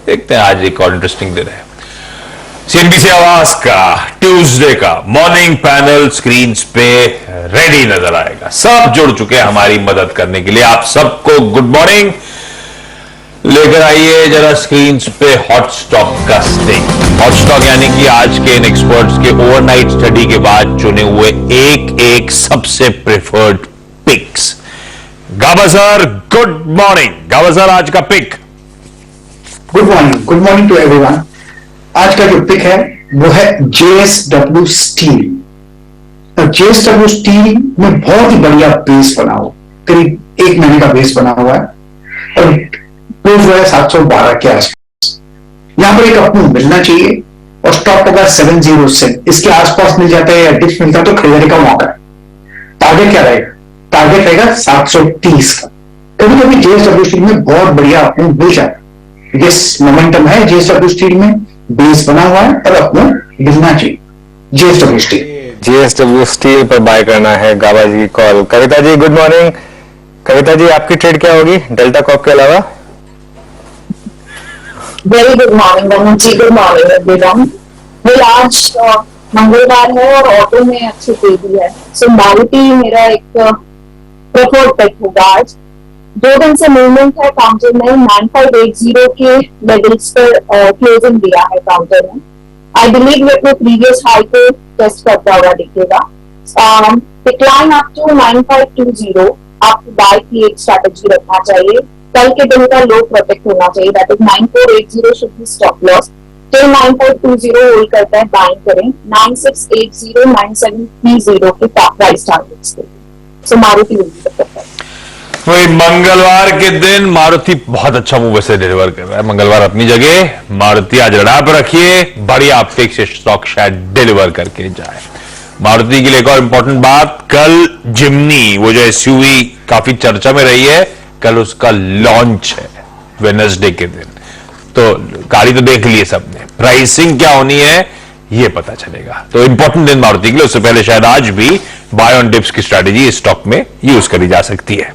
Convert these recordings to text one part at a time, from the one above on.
देखते हैं आज एक और इंटरेस्टिंग दिन है। सीएनबीसी आवाज का ट्यूसडे का मॉर्निंग पैनल स्क्रीन पे रेडी नजर आएगा। सब जुड़ चुके हैं हमारी मदद करने के लिए। आप सबको गुड मॉर्निंग। लेकर आइए जरा स्क्रीन पे हॉट स्टॉक का स्टिंग। हॉट स्टॉक यानी कि आज के इन एक्सपर्ट्स के ओवरनाइट स्टडी के बाद चुने हुए एक एक सबसे preferred picks. Gaba sir good morning. Gaba sir आज का pick. Good morning to everyone. आज का जो पिक है वो है जेएसडब्ल्यू स्टील। जेएसडब्ल्यू स्टील में बहुत ही बढ़िया बेस बना हुआ, करीब 1 महीने का बेस बना हुआ है और क्लोज हुआ है 712 के आसपास। यहां पर एक अपने मिलना चाहिए और स्टॉप अगर 706 इसके आसपास मिल जाता है या डिप्स मिलता है तो खरीदारी का मौका है। टारगेट क्या रहेगा? टारगेट रहेगा 730 का। कभी कभी जेएसडब्ल्यू स्टील में बहुत बढ़िया अपने मिल जाता है। यस, मोमेंटम है जेएसडब्ल्यू स्टील में, बेस बना हुआ है और अपने मिलना चाहिए जेएसडब्ल्यू स्टील। जेएसडब्ल्यू स्टील पर बाय करना है। गाबा जी की call. Kavita ji good morning. Kavita ji आपकी ट्रेड क्या होगी डेल्टा कॉप के अलावा? Very good morning Raman ji. Good morning everyone. Well आज मंगलवार है और ऑटो में अच्छी तेजी है, सो मारुति मेरा एक प्रेफर्ड पिक होगा आज। 2 दिन से मूवमेंट है काउंटर में। 9580 के लेवल्स पर क्लोजिंग दिया है काउंटर में। आई बिलीव ये अपने प्रीवियस हाई को टेस्ट करता हुआ दिखेगा। डिक्लाइन अप टू 9520 आपको बाय की एक स्ट्रैटेजी रखना चाहिए। कल के दिन का लो प्रोटेक्ट होना चाहिए, that is 9480 should be stop loss. Till 9520 hold करता है बाइंग करें। 9680 9730 के प्राइस टारगेट्स थे। So Maruti will be the preferred. वही मंगलवार के दिन मारुति बहुत अच्छा मूव से डिलीवर कर रहा है। मंगलवार अपनी जगह, मारुति आज रडार पर रखिए। बढ़िया फिक्स स्टॉक शायद डिलीवर करके जाए। मारुति के लिए एक और इंपॉर्टेंट बात, कल जिम्नी वो जो एसयूवी काफी चर्चा में रही है, कल उसका लॉन्च है वेडनेसडे के दिन। तो गाड़ी तो देख ली है सबने, प्राइसिंग क्या होनी है ये पता चलेगा। तो इंपॉर्टेंट दिन मारुति के लिए। उससे पहले शायद आज भी बाय ऑन डिप्स की स्ट्रैटेजी स्टॉक में यूज करी जा सकती है।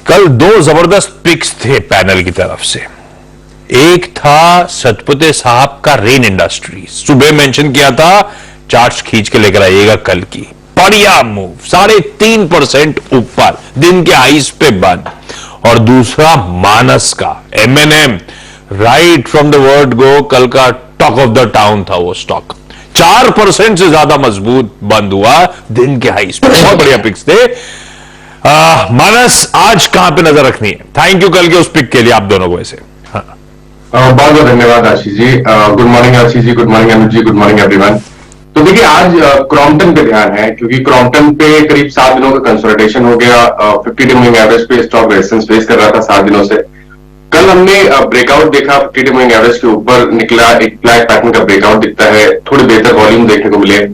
कल 2 जबरदस्त पिक्स थे पैनल की तरफ से। एक था सतपुते साहब का रेन इंडस्ट्री, सुबह मेंशन किया था, चार्ट्स खींच के लेकर आइएगा कल की। बढ़िया मूव, 3.5% ऊपर, दिन के हाईस पे बंद। और दूसरा मानस का M N M, right from the word go, कल का टॉक ऑफ द टाउन था वो स्टॉक। 4% से ज्यादा मजबूत बंद हुआ दिन के हाईस पे। बहुत बढ़िया पिक्स थे। मानस आज कहां पे नजर रखनी है? थैंक यू कल के उस पिक के लिए आप दोनों को। ऐसे बहुत बहुत धन्यवाद Ashish ji. Good morning Ashish ji, good morning अनुज जी, गुड मॉर्निंग एवरीवन। तो देखिए आज क्रॉम्पटन पे ध्यान है, क्योंकि क्रॉम्पटन पे करीब 7 दिनों का कंसोलिडेशन हो गया। 50 मूविंग एवरेज पे स्टॉक रेजिस्टेंस फेस कर रहा था 7 दिनों से। कल हमने ब्रेकआउट देखा, 50 मूविंग एवरेज के ऊपर निकला, एक फ्लैट पैटर्न का ब्रेकआउट दिखता है, थोड़ी बेहतर वॉल्यूम देखने को मिले।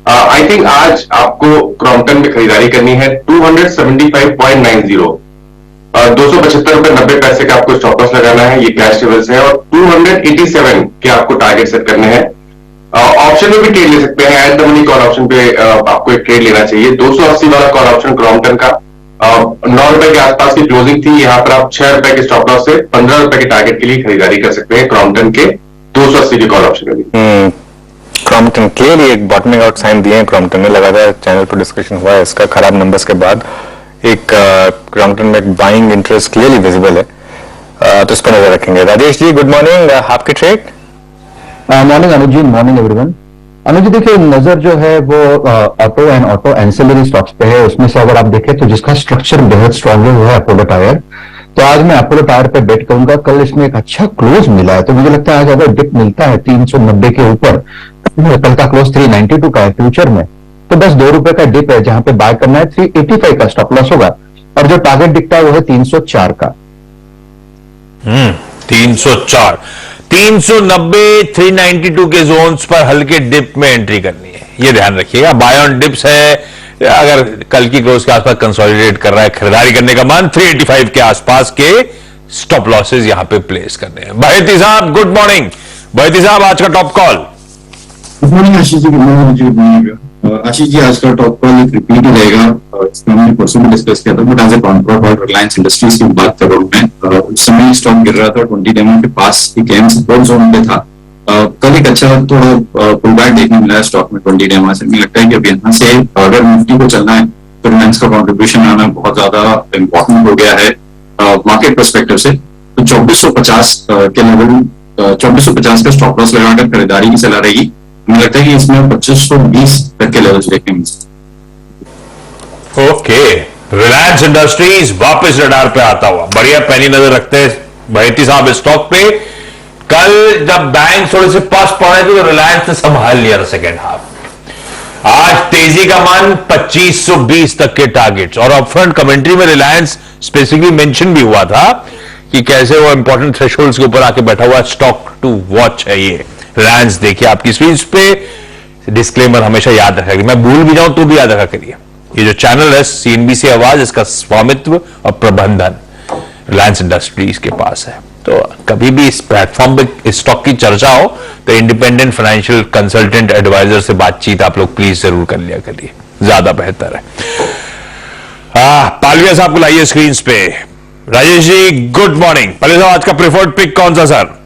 आई थिंक आज आपको क्रॉम्पटन में खरीदारी करनी है 275.90, 275 रुपए 90 पैसे का आपको स्टॉप लॉस लगाना है, ये कैश लेवल्स है। और 287 के आपको टारगेट सेट करने हैं। ऑप्शन में भी ट्रेड ले सकते हैं, at the money call option पे आपको एक ट्रेड लेना चाहिए। 280 वाला कॉल ऑप्शन क्रॉम्पटन का 9 रुपए के आसपास की क्लोजिंग थी। यहाँ पर आप 6 रुपए के स्टॉप लॉस से 15 रुपए के टारगेट के लिए खरीदारी कर सकते हैं क्रॉम्पटन के 280 के कॉल ऑप्शन में भी। क्रॉम्पटन के लिए एक बॉटमिंग आउट साइन दिए हैं क्रॉम्पटन में। लगातार चैनल पर डिस्कशन हुआ है इसका, खराब नंबर्स के बाद एक क्रॉम्पटन में एक बाइंग इंटरेस्ट क्लियरली विजिबल है, तो इस पर नजर रखेंगे। राजेश जी गुड मॉर्निंग, आपकी ट्रेड? मॉर्निंग अनुज जी, मॉर्निंग एवरीवन। अनुज जी देखिए, नजर जो है वो auto and auto ancillary stocks पे है। उसमें से अगर आप देखें तो जिसका स्ट्रक्चर बेहद स्ट्रांग है वो है अपोलो टायर। तो आज मैं अपोलो टायर पे बेट करूंगा। कल इसमें एक अच्छा क्लोज मिला है, तो मुझे लगता है आज अगर डिप मिलता है 390 के ऊपर, कल का क्लोज 392 का है फ्यूचर में, तो बस 2 रुपए का डिप है जहां पे बाय करना है। 385 का स्टॉप लॉस होगा और जो टारगेट दिखता है वो है 304 का। 304, 390, 392 के जोन्स पर हल्के डिप में एंट्री करनी है, ये ध्यान रखिएगा। बाय ऑन डिप्स है, अगर कल की क्लोज के आसपास कंसोलिडेट कर रहा है, खरीदारी करने का मन, 385 के आसपास के स्टॉप लॉसेस यहां पे प्लेस करने हैं। बहेती साहब गुड मॉर्निंग। बहेती साहब आज का top call. Good morning Ashish ji, good morning जी, गुड मॉर्निंग। आशीष जी, आज का टॉप कॉल एक रिपीट ही रहेगा। इसमें हमने परसों भी डिस्कस किया था, बट एज ए कॉन्ट्रोल और रिलायंस इंडस्ट्रीज की बात कर रहा हूँ मैं। उस समय स्टॉक गिर रहा था 20 डेमो के पास, एक एम सपोर्ट जोन पे था। कल एक अच्छा थोड़ा पुल बैक देखने मिला है स्टॉक में 20 डेमो से। मुझे लगता है कि अब यहाँ से अगर निफ्टी को चलना है तो रिलायंस का कॉन्ट्रीब्यूशन आना बहुत ज्यादा इम्पोर्टेंट हो गया है मार्केट परस्पेक्टिव से। तो 2450 के लेवल, 2450 का स्टॉप लॉस लगाकर खरीदारी की सलाह रहेगी। मुझे लगता है कि इसमें 2520 तक के लेवल्स देखने मिल सकते। ओके, रिलायंस इंडस्ट्रीज वापस रडार पे आता हुआ, बढ़िया पैनी नजर रखते हैं बहती साहब स्टॉक पे। कल जब बैंक थोड़े से पास पड़े थे तो रिलायंस ने संभाल लिया सेकेंड हाफ। आज तेजी का मान 2520 तक के टारगेट्स, और अपफ्रंट कमेंट्री में रिलायंस स्पेसिफिकली मेंशन भी हुआ था कि कैसे वो इंपॉर्टेंट थ्रेशोल्ड्स के ऊपर आके बैठा हुआ स्टॉक टू वॉच है ये रिलायंस। देखिए आपकी स्क्रीन पे डिस्क्लेमर हमेशा याद रखा करिए, मैं भूल भी जाऊं तो भी याद रखा करिए। ये जो चैनल है सीएनबीसी आवाज, इसका स्वामित्व और प्रबंधन रिलायंस इंडस्ट्रीज के पास है। तो कभी भी इस प्लेटफॉर्म पे इस स्टॉक की चर्चा हो तो इंडिपेंडेंट फाइनेंशियल कंसल्टेंट एडवाइजर से बातचीत आप लोग प्लीज जरूर कर लिया करिए, ज्यादा बेहतर है। पालविया साहब को लाइए स्क्रीन पे। Rajesh ji good morning. पालविया साहब आज का प्रेफर्ड पिक कौन सा sir?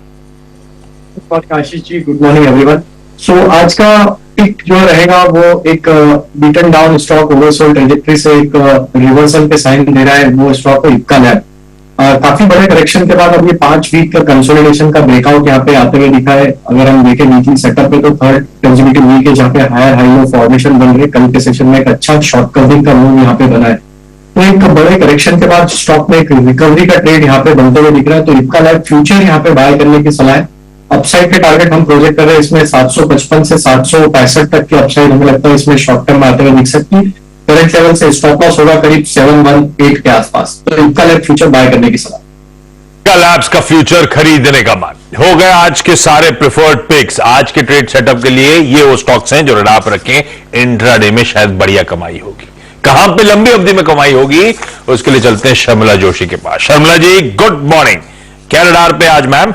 Ashish ji good morning everyone. सो आज का पिक जो रहेगा वो एक beaten down stock oversold trajectory से एक रिवर्सल पे साइन दे रहा है, वो स्टॉक है इक्का लैब। काफी बड़े करेक्शन के बाद अब ये 5 वीक का कंसोलिडेशन का ब्रेकआउट यहाँ पे आते हुए दिखा है। अगर हम देखें वीकली सेटअप पे तो थर्ड कंसेक्यूटिव वीक है जहाँ पे हायर हाई लो फॉर्मेशन बन रही है। कल के सेशन में एक अच्छा शॉर्ट कवरिंग का मूव यहाँ पे बना है। तो एक बड़े करेक्शन के बाद स्टॉक में एक रिकवरी का ट्रेड यहाँ पे बनते हुए दिख रहा है। तो इक्का लैब फ्यूचर यहाँ पे बाय करने की सलाह है। अपसाइड के टारगेट हम प्रोजेक्ट कर रहे हैं इसमें 755 से 765 तक की अपसाइड हमें लगता है इसमें शॉर्ट टर्म में आते हुए दिख सकती है। करंट लेवल से स्टॉप लॉस होगा करीब 718 के आसपास। तो इक्का लैब फ्यूचर बाय करने की सलाह। इक्का लैब्स का फ्यूचर खरीदने का मान हो गया। आज के सारे प्रेफर्ड पिक्स आज के ट्रेड सेटअप के लिए ये वो स्टॉक्स हैं जो रडार पर रखें। इंट्राडे में शायद बढ़िया कमाई होगी, कहां पे लंबी अवधि में कमाई होगी उसके लिए चलते हैं शर्मिला जोशी के पास। शर्मिला जी गुड मॉर्निंग, क्या रडार पे आज ma'am?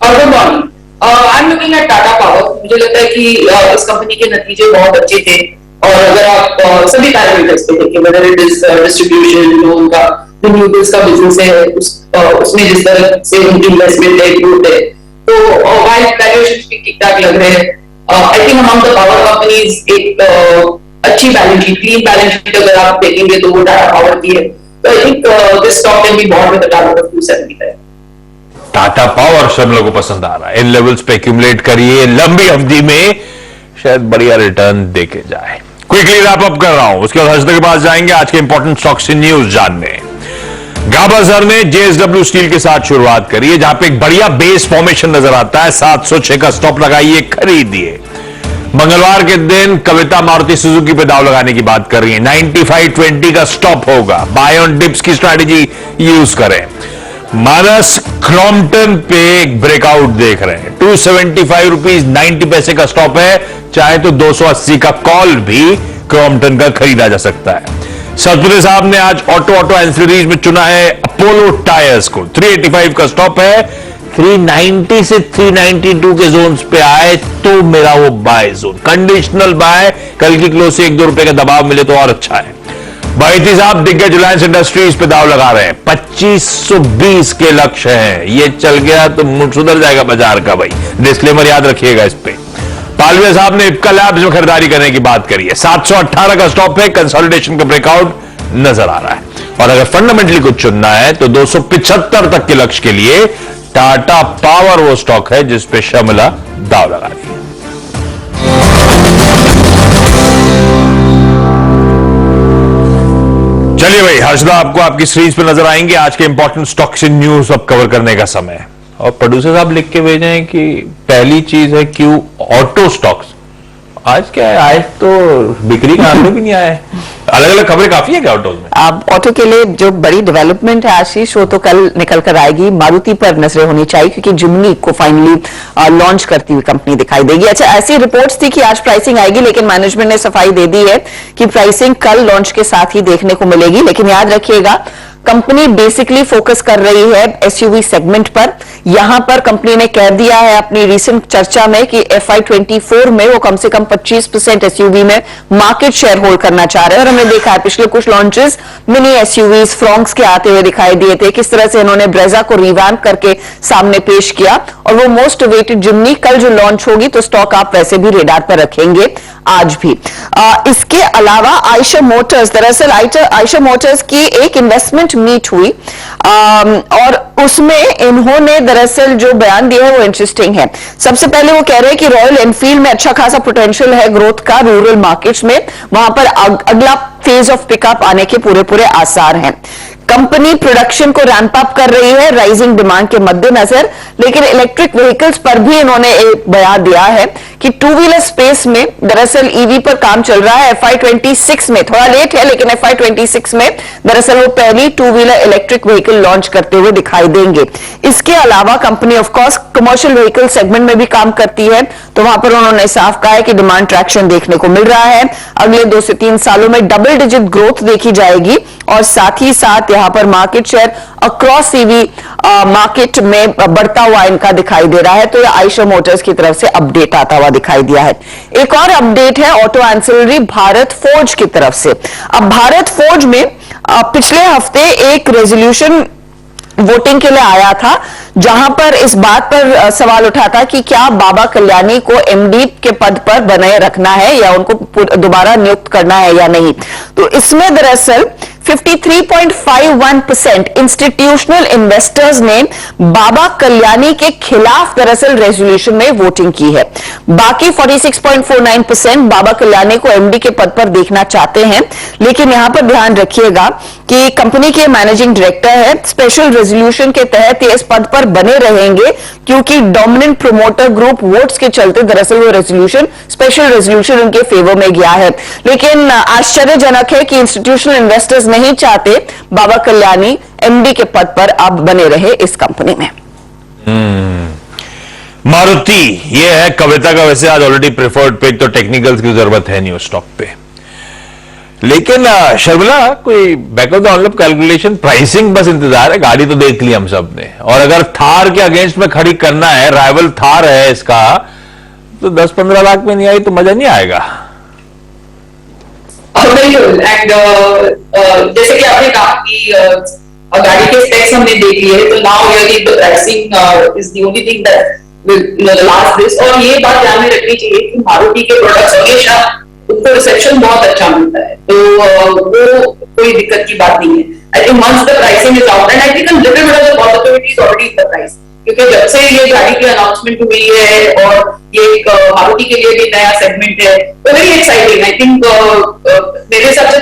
Good morning. I am looking at Tata power. मुझे लगता है कि इस कंपनी के नतीजे बहुत अच्छे थे, और अगर आप सभी पैरामीटर्स पे देखें, whether it is distribution, loan का, रिन्यूएबल्स का बिजनेस है, उसमें जिस तरह से उनकी इन्वेस्टमेंट है, ग्रोथ है, तो वाइल वैल्यूएशंस भी ठीक ठाक लग रहे हैं। I think among the power companies एक अच्छी balance sheet, clean balance sheet अगर आप देखेंगे तो वो टाटा पावर की है। तो I think this stock can be bought with the target of 275। Tata power सब लोगों को पसंद आ रहा है। इन लेवल्स पे एक्यूमुलेट करिए, लंबी अवधि में शायद बढ़िया रिटर्न देके जाए। क्विकली रैप अप कर रहा हूं, उसके बाद हर्षद के पास जाएंगे आज के इंपॉर्टेंट स्टॉक्स की न्यूज जानने। गाबा सर ने जेएसडब्ल्यू स्टील के साथ शुरुआत करी है, जहां पे एक बढ़िया बेस फॉर्मेशन नजर आता है। 706 का स्टॉप लगाइए, खरीदिए। मंगलवार के दिन कविता मारुति सुजुकी पे दाव लगाने की बात कर रही है। 9520 का स्टॉप होगा, बाय ऑन डिप्स की स्ट्रैटेजी यूज करें। मानस क्रॉम्पटन पे एक ब्रेकआउट देख रहे हैं। 275 रुपीज 90 पैसे का स्टॉप है, चाहे तो 280 का कॉल भी क्रॉम्पटन का खरीदा जा सकता है। सतपुरे साहब ने आज ऑटो एंसिलरीज में चुना है अपोलो टायर्स को। 385 का स्टॉप है, 390 से 392 के जोन्स पे आए तो मेरा वो बाय जोन, कंडीशनल बाय। कल की क्लोज से 1-2 रुपए का दबाव मिले तो और अच्छा है। भाईती साहब दिग्गज रिलायंस इंडस्ट्रीज पे दाव लगा रहे हैं। 2520 के लक्ष्य हैं, ये चल गया तो मुड़ सुधर जाएगा बाजार का भाई, डिस्क्लेमर याद रखिएगा इस पे। पालविया साहब ने इक्का लैब्स में खरीदारी करने की बात करी है। 718 का स्टॉप है, कंसोलिडेशन का ब्रेकआउट नजर आ रहा है। और अगर फंडामेंटली कुछ चुनना है तो 275 तक के लक्ष्य के लिए टाटा पावर वो स्टॉक है जिस पे शर्मिला दाव लगा रही है। चलिए भाई, हर्षदा आपको आपकी स्क्रीन पे नजर आएंगे आज के इंपॉर्टेंट स्टॉक्स इन न्यूज अब कवर करने का समय है। और प्रोड्यूसर साहब लिख के भेजे हैं कि पहली चीज है क्यू ऑटो स्टॉक्स। आज क्या है, आज तो बिक्री का आंकड़े भी नहीं आए। अलग अलग खबरें काफी है क्या ऑटोज में? अब ऑटो के लिए जो बड़ी डेवलपमेंट है आशीष, वो तो कल निकल कर आएगी। मारुति पर नजरें होनी चाहिए क्योंकि जिमनी को फाइनली लॉन्च करती हुई कंपनी दिखाई देगी। अच्छा, ऐसी रिपोर्ट्स थी कि आज प्राइसिंग आएगी, लेकिन मैनेजमेंट ने सफाई दे दी है कि प्राइसिंग कल लॉन्च के साथ ही देखने को मिलेगी। लेकिन याद रखिएगा, कंपनी बेसिकली फोकस कर रही है एसयूवी सेगमेंट पर। यहां पर कंपनी ने कह दिया है अपनी रीसेंट चर्चा में कि FY24 में वो कम से कम 25% एसयूवी में मार्केट शेयर होल्ड करना चाह रहे हैं। और हमने देखा है पिछले कुछ लॉन्चेस मिनी एसयूवीज फ्रॉन्क्स के आते हुए दिखाई दिए थे, किस तरह से इन्होंने ब्रेजा को रिवैम्प करके सामने पेश किया। और वो मोस्ट अवेटेड जिमनी कल जो लॉन्च होगी तो स्टॉक आप वैसे भी रेडार पर रखेंगे आज भी। इसके अलावा आयशर मोटर्स, दरअसल आयशर मोटर्स की एक इन्वेस्टमेंट मीट हुई और उसमें इन्होंने दरअसल जो बयान दिया है वो इंटरेस्टिंग है। सबसे पहले वो कह रहे हैं कि रॉयल एनफील्ड में अच्छा खासा पोटेंशियल है ग्रोथ का रूरल मार्केट्स में, वहां पर अगला फेज ऑफ पिकअप आने के पूरे आसार हैं। कंपनी प्रोडक्शन को रैंप अप कर रही है राइजिंग डिमांड के मद्देनजर, लेकिन इलेक्ट्रिक व्हीकल्स पर भी इन्होंने एक बयान दिया है कि टू व्हीलर स्पेस में दरअसल ईवी पर काम चल रहा है। FY26 में, थोड़ा लेट है लेकिन FY26 में दरअसल वो पहली two wheeler electric vehicle launch करते हुए दिखाई देंगे। इसके अलावा company of course commercial vehicle segment में भी काम करती है, तो वहां पर उन्होंने साफ कहा है कि डिमांड ट्रैक्शन देखने को मिल रहा है। अगले 2 से 3 सालों में डबल डिजिट ग्रोथ देखी जाएगी और साथ ही साथ यहां पर market share across EV market में बढ़ता हुआ इनका दिखाई दे रहा है। तो यह आयशर मोटर्स की तरफ से अपडेट आता हुआ दिखाई दिया है। एक और अपडेट है ऑटो एंसिलरी भारत फोर्ज की तरफ से। अब भारत फोर्ज में पिछले हफ्ते एक रेजोल्यूशन वोटिंग के लिए आया था, जहां पर इस बात पर सवाल उठा था कि क्या बाबा कल्याणी को एमडी के पद पर बनाए रखना है या उनको दोबारा नियुक्त करना है या नहीं। तो इसमें दरअसल 53.51% इंस्टीट्यूशनल इन्वेस्टर्स ने बाबा कल्याणी के खिलाफ दरअसल रेजोल्यूशन में वोटिंग की है। बाकी 46.49% बाबा कल्याणी को एमडी के पद पर देखना चाहते हैं। लेकिन यहां पर ध्यान रखिएगा कि कंपनी के मैनेजिंग डायरेक्टर है, स्पेशल रेजोल्यूशन के तहत ये इस पद पर बने रहेंगे क्योंकि डोमिनेंट प्रोमोटर ग्रुप वोट्स के चलते दरअसल वो रेजोल्यूशन, स्पेशल रेजोल्यूशन उनके फेवर में गया है। लेकिन आश्चर्यजनक है कि इंस्टीट्यूशनल इन्वेस्टर्स नहीं चाहते बाबा कल्याणी एमडी के पद पर अब बने रहे इस कंपनी में। मारुति, ये है कविता का वैसे आज ऑलरेडी प्रेफर्ड पिक, तो टेक्निकल्स की जरूरत है नहीं उस स्टॉक पे। लेकिन शर्मिला, कोई back of the envelope calculation, pricing बस इंतजार है, गाड़ी तो देख ली हम सब ने। और अगर थार के अगेंस्ट में खड़ी करना है, राइवल थार है इसका, तो 10-15 लाख में नहीं आई तो मजा नहीं आएगा। बिल्कुल। एंड जैसे कि आपने कहा कि गाड़ी के स्पेक्स हमने देख लिए, तो now really the pricing is the only thing that will last this. और ये बात ध्यान में रखनी चाहिए कि मारुति के प्रोडक्ट्स हमेशा उनको रिसेप्शन बहुत अच्छा मिलता है, तो वो कोई दिक्कत की बात नहीं है। I think once the pricing is out, and I think little bit of the positivity is already in the price, क्योंकि जब से ये गाड़ी की अनाउंसमेंट हुई है और ये एक मारुति के लिए भी नया सेगमेंट है, तो वेरी एक्साइटिंग। आई थिंक मेरे हिसाब से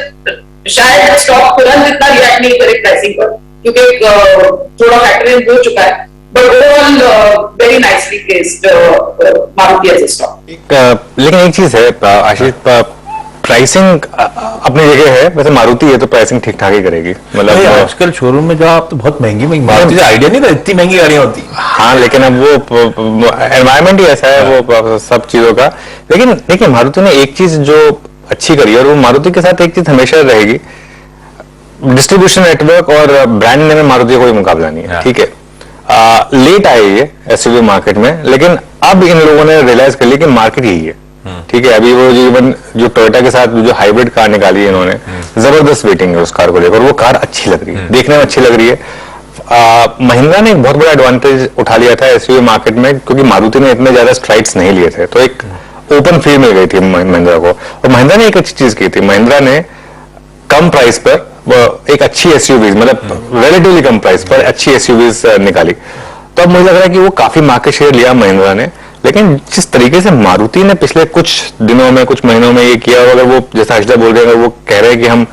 शायद स्टॉक तुरंत इतना रिएक्ट नहीं करे प्राइसिंग पर, क्योंकि थोड़ा फैक्टर हो चुका है। But overall, very nicely placed Maruti as a stock. लेकिन एक चीज है आशीष, प्राइसिंग अपनी जगह है, वैसे मारुति है तो प्राइसिंग ठीक ठाक ही करेगी। मतलब आजकल शोरूम में जो आप तो बहुत महंगी मारुति, आइडिया नहीं था इतनी महंगी गाड़ियां होती। हाँ, लेकिन अब वो एनवायरमेंट ही ऐसा है वो सब चीजों का। लेकिन देखिए, मारुति ने एक चीज जो अच्छी करी है, और वो मारुति के साथ एक चीज हमेशा रहेगी, डिस्ट्रीब्यूशन नेटवर्क और ब्रांड नेम में मारुति का कोई मुकाबला नहीं है। ठीक है, लेट आए ये एसयूवी मार्केट में, लेकिन अब इन लोगों ने रियलाइज कर लिया कि मार्केट यही है। ठीक है, अभी वो जीवन जो टोयोटा के साथ जो हाइब्रिड कार निकाली है इन्होंने, जबरदस्त वेटिंग है उस कार को लेकर, वो कार अच्छी लग रही है, देखने में अच्छी लग रही है। महिंद्रा ने एक बहुत बड़ा एडवांटेज उठा लिया था एसयूवी मार्केट में, क्योंकि मारुति ने इतने ज्यादा स्ट्राइड्स नहीं लिए थे, तो एक ओपन फील्ड मिल गई थी महिंद्रा को। और महिंद्रा ने एक अच्छी चीज की थी, महिंद्रा ने कम प्राइस पर एक अच्छी एसयूवीज, मतलब रिलेटिवली कम प्राइस पर अच्छी एसयूवीज निकाली। तो अब मुझे लग रहा है कि वो काफी मार्केट शेयर लिया महिंद्रा ने। लेकिन जिस तरीके से मारुति ने पिछले कुछ दिनों में, कुछ महीनों में ये किया, अगर वो जैसा हर्षदा बोल रहे हैं, वो कह रहे हैं कि हम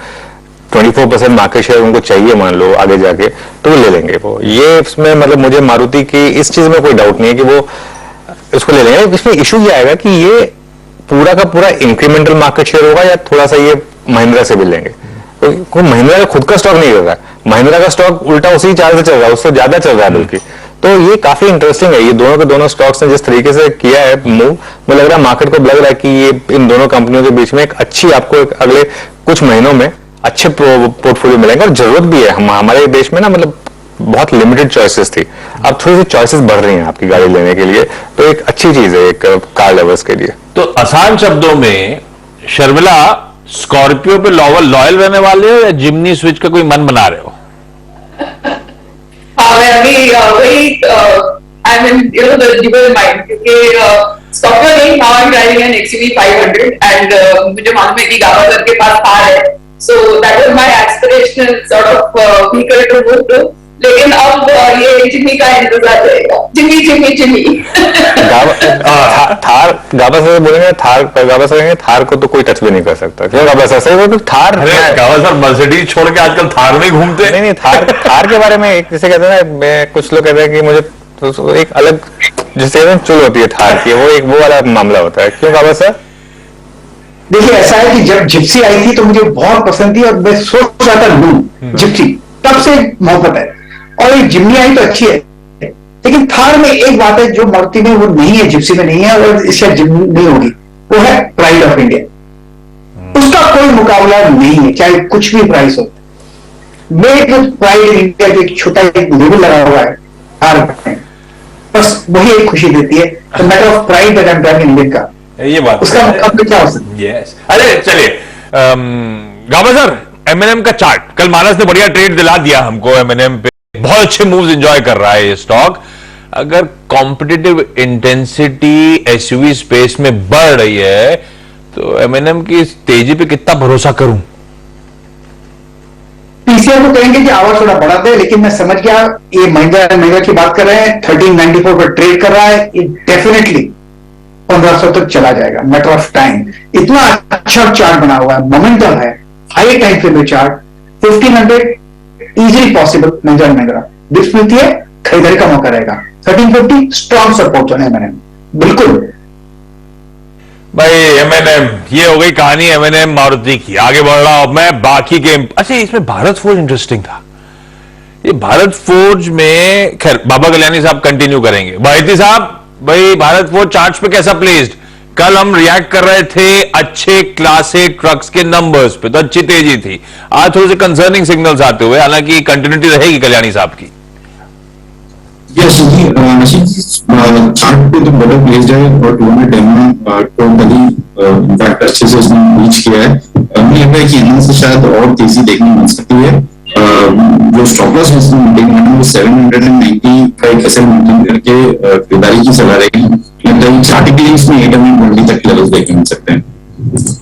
24% मार्केट शेयर उनको चाहिए मान लो आगे जाके, तो वो ले लेंगे। वो ये इसमें मतलब मुझे मारुति की इस चीज में कोई डाउट नहीं है कि वो उसको ले लेंगे। इसमें इशू ये आएगा कि ये पूरा का पूरा इंक्रीमेंटल मार्केट शेयर होगा या थोड़ा सा ये महिंद्रा से भी लेंगे, तो कोई महिंद्रा का खुद का स्टॉक नहीं कर रहा है, महिंद्रा का स्टॉक उल्टा उसी चार्ज से चल रहा है, उससे ज्यादा चल रहा है बल्कि। तो ये काफी इंटरेस्टिंग है, ये दोनों के दोनों स्टॉक्स ने जिस तरीके से किया है मूव, मुझे लग रहा है मार्केट को लग रहा है कि ये इन दोनों कंपनियों के बीच में एक अच्छी आपको अगले कुछ महीनों में अच्छे पोर्टफोलियो मिलेंगे। और जरूरत भी है, हमारे देश में ना मतलब बहुत लिमिटेड चॉइसेस थी, अब थोड़ी सी चॉइसेस बढ़ रही हैं आपकी गाड़ी लेने के लिए, तो एक अच्छी चीज है एक कार लवर्स के लिए। तो आसान शब्दों में शर्मिला, स्कॉर्पियो पे लॉयल रहने वाले हो या जिमनी स्विच का कोई मन बना रहे हो? मैं अभी वही I mean the dual mind, क्योंकि स्कॉर्पियो नहीं, now I am driving an XUV 500 and मुझे मालूम है कि गावस्कर के पास कार है, so that was my aspirational sort of vehicle to move to. लेकिन अब ये जिम्मी का इंतजार रहेगा, जिम्मी थार गावस्कर से बोलेंगे, गावस्कर कहेंगे थार को तो कोई टच भी नहीं कर सकता, क्यों गावस्कर से तो थार, गावस्कर मर्सिडीज छोड़ के आजकल थार में घूमते। नहीं थार के बारे में जैसे कहते हैं ना, कुछ लोग कहते हैं कि मुझे तो एक अलग जिसे चुल होती है थार की, वो वाला मामला होता है, क्यों गावस्कर? देखिए ऐसा है कि जब जिप्सी आई थी तो मुझे बहुत पसंद थी और मैं सोच रहा था लूं जिप्सी, तब से मोहब्बत है, और ये जिम्नी आई तो अच्छी है, लेकिन थार में एक बात है जो मारुति में वो नहीं है, जिप्सी में नहीं है और इससे जिम्नी नहीं होगी, वो है प्राइड ऑफ इंडिया। उसका कोई मुकाबला नहीं है, चाहे कुछ भी प्राइस हो। मेक प्राइड इन इंडिया जो एक छोटा एक लेवल लगा हुआ है थार में, बस वही एक खुशी देती है, तो matter of pride that I am driving Indian का, ये बात उसका मुकाबला क्या हो सकता है? यस। अरे चलिए गावस्कर, M&M का चार्ट, कल मानस ने बढ़िया ट्रेड दिला दिया हमको, M&M पे बहुत अच्छे मूव्स एंजॉय कर रहा है ये स्टॉक। अगर कॉम्पिटिटिव इंटेंसिटी SUV स्पेस में बढ़ रही है तो M&M की इस तेजी पे कितना भरोसा करूं? पीसीआर को कहेंगे कि आवाज थोड़ा बढ़ा दे, लेकिन मैं समझ गया ये महिंद्रा की बात कर रहे हैं, 1394 पर ट्रेड कर रहा है, ये डेफिनेटली 1500 तक चला जाएगा, मैटर ऑफ टाइम। इतना अच्छा चार्ट बना हुआ है, मोमेंटम है, high time frame chart, 1500 easily possible. Mahindra dips मिलती है, खरीदारी का मौका रहेगा। 1350 स्ट्रॉन्ग सपोर्ट है M&M, बिल्कुल भाई। M&M, ये हो गई कहानी M&M मारुति की। आगे बढ़ रहा हूं मैं बाकी के। अच्छा, इसमें भारत फोर्ज इंटरेस्टिंग था। ये भारत फोर्ज में खैर बाबा कल्याणी साहब कंटिन्यू करेंगे। भाईती साहब, भाई भारत फोर्ज चार्ट्स पे कैसा प्लेस्ड? कल हम रिएक्ट कर रहे थे अच्छे क्लास ए ट्रक्स के नंबर्स पे, तो अच्छी तेजी थी। आज थोड़े से कंसर्निंग सिग्नल्स आते हुए, हालांकि कंटिन्यूटी रहेगी कल्याणी साहब की। यस जी, चार्ट पे तो बड़ा प्लेस्ड है और 200 डेमो टोटली इनफैक्ट अच्छे से उसने रीच किया है। मुझे लगता है कि यहाँ से शायद और तेजी देखने मिल सकती है। जो स्टॉप लॉस मेंटेन करना है 790 का एक एसएल मेंटेन करके खरीदारी की सलाह रहेगी। लगता है चार्ट के में 820 तक लेवल्स देखने मिल सकते हैं।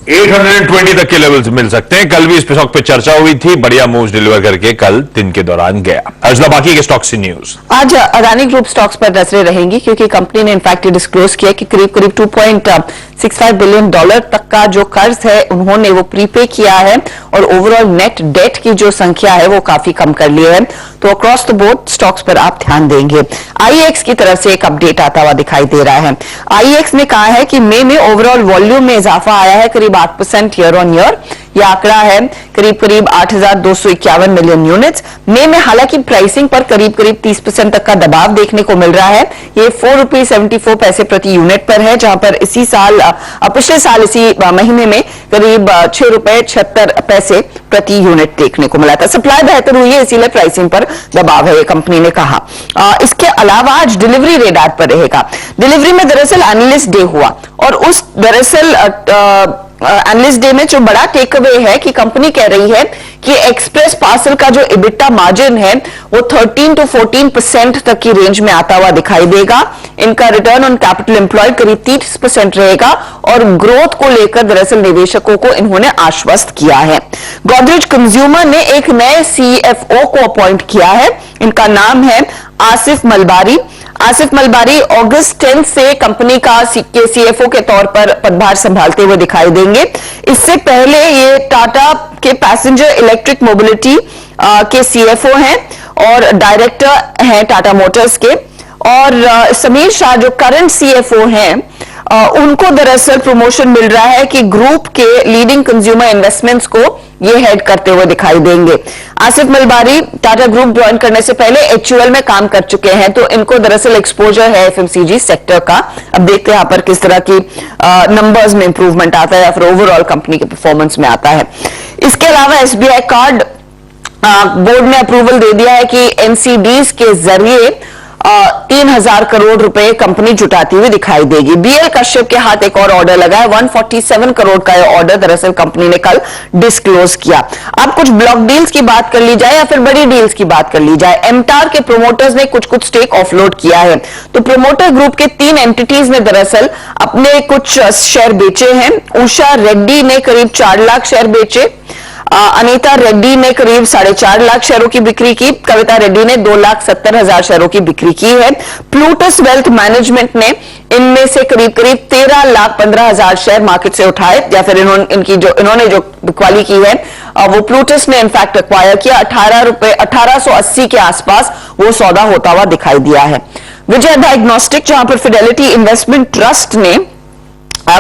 820 तक के लेवल्स मिल सकते हैं। कल भी इस स्टॉक पे चर्चा हुई थी, बढ़िया मूव्स डिलीवर करके कल दिन के दौरान गया। अर्जुला, बाकी के स्टॉक से न्यूज। आज अदानी ग्रुप स्टॉक्स पर नजरें रहेंगी क्योंकि कंपनी ने इनफैक्ट डिस्क्लोज किया कि करीब करीब $2.65 बिलियन तक का जो कर्ज है उन्होंने वो प्रीपे किया है और ओवरऑल नेट डेट की जो संख्या है वो काफी कम कर ली है। तो अक्रॉस द बोर्ड स्टॉक्स पर आप ध्यान देंगे। IEX की तरफ से एक अपडेट आता हुआ दिखाई दे रहा है। IEX ने कहा है कि मई में ओवरऑल वॉल्यूम में इजाफा आया है करीब 8% ईयर ऑन ईयर। यह आंकड़ा है करीब 8,251 मिलियन यूनिट्स। मई में हालांकि प्राइसिंग पर करीब 30% तक का दबाव देखने को मिल रहा है। ये ₹4.74 प्रति यूनिट पर है, जहां पर इसी साल पिछले साल इसी महीने में करीब ₹6.76 प्रति यूनिट देखने को मिला था। सप्लाई बेहतर हुई है, इसीलिए प्राइसिंग पर दबाव है, ये कंपनी ने कहा। इसके अलावा आज डिलीवरी रेडार पर रहेगा। डिलीवरी में दरअसल एनालिस्ट डे हुआ और उस दरअसल एनालिस्ट डे में जो बड़ा टेक अवे है कि कंपनी कह रही है कि एक्सप्रेस पार्सल का जो EBITDA मार्जिन है वो 13 to 14% तक की रेंज में आता हुआ दिखाई देगा। इनका रिटर्न ऑन कैपिटल एम्प्लॉयड करीब 30% रहेगा और ग्रोथ को लेकर दरअसल निवेशकों को इन्होंने आश्वस्त किया है। गोदरेज कंज्यूमर ने एक नए CFO को अपॉइंट किया है। इनका नाम है आसिफ मलबारी। आसिफ मलबारी अगस्त 10 से कंपनी का CFO के तौर पर पदभार संभालते हुए दिखाई देंगे। इससे पहले ये टाटा के पैसेंजर इलेक्ट्रिक मोबिलिटी के CFO हैं और डायरेक्टर हैं टाटा मोटर्स के। और समीर शाह जो करंट CFO हैं उनको दरअसल प्रमोशन मिल रहा है कि ग्रुप के लीडिंग कंज्यूमर इन्वेस्टमेंट्स को ये हेड करते हुए दिखाई देंगे। आसिफ मलबारी टाटा ग्रुप ज्वाइन करने से पहले HUL में काम कर चुके हैं, तो इनको दरअसल एक्सपोजर है FMCG सेक्टर का। अब देखते हैं यहां पर किस तरह की नंबर्स में इंप्रूवमेंट आता है या फिर ओवरऑल कंपनी के परफॉर्मेंस में आता है। इसके अलावा SBI कार्ड बोर्ड ने अप्रूवल दे दिया है कि NCDs के जरिए 3,000 करोड़ रुपए कंपनी जुटाती हुई दिखाई देगी। BL कश्यप के हाथ एक और ऑर्डर लगा है, 147 करोड़ का यह ऑर्डर दरअसल कंपनी ने कल डिस्क्लोज किया। अब कुछ ब्लॉक डील्स की बात कर ली जाए या फिर बड़ी डील्स की बात कर ली जाए। एमटार के प्रोमोटर्स ने कुछ स्टेक ऑफलोड किया है, तो प्रोमोटर ग्रुप के 3 एंटिटीज ने दरअसल अपने कुछ शेयर बेचे हैं। उषा रेड्डी ने करीब 4 लाख शेयर बेचे, अनीता रेड्डी ने करीब 4.5 लाख शेयरों की बिक्री की, कविता रेड्डी ने 2,70,000 शेयरों की बिक्री की है। प्लूटस वेल्थ मैनेजमेंट ने इनमें से करीब 13,15,000 शेयर मार्केट से उठाए, या फिर इन्होंने जो बिकवाली की है वो प्लूटस ने इनफैक्ट एक्वायर किया। 1880 के आसपास वो सौदा होता हुआ दिखाई दिया है। विजय डायग्नोस्टिक, जहां पर फिडेलिटी इन्वेस्टमेंट ट्रस्ट ने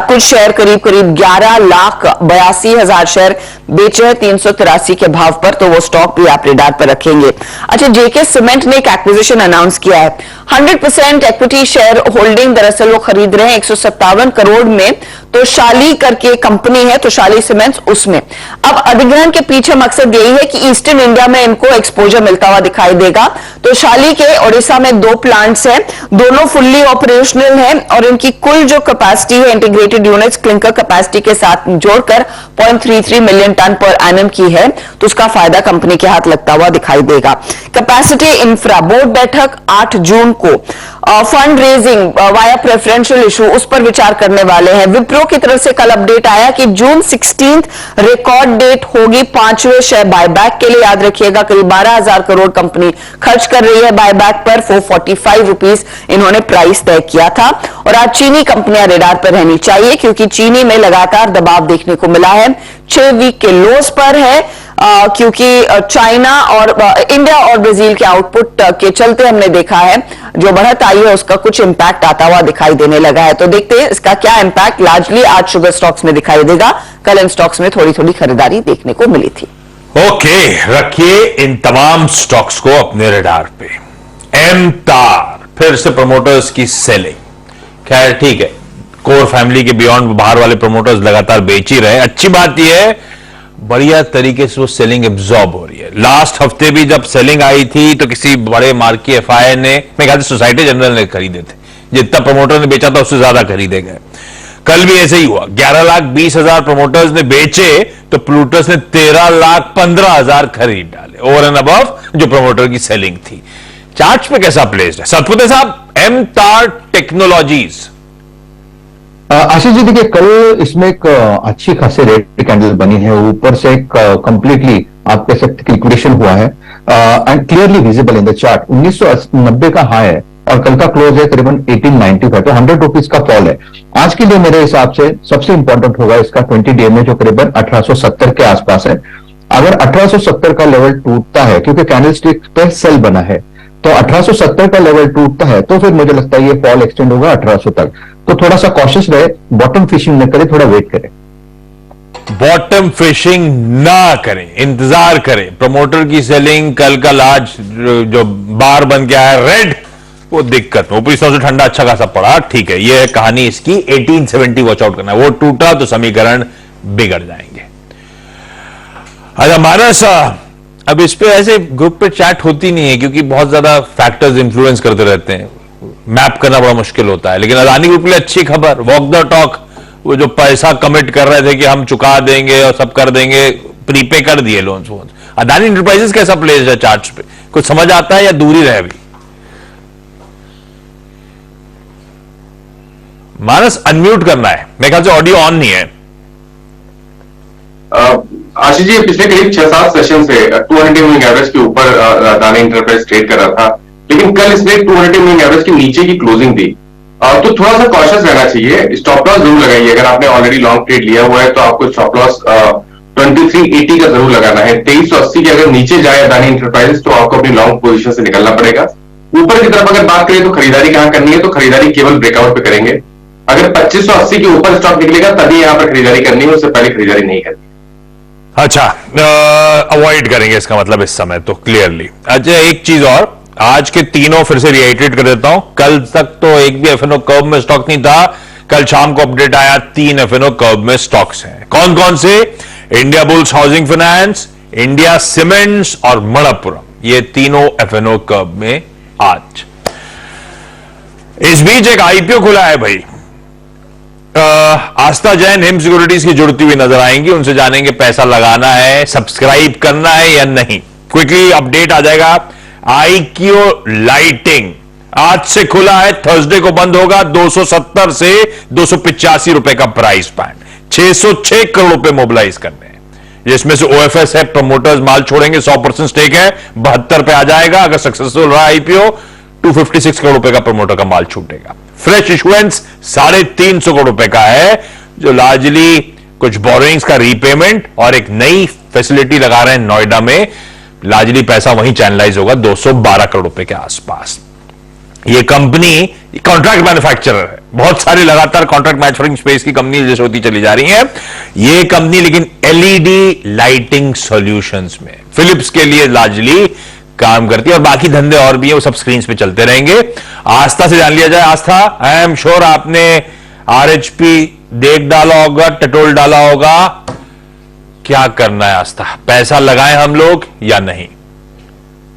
कुछ शेयर करीब 11,82,000 शेयर बेचे हैं 383 के भाव पर, तो वो स्टॉक भी आप रेडार पर रखेंगे। अच्छा, जेके सीमेंट ने एक एक्विजिशन अनाउंस किया है। 100% इक्विटी शेयर होल्डिंग दरअसल वो खरीद रहे हैं 157 करोड़ में, तो शाली करके कंपनी है, तो शाली सीमेंट्स उसमें। अब अधिग्रहण के पीछे मकसद यही है कि ईस्टर्न इंडिया में इनको एक्सपोजर मिलता हुआ दिखाई देगा। तो शाली के ओडिशा में 2 प्लांट्स हैं, दोनों फुल्ली ऑपरेशनल हैं और इनकी कुल जो कैपेसिटी है इंटीग्रेटेड यूनिट्स क्लिंकर कैपेसिटी के साथ जोड़कर 0.33 मिलियन टन पर एनम की है, तो उसका फायदा कंपनी के हाथ लगता हुआ दिखाई देगा। कैपेसिटी इंफ्रा बोर्ड बैठक 8 जून को fund raising via preferential issue उस पर विचार करने वाले हैं। विप्रो की तरफ से कल अपडेट आया कि जून 16 रिकॉर्ड डेट होगी 5वें शेयर बायबैक के लिए। याद रखिएगा करीब 12,000 करोड़ कंपनी खर्च कर रही है बायबैक पर। 445 रुपीस इन्होंने प्राइस तय किया था। और आज चीनी कंपनियां रेडार पर रहनी चाहिए, क्योंकि चीनी में लगातार दबाव देखने को मिला है, 6 वीक के लोस पर है, क्योंकि चाइना और इंडिया और ब्राजील के आउटपुट के चलते हमने देखा है जो बढ़त आई है उसका कुछ इंपैक्ट आता हुआ दिखाई देने लगा है। तो देखते हैं इसका क्या इंपैक्ट लार्जली आज शुगर स्टॉक्स में दिखाई देगा। कल इन स्टॉक्स में थोड़ी थोड़ी खरीदारी देखने को मिली थी। ओके, रखिए इन तमाम स्टॉक्स को अपने रडार पे। एमटार फिर से प्रमोटर्स की सेलिंग, खैर ठीक है, कोर फैमिली के बियॉन्ड बाहर वाले प्रमोटर्स लगातार बेच ही रहे। अच्छी बात यह है बढ़िया तरीके से वो सेलिंग एब्जॉर्ब हो रही है। लास्ट हफ्ते भी जब सेलिंग आई थी तो किसी बड़े मार्की एफआई ने, मैं कहता सोसाइटी जनरल ने खरीदे थे, जितना प्रमोटर ने बेचा था उससे ज्यादा खरीदे गए। कल भी ऐसे ही हुआ, 11,20,000 प्रमोटर्स ने बेचे तो प्लूटस ने 13,15,000 खरीद डाले, ओवर एंड अबव जो प्रमोटर की सेलिंग थी। चार्ट पे कैसा प्लेस्ड है सतपुते साहब? एमटार टेक्नोलॉजीज। आशीष जी देखिए, कल इसमें एक अच्छी खासी रेड कैंडल बनी है, ऊपर से एक कंप्लीटली आप कह सकते हैं लिक्विडेशन हुआ है and clearly visible in the chart. 1990 का हाई है और कल का क्लोज है करीबन 1895, तो 100 रुपीज का फॉल है। आज के लिए मेरे हिसाब से सबसे इंपॉर्टेंट होगा इसका 20 डे में जो करीबन 1870 के आसपास है। अगर 1870 का लेवल टूटता है, क्योंकि कैंडल स्टिक पे सेल बना है, तो 1870 का लेवल टूटता है तो फिर मुझे लगता है ये फॉल एक्सटेंड होगा 1800 तक। तो थोड़ा सा कॉशियस रहे, बॉटम फिशिंग न करे, थोड़ा वेट करें। बॉटम फिशिंग ना करें, इंतजार करें। प्रमोटर की सेलिंग कल का लार्ज जो बार बन गया है रेड, वो दिक्कत में ऊपरी से ठंडा अच्छा खासा पड़ा, ठीक है, ये है कहानी इसकी। 1870 वॉच आउट करना है, वो टूटा तो समीकरण बिगड़ जाएंगे। अच्छा मानस, अब इस पे ऐसे ग्रुप पे चैट होती नहीं है क्योंकि बहुत ज्यादा फैक्टर्स इंफ्लुएंस करते रहते हैं, मैप करना बड़ा मुश्किल होता है। लेकिन अदानी ग्रुप के लिए अच्छी खबर, वॉक द टॉक, वो जो पैसा कमिट कर रहे थे कि हम चुका देंगे और सब कर देंगे, प्रीपे कर दिए लोन्स वोन्स। अदानी इंटरप्राइजेस कैसा प्लेस है चार्ट्स पे, कुछ समझ आता है या दूरी रहे अभी? मानस अनम्यूट करना है, मेरे ख्याल से ऑडियो ऑन नहीं है। आशीष जी, पिछले करीब 6-7 सेशन से 200 मूविंग एवरेज के ऊपर अदानी इंटरप्राइज ट्रेड कर रहा था, लेकिन कल इसने 200 मूविंग एवरेज के नीचे की क्लोजिंग दी, तो थोड़ा सा कॉशियस रहना चाहिए। स्टॉप लॉस जरूर लगाइए, अगर आपने ऑलरेडी लॉन्ग ट्रेड लिया हुआ है तो आपको स्टॉप लॉस 2380 का जरूर लगाना है। 2380 के अगर नीचे जाए अदानी इंटरप्राइजेस तो आपको अपनी लॉन्ग पोजीशन से निकलना पड़ेगा। ऊपर की तरफ अगर बात करें तो खरीदारी कहां करनी है, तो खरीदारी केवल ब्रेकआउट पे करेंगे। अगर 2580 के ऊपर स्टॉक निकलेगा तभी यहां पर खरीदारी करनी है, उससे पहले खरीदारी नहीं करनी। अच्छा, अवॉइड करेंगे इसका मतलब इस समय तो क्लियरली। अच्छा, एक चीज और, आज के तीनों फिर से रिएटरेट कर देता हूं। कल तक तो एक भी एफएनओ कर्व में स्टॉक नहीं था, कल शाम को अपडेट आया 3 एफएनओ कर्व में स्टॉक्स हैं। कौन कौन से? India bulls housing finance, India cements और मणप्पुरम, ये तीनों एफएनओ कर्व में आज। इस बीच एक आईपीओ खुला है भाई, आस्था जैन हिम सिक्योरिटीज की जुड़ती हुई नजर आएंगी, उनसे जानेंगे पैसा लगाना है, सब्सक्राइब करना है या नहीं। क्विकली अपडेट आ जाएगा। आईक्यू लाइटिंग आज से खुला है, थर्सडे को बंद होगा। 270 से 285 रुपए का प्राइस बैंड, 606 करोड़ रुपए मोबिलाइज करने हैं, जिसमें से ओएफएस है, प्रमोटर्स माल छोड़ेंगे, 100% स्टेक है, 72 पे आ जाएगा। अगर सक्सेसफुल रहा आईपीओ 256 करोड़ रुपए का प्रमोटर का माल छूटेगा। फ्रेश इशुएंस 350 करोड़ रुपए का है, जो लार्जली कुछ बोरोइंग्स का रीपेमेंट और एक नई फैसिलिटी लगा रहे हैं नोएडा में, लार्जली पैसा वहीं चैनलाइज होगा 212 करोड़ रुपए के आसपास। ये कंपनी कॉन्ट्रैक्ट मैन्युफैक्चरर है, बहुत सारे लगातार कॉन्ट्रैक्ट मैन्युफैक्चरिंग स्पेस की कंपनी जैसे होती चली जा रही है ये कंपनी, लेकिन एलईडी लाइटिंग सॉल्यूशंस में फिलिप्स के लिए लार्जली काम करती है, और बाकी धंधे और भी है, वो सब स्क्रीन पे चलते रहेंगे। आस्था से जान लिया जाए। आस्था, आई एम श्योर आपने आरएचपी देख डाला होगा, टटोल डाला होगा, क्या करना है आस्था? पैसा लगाएं हम लोग या नहीं?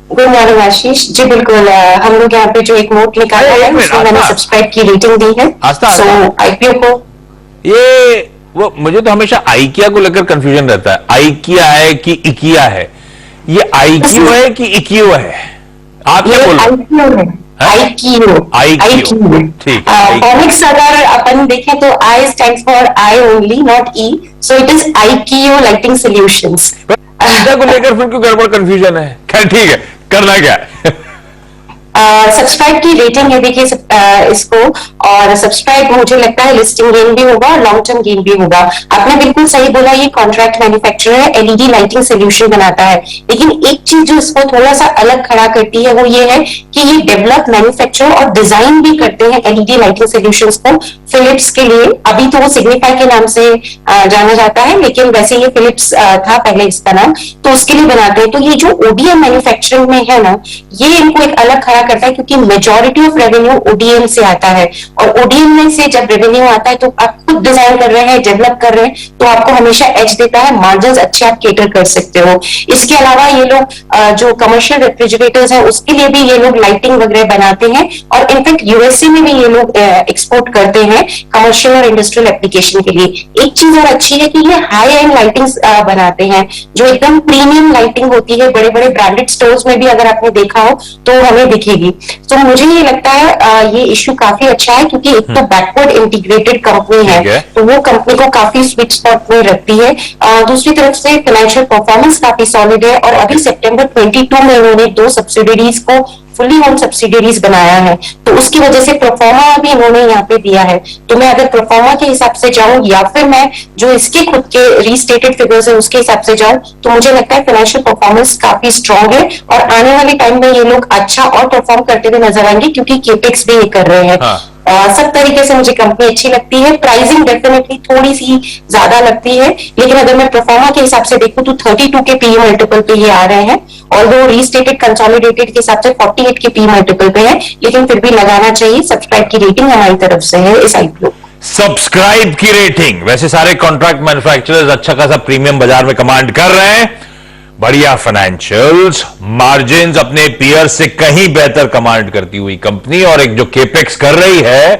गुड मॉर्निंग आशीष जी, बिल्कुल हम लोग यहाँ पे जो एक नोट निकाला है उसमें मैंने सब्सक्राइब की रेटिंग दी है। सो आईपीओ को ये वो मुझे तो हमेशा आइकिया को लेकर कंफ्यूजन रहता है, आइकिया है कि इकिया है? ये आईक्यू है कि इक्यू है? आप क्या बोल रहे हैं? आईक्यू ठीक। फॉनिक्स अगर अपन देखें तो आई stands for I only, not E, so it is IQ lighting solutions. को लेकर फिर क्यों गड़बड़ कंफ्यूजन है? खैर ठीक है, करना क्या है? सब्सक्राइब की रेटिंग है देखिए इसको, और सब्सक्राइब मुझे लगता है लिस्टिंग गेन भी होगा और लॉन्ग टर्म गेन भी होगा। आपने बिल्कुल सही बोला, ये कॉन्ट्रैक्ट मैन्युफैक्चरर है, एलईडी लाइटिंग सोल्यूशन बनाता है, लेकिन एक चीज जो इसको थोड़ा सा अलग खड़ा करती है वो ये है कि ये डेवलप, मैन्युफैक्चर और डिजाइन भी करते हैं एलईडी लाइटिंग सोल्यूशंस को फिलिप्स के लिए। अभी तो वो सिग्निफाई के नाम से जाना जाता है, लेकिन वैसे ये फिलिप्स था पहले इसका नाम, तो उसके लिए बनाते हैं। तो ये जो ओडीएम मैन्युफैक्चरिंग में है ना, ये इनको एक अलग खड़ा करता है, क्योंकि मेजॉरिटी ऑफ रेवेन्यू ओडीएम से आता है, और ओडीएम में से जब रेवेन्यू आता है तो आप खुद डिजाइन कर रहे हैं, डेवलप कर रहे हैं, तो आपको हमेशा एज देता है, मार्जिन अच्छे आप केटर कर सकते हो। इसके अलावा ये लोग जो कमर्शियल रेफ्रिजरेटर्स है उसके लिए भी ये लोग लाइटिंग वगैरह बनाते हैं, और इनफैक्ट यूएसए में भी ये लोग एक्सपोर्ट करते हैं कमर्शियल और इंडस्ट्रियल एप्लीकेशन के लिए। एक चीज और अच्छी है कि ये हाई एंड लाइटिंग बनाते हैं, जो एकदम प्रीमियम लाइटिंग होती है, बड़े बड़े ब्रांडेड स्टोर्स में भी अगर आपने देखा हो तो हमें दिखेगी। तो मुझे ये लगता है ये इश्यू काफी अच्छा है, क्योंकि एक तो बैकवर्ड इंटीग्रेटेड कंपनी है, तो वो कंपनी को काफी स्वीट स्पॉट में रखती है। दूसरी तरफ से फाइनेंशियल परफॉर्मेंस काफी सॉलिड है, और अभी सितंबर 22 में उन्होंने 2 सब्सिडरीज को फुल्ली ओन सब्सिडरीज बनाया है, तो उसकी वजह से प्रोफॉर्मा भी इन्होंने यहाँ पे दिया है। तो मैं अगर प्रोफॉर्मा के हिसाब से जाऊं या फिर मैं जो इसके खुद के रीस्टेटेड फिगर्स है उसके हिसाब से जाऊं, तो मुझे लगता है फाइनेंशियल परफॉर्मेंस काफी स्ट्रांग है, और आने वाले टाइम में ये लोग अच्छा और परफॉर्म करते हुए नजर आएंगे, क्योंकि केपेक्स भी ये कर रहे हैं। सब तरीके से मुझे कंपनी अच्छी लगती है। प्राइसिंग डेफिनेटली थोड़ी सी ज्यादा लगती है, लेकिन अगर मैं परफॉर्मा के हिसाब से देखूं तो 32 के पी मल्टीपल पे ये आ रहे हैं, और वो रीस्टेटेड कंसोलिडेटेड के हिसाब से 48 के पी मल्टीपल पे है, लेकिन फिर भी लगाना चाहिए। सब्सक्राइब की रेटिंग हमारी तरफ से है इस आईपीओ। सब्सक्राइब की रेटिंग। वैसे सारे कॉन्ट्रैक्ट मैन्युफैक्चरर्स अच्छा खासा प्रीमियम बाजार में कमांड कर रहे हैं, बढ़िया फाइनेंशियल्स, मार्जिन्स अपने पीयर से कहीं बेहतर कमांड करती हुई कंपनी, और एक जो केपेक्स कर रही है,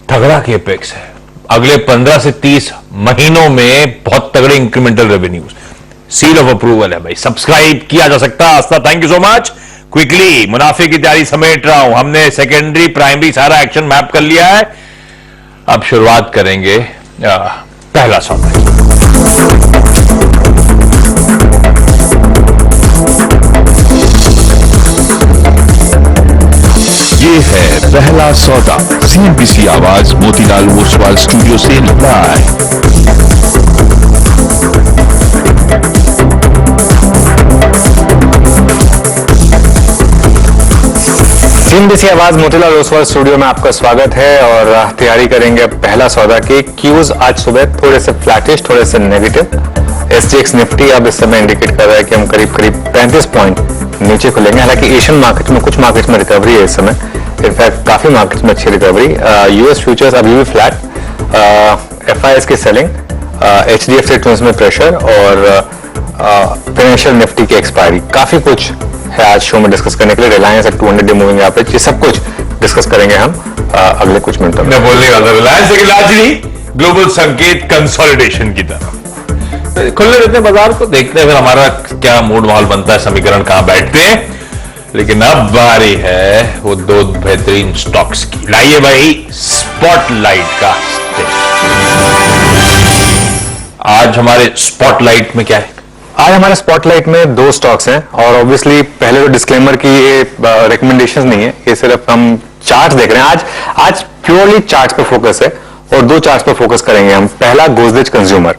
तगड़ा केपेक्स है। अगले 15 से 30 महीनों में बहुत तगड़े incremental revenues, seal of approval है भाई। सब्सक्राइब किया जा सकता है। Aastha, thank you so much. Quickly मुनाफे की तैयारी समेट रहा हूं, हमने सेकेंडरी प्राइमरी सारा एक्शन मैप कर लिया है। अब शुरुआत करेंगे पहला सौदा। ये है पहला सौदा, सीएनबीसी आवाज मोतीलाल ओसवाल स्टूडियो से लाइव। CNBC आवाज मोतीलाल ओसवाल स्टूडियो में आपका स्वागत है और तैयारी करेंगे पहला सौदा की। क्यूज आज सुबह थोड़े से फ्लैटिश, थोड़े से नेगेटिव। SGX निफ्टी अब इस समय इंडिकेट कर रहा है कि हम करीब 35 पॉइंट नीचे खुलेंगे। हालांकि एशियन मार्केट में कुछ मार्केट में रिकवरी है इस समय, इनफैक्ट काफी मार्केट में अच्छी रिकवरी। US फ्यूचर्स अभी भी फ्लैट, FIs की सेलिंग, HDFC ट्विंस में प्रेशर और फाइनेंशियल निफ्टी की एक्सपायरी। काफी कुछ है आज शो में डिस्कस करने के लिए। Reliance at 200 day moving average, ये सब कुछ डिस्कस करेंगे हम अगले कुछ मिनटों में। मैं बोलने वाला रिलायंस एक लाजरी ग्लोबल संकेत कंसोलिडेशन की तरफ। खुले रहते हैं बाजार को, देखते हैं फिर हमारा क्या मूड माहौल बनता है, समीकरण कहां बैठते हैं। लेकिन अब बारी है वो दो बेहतरीन स्टॉक्स की। लाइए भाई स्पॉटलाइट का आज हमारे स्पॉटलाइट में क्या है? आज हमारे स्पॉटलाइट में दो स्टॉक्स हैं और ऑब्वियसली पहले तो डिस्क्लेमर की ये रिकमेंडेशंस नहीं है, ये सिर्फ हम चार्ट देख रहे हैं। आज प्योरली चार्ट पे फोकस है और दो चार्ट पे फोकस करेंगे हम। पहला गोदरेज कंज्यूमर,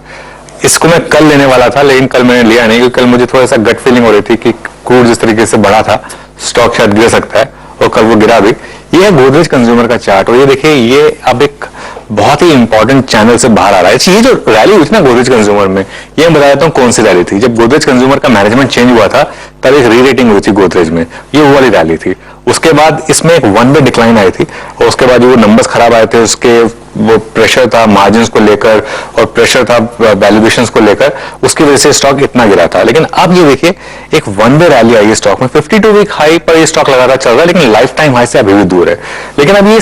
इसको मैं कल लेने वाला था लेकिन कल मैंने लिया नहीं क्योंकि कल मुझे थोड़ा सा गट फीलिंग हो रही थी कि क्रूड जिस तरीके से बढ़ा था स्टॉक शायद गिर सकता है और कल वो गिरा भी। ये है गोदरेज कंज्यूमर का चार्ट और ये देखिए ये अब एक बहुत ही इंपॉर्टेंट चैनल से बाहर आ रहा है। ये जो रैली हुई थी ना गोदरेज कंज्यूमर में, ये मैं बता देता हूँ कौन सी रैली थी। जब गोदरेज कंज्यूमर का मैनेजमेंट चेंज हुआ था तब एक री रेटिंग हुई थी गोदरेज में, ये वो वाली रैली थी। उसके बाद इसमें एक वन वे डिक्लाइन आई थी और उसके बाद जो वो नंबर्स खराब आए थे उसके वो प्रेशर था मार्जिन्स को लेकर और प्रेशर था वैल्यूएशंस को लेकर, उसकी वजह से स्टॉक इतना गिरा था। लेकिन अब ये देखिए एक वन वे रैली आई है स्टॉक में। 52 वीक हाई पर ये स्टॉक लगातार चल रहा है लेकिन लाइफ टाइम हाई से अभी भी दूर है। लेकिन अब ये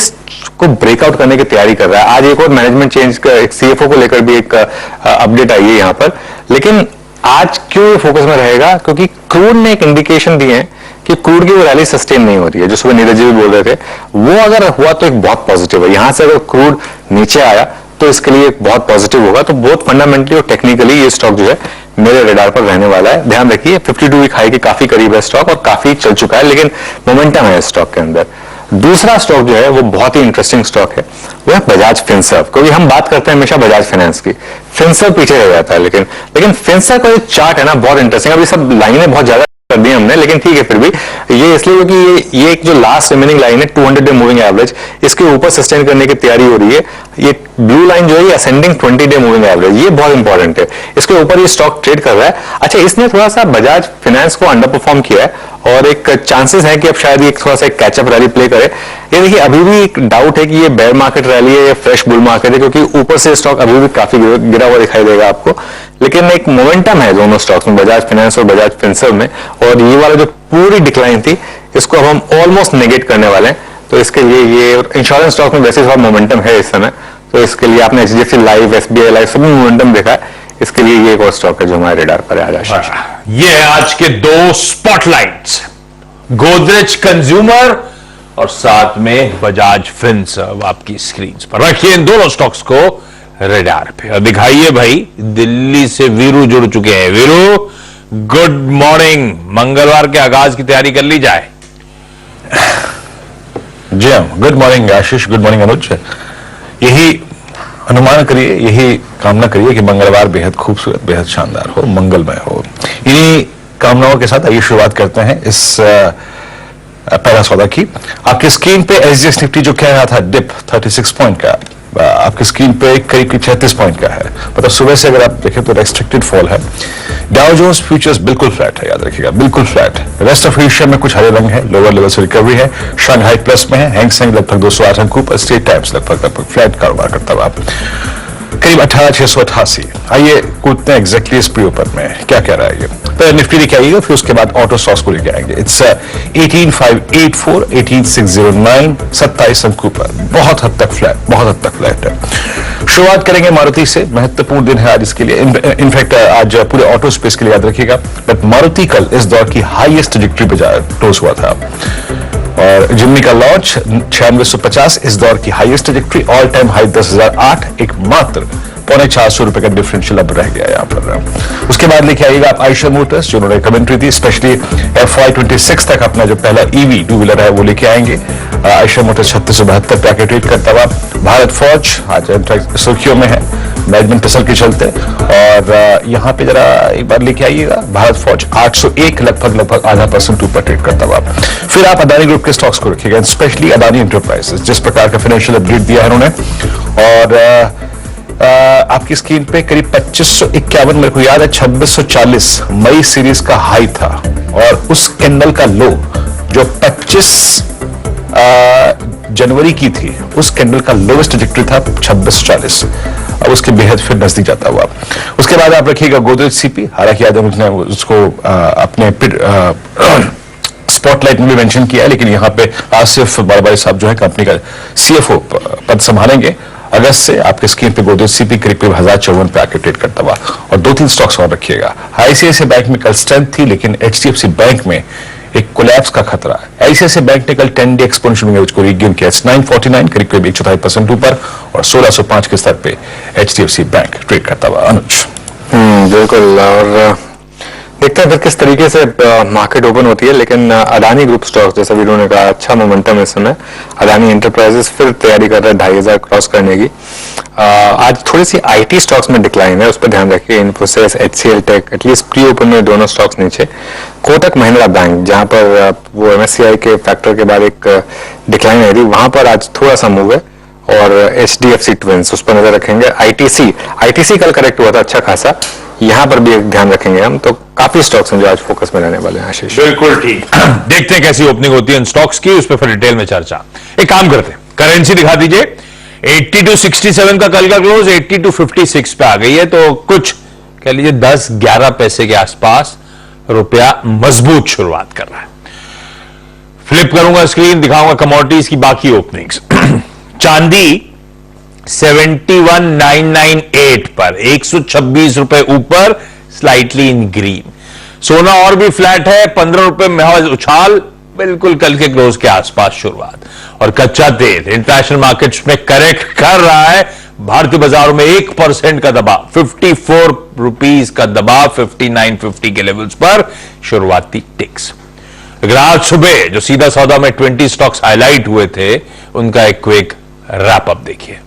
को ब्रेकआउट करने की तैयारी कर रहा है। आज एक और मैनेजमेंट चेंज का एक CFO को लेकर भी एक अपडेट आई है यहाँ पर। लेकिन आज क्यों फोकस में रहेगा? क्योंकि क्रूड ने एक इंडिकेशन दी है कि क्रूड की वो रैली सस्टेन नहीं हो रही है, जो सुबह नीरज जी भी बोल रहे थे। वो अगर हुआ तो एक बहुत पॉजिटिव है। यहां से अगर क्रूड नीचे आया तो इसके लिए एक बहुत पॉजिटिव होगा। तो बहुत फंडामेंटली और टेक्निकली ये स्टॉक जो है मेरे रेडार पर रहने वाला है। ध्यान रखिए 52 वीक हाई के काफी करीब है स्टॉक और काफी चल चुका है, लेकिन मोमेंटम है स्टॉक के अंदर। दूसरा स्टॉक जो है वो बहुत ही इंटरेस्टिंग स्टॉक है, वो है बजाज फिनसर्व। क्योंकि हम बात करते हैं हमेशा बजाज फाइनेंस की, फिनसर्व पीछे रह जाता है। लेकिन फिनसर्व का जो चार्ट है ना बहुत इंटरेस्टिंग। अभी सब लाइनें बहुत ज्यादा कर दी हमने, लेकिन ठीक है फिर भी ये इसलिए क्योंकि ये एक जो लास्ट रिमेनिंग लाइन है 200 डे मूविंग एवरेज, इसके ऊपर सस्टेन करने की तैयारी हो रही है। ये ब्लू लाइन जो है ये असेंडिंग 20 डे मूविंग एवरेज, ये बहुत इंपॉर्टेंट है। इसके ऊपर ये स्टॉक ट्रेड कर रहा है। अच्छा, इसने थोड़ा सा बजाज फाइनेंस को अंडर परफॉर्म किया है और एक चांसेस है कि अब शायद ये थोड़ा सा कैचअप रैली प्ले करे। ये देखिए अभी भी एक डाउट है कि ये बेयर मार्केट रैली है या फ्रेश बुल मार्केट है, क्योंकि ऊपर से स्टॉक अभी भी काफी गिरा हुआ दिखाई देगा आपको। लेकिन एक मोमेंटम है दोनों स्टॉक्स में, बजाज फाइनेंस और बजाज फिनसर्व में। और ये वाला जो पूरी डिक्लाइन थी इसको अब हम ऑलमोस्ट नेगेट करने वाले हैं। तो इसके लिए ये इंश्योरेंस स्टॉक में वैसे थोड़ा मोमेंटम है इस समय, तो इसके लिए आपने HDFC लाइफ, SBI लाइफ सभी मोमेंटम देखा है। इसके लिए ये एक और स्टॉक है जो हमारे रेडार पर है आज। ये है आज के दो स्पॉटलाइट्स, गोदरेज कंज्यूमर और साथ में बजाज फिनसर्व। आपकी स्क्रीन पर रखिए इन दोनों स्टॉक्स को रेडार पे और दिखाइए भाई। दिल्ली से वीरू जुड़ चुके हैं। वीरू गुड मॉर्निंग, मंगलवार के आगाज की तैयारी कर ली जाए। जी हाँ, गुड मॉर्निंग आशीष, गुड मॉर्निंग अनुज। यही अनुमान करिए, यही कामना करिए कि मंगलवार बेहद खूबसूरत, बेहद शानदार हो, मंगलमय हो। इन्हीं कामनाओं के साथ आइए शुरुआत करते हैं इस पहला सौदा की। आपकी स्क्रीन पे SGX निफ्टी जो कह रहा था डिप 36 पॉइंट का, आपकी स्क्रीन पे करीब 36 पॉइंट का है। मतलब सुबह से अगर आप देखें तो रेस्ट्रिक्टेड फॉल है। डाउ जोन्स फ्यूचर्स बिल्कुल फ्लैट है, याद रखिएगा बिल्कुल फ्लैट। रेस्ट ऑफ एशिया में कुछ हरे रंग है, लोअर लेवल से रिकवरी है। शंघाई प्लस में है, हैंगसेंग लगभग 208 अंकों पर, स्टेट टाइम्स लगभग फ्लैट कारोबार करता हुआ करीब 18,688। आइए कूदते हैं एग्जैक्टली इस प्री ओपन में क्या कह रहा है ये। पहले निफ्टी लेके आइएगा, फिर उसके बाद ऑटो स्टॉक्स को लेके आएंगे। इट्स 18,584, 18,609, 27 अंकों पर, बहुत हद तक फ्लैट है। शुरुआत करेंगे मारुति से। महत्वपूर्ण दिन है आज इसके लिए, इनफैक्ट आज पूरे ऑटो स्पेस के लिए याद रखिएगा। बट मारुति कल इस दौर की हाईएस्ट ट्रैजेक्टरी पे क्लोज हुआ था और जिम्नी का लॉन्च 9650 इस दौर की highest trajectory, all time high 10,008, एक मात्र ₹450 का डिफरेंशियल अब रह गया यहाँ पर। उसके बाद लेके आइएगा आप आयशर मोटर्स, जो उन्होंने कमेंट्री दी, स्पेशली FY26 तक अपना जो पहला EV टू व्हीलर है वो लेके आएंगे। आयशर मोटर्स 3672 पे आके ट्रेड करता हुआ। भारत फौज आज सुर्खियों में है, मैनेजमेंट फिसल के चलते। और यहाँ पे जरा एक बार लेके आइएगा, भारत फॉर्ज 801 लगभग आधा % ऊपर ट्रेड करता हुआ। फिर आप अदानी ग्रुप के स्टॉक्स को रखिएगा, स्पेशली अदानी एंटरप्राइजेस, जिस प्रकार का फाइनेंशियल अपडेट दिया है उन्होंने। और आपकी स्क्रीन पे करीब 2551, मेरे को याद है 2640 मई सीरीज का हाई था, और उस कैंडल का लो जो 25 जनवरी की थी, उस कैंडल का लोवेस्ट ट्रैजेक्टरी था 2640, अब उसके बेहद फिर नजदीक जाता हुआ। उसके बाद आप रखिएगा गोदरेज सीपी, हालांकि आज ने उसको अपने स्पॉटलाइट में भी मेंशन किया है, लेकिन यहाँ पे आसिफ बारबारी साहब जो है कंपनी का CFO पद संभालेंगे। अगस्त से आपके स्क्रीन पे गोदरेज सीपी करीब 1054 पे आके ट्रेड करता हुआ। और 2-3 स्टॉक्स और रखिएगा। ICICI बैंक में कल स्ट्रेंथ थी, लेकिन HDFC बैंक में एक कोलैप्स का खतरा है। ICICI बैंक ने कल 10-डे एक्सपोनेंशियल मूविंग एवरेज को रीगेन किया 949, करीब 1/4% ऊपर, और 1605 के स्तर पे HDFC बैंक ट्रेड करता हुआ। अनुज बिल्कुल, और देखते हैं फिर किस तरीके से मार्केट ओपन होती है। लेकिन अदानी ग्रुप स्टॉक्स, जैसा वीडियो ने कहा, अच्छा मोमेंटम है इस समय। अदानी एंटरप्राइजेस फिर तैयारी कर रहा है 2500 क्रॉस करने की। आज थोड़ी सी IT स्टॉक्स में डिक्लाइन है, उस पर ध्यान रखिए। Infosys, HCL tech, at least pre open में दोनों स्टॉक्स नीचे। कोटक महिंद्रा बैंक, जहां पर वो MSCI के फैक्टर के बाद एक डिक्लाइन आई थी, वहां पर आज थोड़ा सा मूव है। और HDFC ट्विंस, उस पर नजर रखेंगे। ITC कल करेक्ट हुआ था अच्छा खासा, यहां पर भी एक ध्यान रखेंगे हम। तो काफी स्टॉक्स हैं जो आज फोकस में रहने वाले हैं। आशीष, बिल्कुल ठीक। देखते हैं कैसी ओपनिंग होती है इन स्टॉक्स की, उस पर फिर डिटेल में चर्चा। एक काम करते हैं, करेंसी दिखा दीजिए। 8267 का कल का क्लोज 8256 पे आ गई है, तो कुछ कह लीजिए 10-11 पैसे के आसपास रुपया मजबूत शुरुआत कर रहा है। फ्लिप करूंगा स्क्रीन, दिखाऊंगा कमोडिटीज की बाकी ओपनिंग्स। चांदी 71,998 पर 126 रुपए ऊपर, स्लाइटली इन ग्रीन। सोना और भी फ्लैट है, 15 रुपए महज उछाल, बिल्कुल कल के क्लोज के आसपास शुरुआत। और कच्चा तेल इंटरनेशनल मार्केट्स में करेक्ट कर रहा है, भारतीय बाजारों में 1% का दबाव, 54 रुपीज का दबाव 5950 के लेवल्स पर शुरुआती टिक्स। लेकिन आज सुबह जो सीधा सौदा में 20 स्टॉक्स हाईलाइट हुए थे, उनका एक क्विक रैप अप देखिए।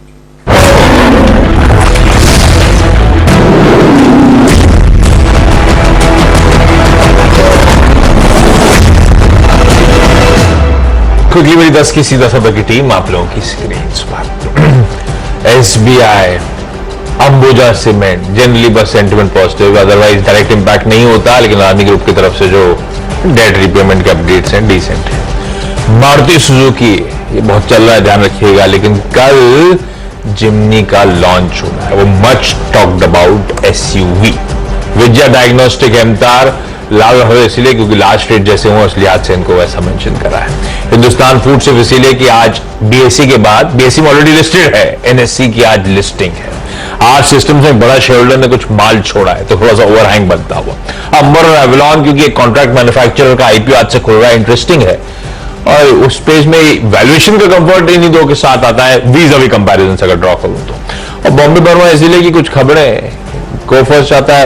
क्योंकि मेरी 10 की सीधा सौदा की टीम आप लोगों की स्क्रीन पर। SBI, अंबुजा सीमेंट, जनरली बस sentiment positive, otherwise direct impact नहीं होता, लेकिन अदानी ग्रुप की तरफ से जो डेट रिपेमेंट के अपडेट्स हैं डिसेंट है। मारुति सुजुकी ये बहुत चल रहा है, ध्यान रखिएगा, लेकिन कल जिम्नी का लॉन्च होना है, वो much talked about SUV। Vijaya diagnostic MTAR लाल रहे इसलिए क्योंकि लास्ट डेट जैसे हो इसलिए आज से इनको वैसा मेंशन करा है। हिंदुस्तान फूड सिर्फ इसीलिए कि आज BSE के बाद, BSE में ऑलरेडी लिस्टेड है, NSE की आज लिस्टिंग है। आज सिस्टम में बड़ा शेयरहोल्डर ने कुछ माल छोड़ा है, तो थोड़ा सा ओवरहैंग बनता हुआ। अंबर और एवलॉन, क्योंकि एक कॉन्ट्रैक्ट मैन्युफैक्चरर का IPO आज से खुल रहा है, इंटरेस्टिंग है, और उस पेज में वैल्यूएशन का कंफर्ट इन्हीं दो के साथ आता है, वीज अभी कंपैरिजन से अगर ड्रॉ करूं तो। और बॉम्बे बर्मा इसीलिए कि कुछ खबरें को फर्स्ट आता है,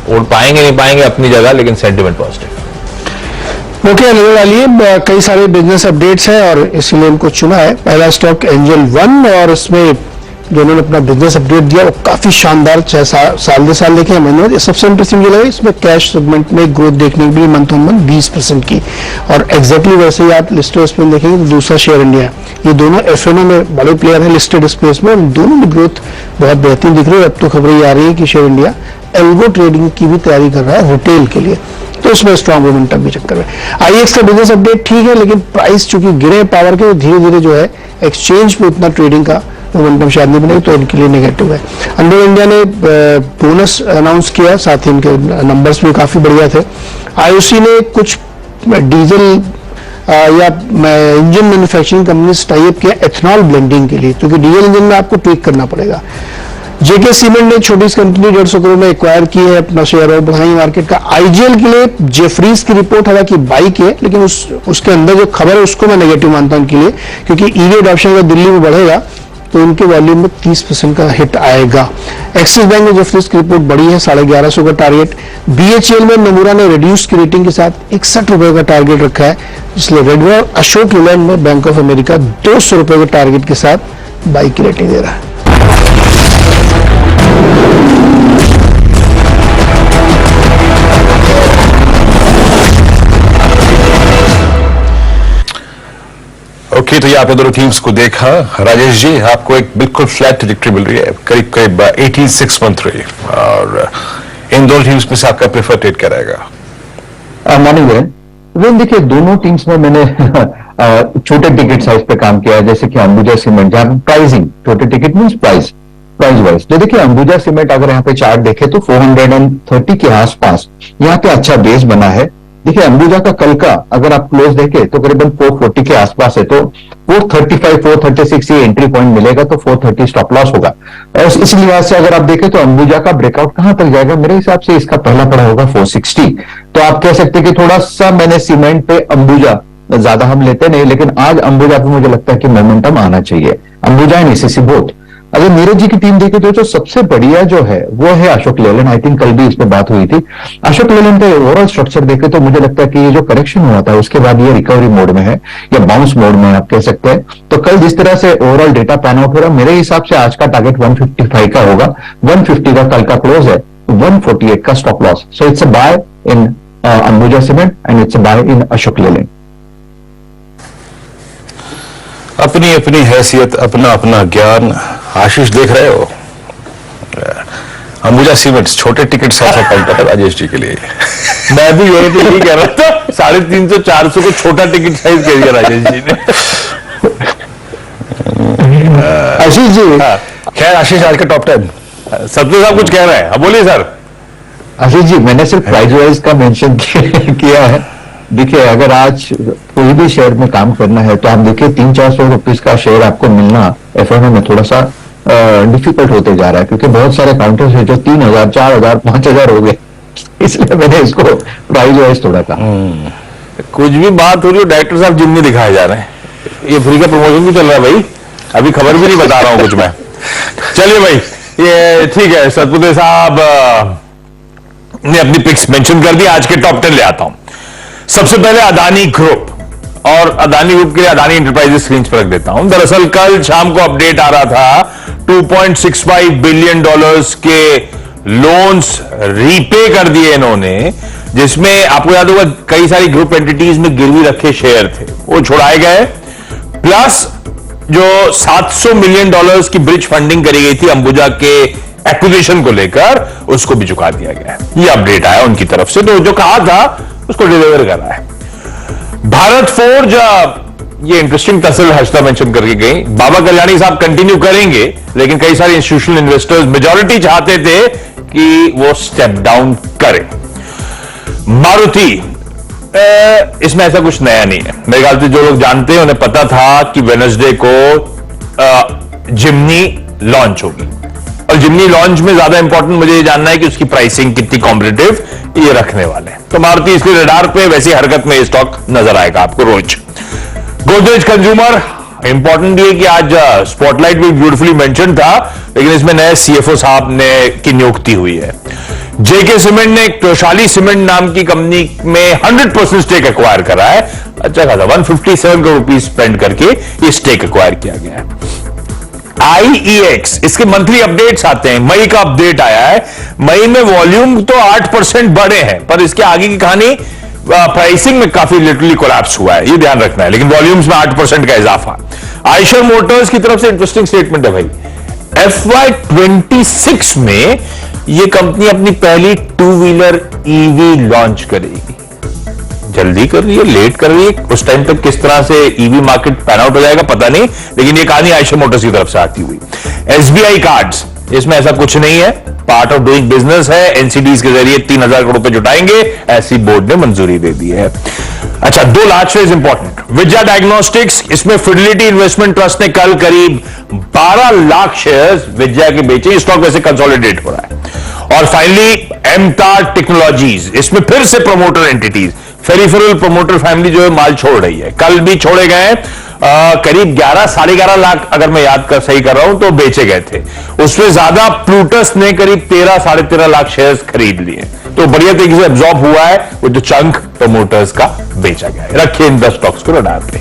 उड़ पाएंगे नहीं पाएंगे अपनी जगह, लेकिन सेंटिमेंट पॉजिटिव। ओके, नजर डालिए कई सारे बिजनेस अपडेट्स हैं और इसीलिए उनको चुना है। पहला स्टॉक एंजल वन, और इसमें जो उन्होंने अपना बिजनेस अपडेट दिया वो काफी शानदार, 6 साल साल लेके महीने। सबसे इंटरेस्टिंग ये लगा, इसमें कैश सेगमेंट में ग्रोथ देखने को मिली मंथ ऑन मंथ 20% की, और एग्जैक्टली वैसे ही आप लिस्टेड स्पेस देखेंगे तो दूसरा शेयर इंडिया है। ये दोनों FNO में बड़े प्लेयर हैं लिस्टेड स्पेस में, दोनों में ग्रोथ बहुत बेहतरीन दिख रही है। अब तो खबरें ये आ रही है कि शेयर इंडिया एल्गो ट्रेडिंग की भी तैयारी कर रहा है रिटेल के लिए, तो उसमें स्ट्रॉन्ग मोमेंटम भी चक्कर में। IEX का बिजनेस अपडेट ठीक है, लेकिन प्राइस चूंकि गिरे पावर के, तो धीरे धीरे जो है एक्सचेंज पे उतना ट्रेडिंग का मोमेंटम शायद नहीं बनेगा, तो इनके लिए नेगेटिव है। अंडर इंडिया ने बोनस अनाउंस किया, साथ ही इनके नंबर्स भी काफी बढ़िया थे। IOC ने कुछ डीजल या इंजन मैन्युफैक्चरिंग कंपनीज टाइप किया एथनॉल ब्लेंडिंग के लिए, क्योंकि डीजल इंजन में आपको ट्वीक करना पड़ेगा। JK सीमेंट ने छोटी कंपनी 150 करोड़ में एक्वायर की है, अपना शेयर और बढ़ाई मार्केट का। IGL के लिए जेफरीज की रिपोर्ट हालांकि बाई की है, लेकिन उसके अंदर जो खबर है उसको मैं नेगेटिव मानता हूं उनके लिए, क्योंकि EV अडॉप्शन अगर दिल्ली में बढ़ेगा तो इनके वॉल्यूम में 30% का हिट आएगा। एक्सिस बैंक में जेफरीज की रिपोर्ट बड़ी है, 1150 का टारगेट। BHEL में नमूरा ने रिड्यूस की रेटिंग के साथ 61 रुपए का टारगेट रखा है, इसलिए रेडवर। अशोक लेलैंड में बैंक ऑफ अमेरिका 200 रुपए के टारगेट के साथ बाई की रेटिंग दे रहा है। ओके, तो ये आपने दोनों टीम्स को देखा। राजेश जी, आपको एक बिल्कुल फ्लैट ट्रैजेक्टरी मिल रही है, करीब करीब 8613, और इन दोनों टीम्स में से आपका प्रेफर ट्रेड क्या रहेगा? मॉर्निंग वीरेन, देखिए दोनों टीम्स में मैंने छोटे टिकट साइज पे काम किया है, जैसे कि अंबुजा सीमेंट, जहां पे प्राइसिंग छोटे टिकट मीन्स प्राइस वाइज। तो देखिए अंबुजा सीमेंट अगर यहाँ पे चार्ट देखे तो 430 के आसपास यहाँ पे अच्छा बेस बना है। देखिए अंबुजा का कल का अगर आप क्लोज देखे तो करीबन 440 के आसपास है, तो 435 436 ये एंट्री पॉइंट मिलेगा, तो 430 स्टॉप लॉस होगा। और इस लिहाज से अगर आप देखें तो अंबुजा का ब्रेकआउट कहां तक जाएगा, मेरे हिसाब से इसका पहला पड़ा होगा 460। तो आप कह सकते हैं कि थोड़ा सा मैंने सीमेंट पे अंबुजा ज्यादा हम लेते नहीं, लेकिन आज अंबुजा पे मुझे लगता है कि मोमेंटम आना चाहिए, अंबुजा एंड एसीसी बोथ। अगर नीरज जी की टीम देखे तो जो सबसे बढ़िया जो है वो है अशोक लेलैंड। आई थिंक कल भी इस पर बात हुई थी। अशोक लेलैंड का ओवरऑल स्ट्रक्चर देखे तो मुझे लगता है कि ये जो करेक्शन हुआ था उसके बाद ये रिकवरी मोड में है या बाउंस मोड में आप कह सकते हैं। तो कल जिस तरह से ओवरऑल डेटा पैन आउट हो रहा है, मेरे हिसाब से आज का टारगेट 155 का होगा, 150 का कल का क्लोज है, 148 का stop loss. So it's a buy in Ambuja cement and it's a buy in Ashok Leyland. अपनी अपनी हैसियत, अपना अपना ज्ञान। आशीष देख रहे हो, अंबुजा सीमेंट्स छोटे टिकट साइज का काउंटर है राजेश जी के लिए। मैं भी यही कह रहा था, 350 400 को छोटा टिकट साइज कह दिया राजेश जी ने। आशीष जी, खैर आशीष आज का टॉप 10 सत्य साहब कुछ कह रहे हैं, बोलिए सर। आशीष जी, मैंने सिर्फ प्राइस वाइज का मेंशन किया है। देखिए अगर आज कोई भी शेयर में काम करना है तो आप देखिए 300-400 रुपीज का शेयर आपको मिलना एफएमए में थोड़ा सा डिफिकल्ट होते जा रहा है, क्योंकि बहुत सारे काउंटर्स है जो 3000 4000 5000 हो गए, इसलिए मैंने इसको प्राइस वाइज थोड़ा कहा। कुछ भी बात हो रही है, डायरेक्टर साहब जिम में दिखाए जा रहे हैं। ये फ्री का प्रमोशन भी चल रहा है भाई, अभी खबर भी नहीं बता रहा हूं कुछ मैं। चलिए भाई, ये ठीक है, सतपुते साहब ने अपनी पिक्स मेंशन कर दी। आज के टॉप 10 ले आता हूं। सबसे पहले अदानी ग्रुप, और अदानी ग्रुप के लिए अदानी एंटरप्राइजेस स्क्रीन पर रख देता हूं। दरअसल कल शाम को अपडेट आ रहा था, $2.65 बिलियन के लोन्स रीपे कर दिए इन्होंने, जिसमें आपको याद होगा कई सारी ग्रुप एंटिटीज में गिरवी रखे शेयर थे वो छुड़ाए गए, प्लस जो $700 मिलियन की ब्रिज फंडिंग करी गई थी अंबुजा के एक्विजिशन को लेकर, उसको भी चुका दिया गया। ये अपडेट आया उनकी तरफ से, तो जो कहा था उसको डिलीवर कर रहा है। भारत फोर्ज, ये इंटरेस्टिंग तस्वीर हर्षिता मेंशन करके गई। बाबा कल्याणी साहब कंटिन्यू करेंगे, लेकिन कई सारे इंस्टीट्यूशनल इन्वेस्टर्स मेजॉरिटी चाहते थे कि वो स्टेप डाउन करें। मारुति, इसमें ऐसा कुछ नया नहीं है मेरे ख्याल से। जो लोग जानते हैं उन्हें पता था कि वेडनेसडे को जिम्नी लॉन्च होगी, और जिम्नी लॉन्च में ज्यादा इंपॉर्टेंट मुझे ये जानना है कि उसकी प्राइसिंग कितनी कॉम्पिटिटिव ये रखने वाले हैं। तो मारुति इसके रडार पे वैसी हरकत में स्टॉक नजर आएगा आपको रोज। गोदरेज कंज्यूमर, इंपॉर्टेंट ये कि आज स्पॉटलाइट भी ब्यूटीफुली मेंशन था, लेकिन इसमें नए सीएफओ साहब ने की नियुक्ति हुई है। जेके सीमेंट ने एक तोशाली सीमेंट नाम की कंपनी में 100% स्टेक एक्वायर करा है। अच्छा खासा 157 करोड़ रुपीज स्पेंड करके ये स्टेक एक्वायर किया गया है। IEX, इसके मंथली अपडेट्स आते हैं। मई का अपडेट आया है, मई में वॉल्यूम तो 8% बढ़े हैं, पर इसके आगे की कहानी प्राइसिंग में काफी लिटरली कोलैप्स हुआ है, ये ध्यान रखना है, लेकिन वॉल्यूम्स में 8% का इजाफा। आयशर मोटर्स की तरफ से इंटरेस्टिंग स्टेटमेंट है भाई, FY26 में ये कंपनी अपनी पहली 2 व्हीलर EV लॉन्च करेगी। जल्दी कर रही है, लेट कर रही है, उस टाइम तक किस तरह से ईवी मार्केट पैन आउट हो जाएगा पता नहीं, लेकिन ये कहानी आयशर मोटर्स की तरफ से आती हुई। SBI कार्ड्स, इसमें ऐसा कुछ नहीं है, पार्ट ऑफ डूइंग बिजनेस है। एनसीडीज के जरिए 3000 करोड़ रुपए जुटाएंगे, ऐसी बोर्ड ने मंजूरी दे दी है। अच्छा, 2 large shares important. Vijaya diagnostics, इसमें फिडेलिटी इन्वेस्टमेंट ट्रस्ट ने कल करीब 12 लाख शेयर्स विजया के बेचे। स्टॉक वैसे कंसोलिडेट हो रहा है। और फाइनली एमटार टेक्नोलॉजीज, इसमें फिर से प्रोमोटर एंटिटीज, फेरिफेरल प्रोमोटर फैमिली जो है माल छोड़ रही है। कल भी छोड़े गए करीब 11 साढ़े 11 लाख, अगर मैं याद कर सही कर रहा हूं तो बेचे गए थे। उसमें ज्यादा प्लूटस ने करीब 13 साढ़े 13 लाख शेयर्स खरीद लिए, तो बढ़िया तरीके से एब्जॉर्ब हुआ है वो जो चंक प्रमोटर्स का बेचा गया है। रखिए इन 10 स्टॉक्स को रडार पे।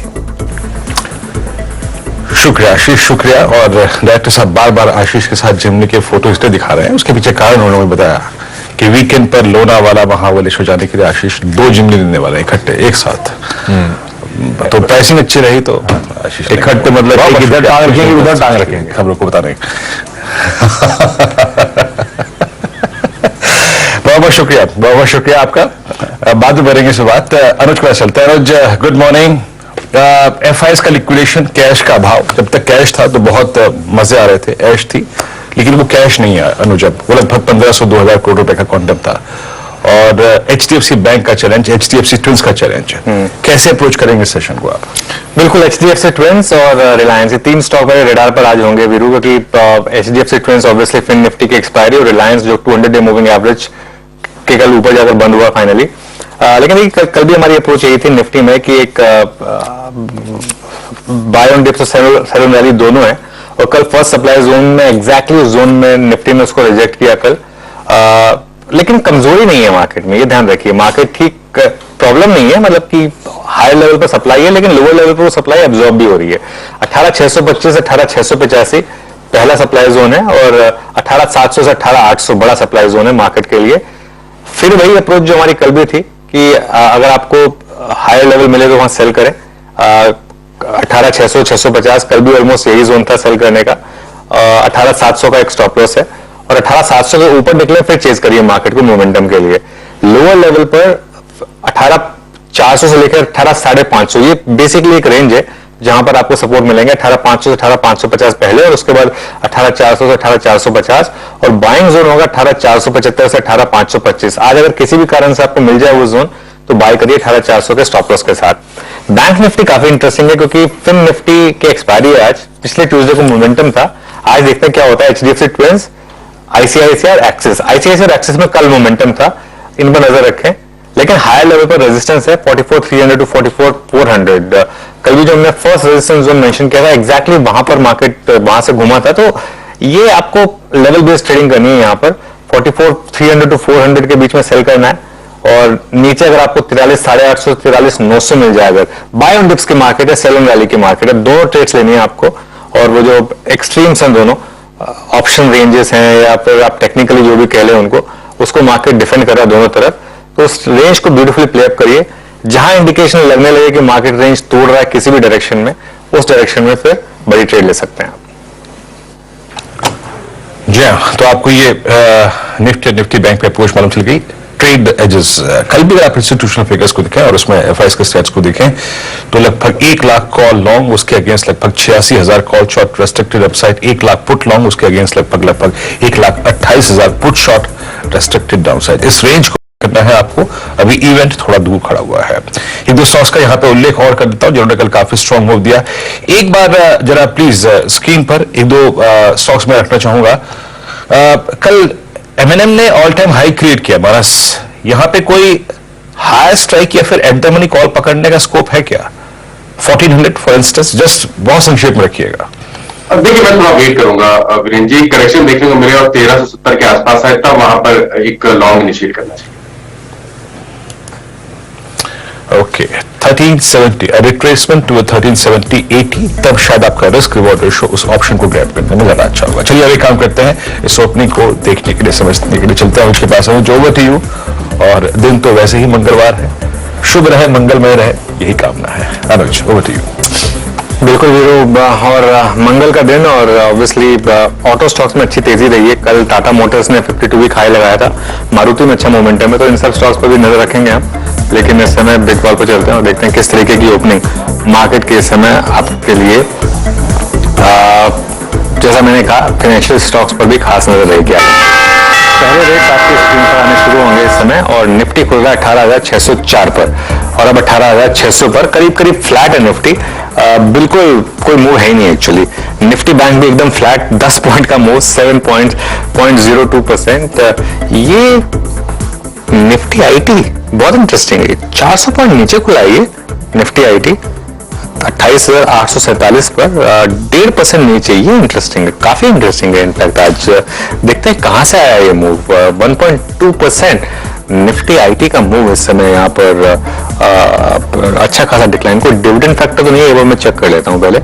शुक्रिया आशीष, शुक्रिया। और डायरेक्टर साहब बार बार आशीष के साथ जिम्नी के फोटो इसलिए दिखा रहे हैं, उसके पीछे कारण उन्होंने बताया कि वीकेंड पर लोनावाला महाबलेश्वर जाने के लिए आशीष 2 जिम्नी देने वाले इकट्ठे एक साथ। तो प्राइसिंग अच्छी रही तो आशीष। इकट्ठे मतलब बहुत एक इधर शुक्रिया। टांग रखेंगे, उधर टांग रखेंगे। खबरों को बताने बहुत बहुत शुक्रिया आपका। बाद में बढ़ेंगे इस बात। अनुज के पास चलते हैं। अनुज, गुड मॉर्निंग। एफआईएस का लिक्विडेशन, कैश का अभाव, जब तक कैश था तो बहुत मजे आ रहे थे, ऐश थी, लेकिन वो कैश नहीं है अनुज। अब वो लगभग 1500-2000 करोड़ रुपए का क्वांटम था। और एचडीएफसी बैंक का चैलेंज, एचडीएफसी ट्विंस का चैलेंज, कैसे अप्रोच करेंगे इस सेशन को आप? बिल्कुल, एचडीएफसी ट्विंस और रिलायंस, ये तीन स्टॉक मेरे रेडार पर आज होंगे वीरू, क्योंकि HDFC twins obviously fin Nifty की एक्सपायरी और रिलायंस जो 200 डे मूविंग एवरेज के कल ऊपर जाकर बंद हुआ फाइनली। लेकिन कल भी हमारी अप्रोच यही थी निफ्टी में कि एक बाय ऑन डिप्स और सेल ऑन रैली दोनों है, और कल फर्स्ट सप्लाई जोन में एग्जैक्टली उस जोन में निफ्टी ने उसको रिजेक्ट किया कल। लेकिन कमजोरी नहीं है मार्केट में, ये ध्यान रखिए। मार्केट ठीक, प्रॉब्लम नहीं है, मतलब कि हायर लेवल पर सप्लाई है, लेकिन लोअर लेवल पर वो सप्लाई एब्जॉर्ब भी हो रही है। 18,625 से 18,685 पहला सप्लाई जोन है, और 18,700 से 18,800 बड़ा सप्लाई जोन है मार्केट के लिए। फिर वही अप्रोच जो हमारी कल भी थी कि अगर आपको हायर लेवल मिले तो वहां सेल करें। 18,600, 650 कल भी ऑलमोस्ट यही जोन था सेल करने का। 18,700 का एक स्टॉप लॉस है, और 18,700 के ऊपर निकले फिर चेज करिए मार्केट को मोमेंटम के लिए। लोअर लेवल पर 18,400 से लेकर 18,550, ये बेसिकली एक रेंज है जहां पर आपको सपोर्ट मिलेंगे। 18,500 से 18,550 पहले, और उसके बाद 18,400 से 18,450, और बाइंग जोन होगा 18,475 से 18,525। आज अगर किसी भी कारण से आपको मिल जाए वो जोन तो बाय करिए 18,400 के स्टॉप लॉस के साथ। बैंक निफ्टी काफी इंटरेस्टिंग है, क्योंकि फिन निफ्टी की एक्सपायरी है आज। पिछले ट्यूसडे को मोमेंटम था, आज देखते हैं क्या होता है। एचडीएफसी ट्विंस, आईसीआईसीआई और एक्सिस, आईसीआईसीआई और एक्सिस में कल मोमेंटम था, इन पर नजर रखें। लेकिन हायर लेवल पर रेजिस्टेंस है 44,300 टू 44,400। कल भी जो हमने फर्स्ट रेजिस्टेंस जोन मेंशन किया था, एग्जैक्टली वहां पर मार्केट वहां से घुमा था। तो ये आपको लेवल बेस्ड ट्रेडिंग करनी है। यहाँ पर 44,300 टू 400 के बीच में सेल करना है, और नीचे अगर आपको 43,850 43,900 मिल जाए, अगर बाय ऑन डिप्स की मार्केट है, सेल ऑन रैली की मार्केट है, दोनों ट्रेड्स लेनी है आपको। और वो जो एक्सट्रीम्स हैं दोनों ऑप्शन रेंजेस हैं, या फिर आप टेक्निकली जो भी कह लें उनको, उसको मार्केट डिफेंड कर रहा है दोनों तरफ। तो उस रेंज को ब्यूटीफुली प्ले अप करिए। जहां इंडिकेशन लगने लगे कि मार्केट रेंज तोड़ रहा है किसी भी डायरेक्शन में, उस डायरेक्शन में फिर बड़ी ट्रेड ले सकते हैं आप। जी हाँ, तो आपको ये निफ्टी बैंक पे अप्रोच मालूम चल गई। ट्रेड एजेस, कल भी अगर आप इंस्टीट्यूशनल फिगर्स को देखें और उसमें एफआईएस के स्टैट्स को देखें तो लगभग 1 लाख कॉल लॉन्ग, उसके अगेंस्ट लगभग 86,000 call short restricted upside, 1 lakh put long, उसके अगेंस्ट लगभग 1,28,000 पुट शॉर्ट रेस्ट्रिक्टेड डाउनसाइड। इस रेंज को करना है आपको। अभी इवेंट थोड़ा दूर खड़ा हुआ है। एक दो स्टॉक्स का यहाँ पे उल्लेख और कर देता हूं जिन्होंने कल काफी स्ट्रॉन्ग मूव दिया। एक बार जरा प्लीज स्क्रीन पर एक दो स्टॉक्स में रखना चाहूंगा। कल एमएनएम ने ऑल टाइम हाई क्रिएट किया। मानस, यहां पे कोई हाई स्ट्राइक या फिर एट द मनी कॉल पकड़ने का स्कोप है क्या? 1400 फॉर इंस्टेंस, जस्ट बहुत संक्षेप में रखिएगा। अब देखिए, मैं थोड़ा वेट करूंगा वीरेंद्र जी, करेक्शन देखने को मिले और 1370 के आसपास है, तब वहां पर एक लॉन्ग इनिशिएट करना चाहिए। ओके, 1370 रिट्रेसमेंट टू 1370-80, तब शायद आपका रिस्क रिवॉर्ड रेशो उस ऑप्शन को ग्रैब करने में ज्यादा अच्छा होगा। चलिए अभी काम करते हैं, इस ओपनिंग को देखने के लिए, समझने के लिए चलते हैं उसके पास। जो ओवर टू यू, और दिन तो वैसे ही मंगलवार है, शुभ रहे, मंगलमय रहे, यही कामना है। अनुज, ओवर टू यू। बिल्कुल वीरू, और मंगल का दिन, और ऑब्वियसली ऑटो स्टॉक्स में अच्छी तेजी रही है। कल टाटा मोटर्स ने 52 वीक हाई लगाया था, मारुति में अच्छा मोमेंटम है, तो इन सब स्टॉक्स पर भी नजर रखेंगे हम। लेकिन इस समय बिग बॉल पर चलते हैं और देखते हैं किस तरीके की ओपनिंग मार्केट के इस समय आपके लिए। जैसा मैंने कहा, फाइनेंशियल स्टॉक्स पर भी खास नजर रहेगी। पहले रेट्स आपकी स्क्रीन पर आने शुरू होंगे इस समय, और निफ्टी खुल रहा है 18,604 पर, और अब 18,600 पर करीब करीब फ्लैट है निफ्टी। बिल्कुल कोई मूव है ही नहीं एक्चुअली। निफ्टी बैंक भी एकदम फ्लैट, 10 पॉइंट का मूव, 7.02%। ये निफ्टी आईटी बहुत इंटरेस्टिंग है, 400 पॉइंट नीचे खुला है ये निफ्टी आईटी, 28,847 पर 1.5% नीचे। ये इंटरेस्टिंग है, काफी इंटरेस्टिंग है। इनफैक्ट आज देखते हैं कहां से आया ये मूव। 1.2% निफ्टी आईटी का मूव इस समय यहाँ पर अच्छा खासा डिक्लाइन। कोई डिविडेंड फैक्टर तो नहीं है, वो मैं चेक कर लेता हूँ पहले।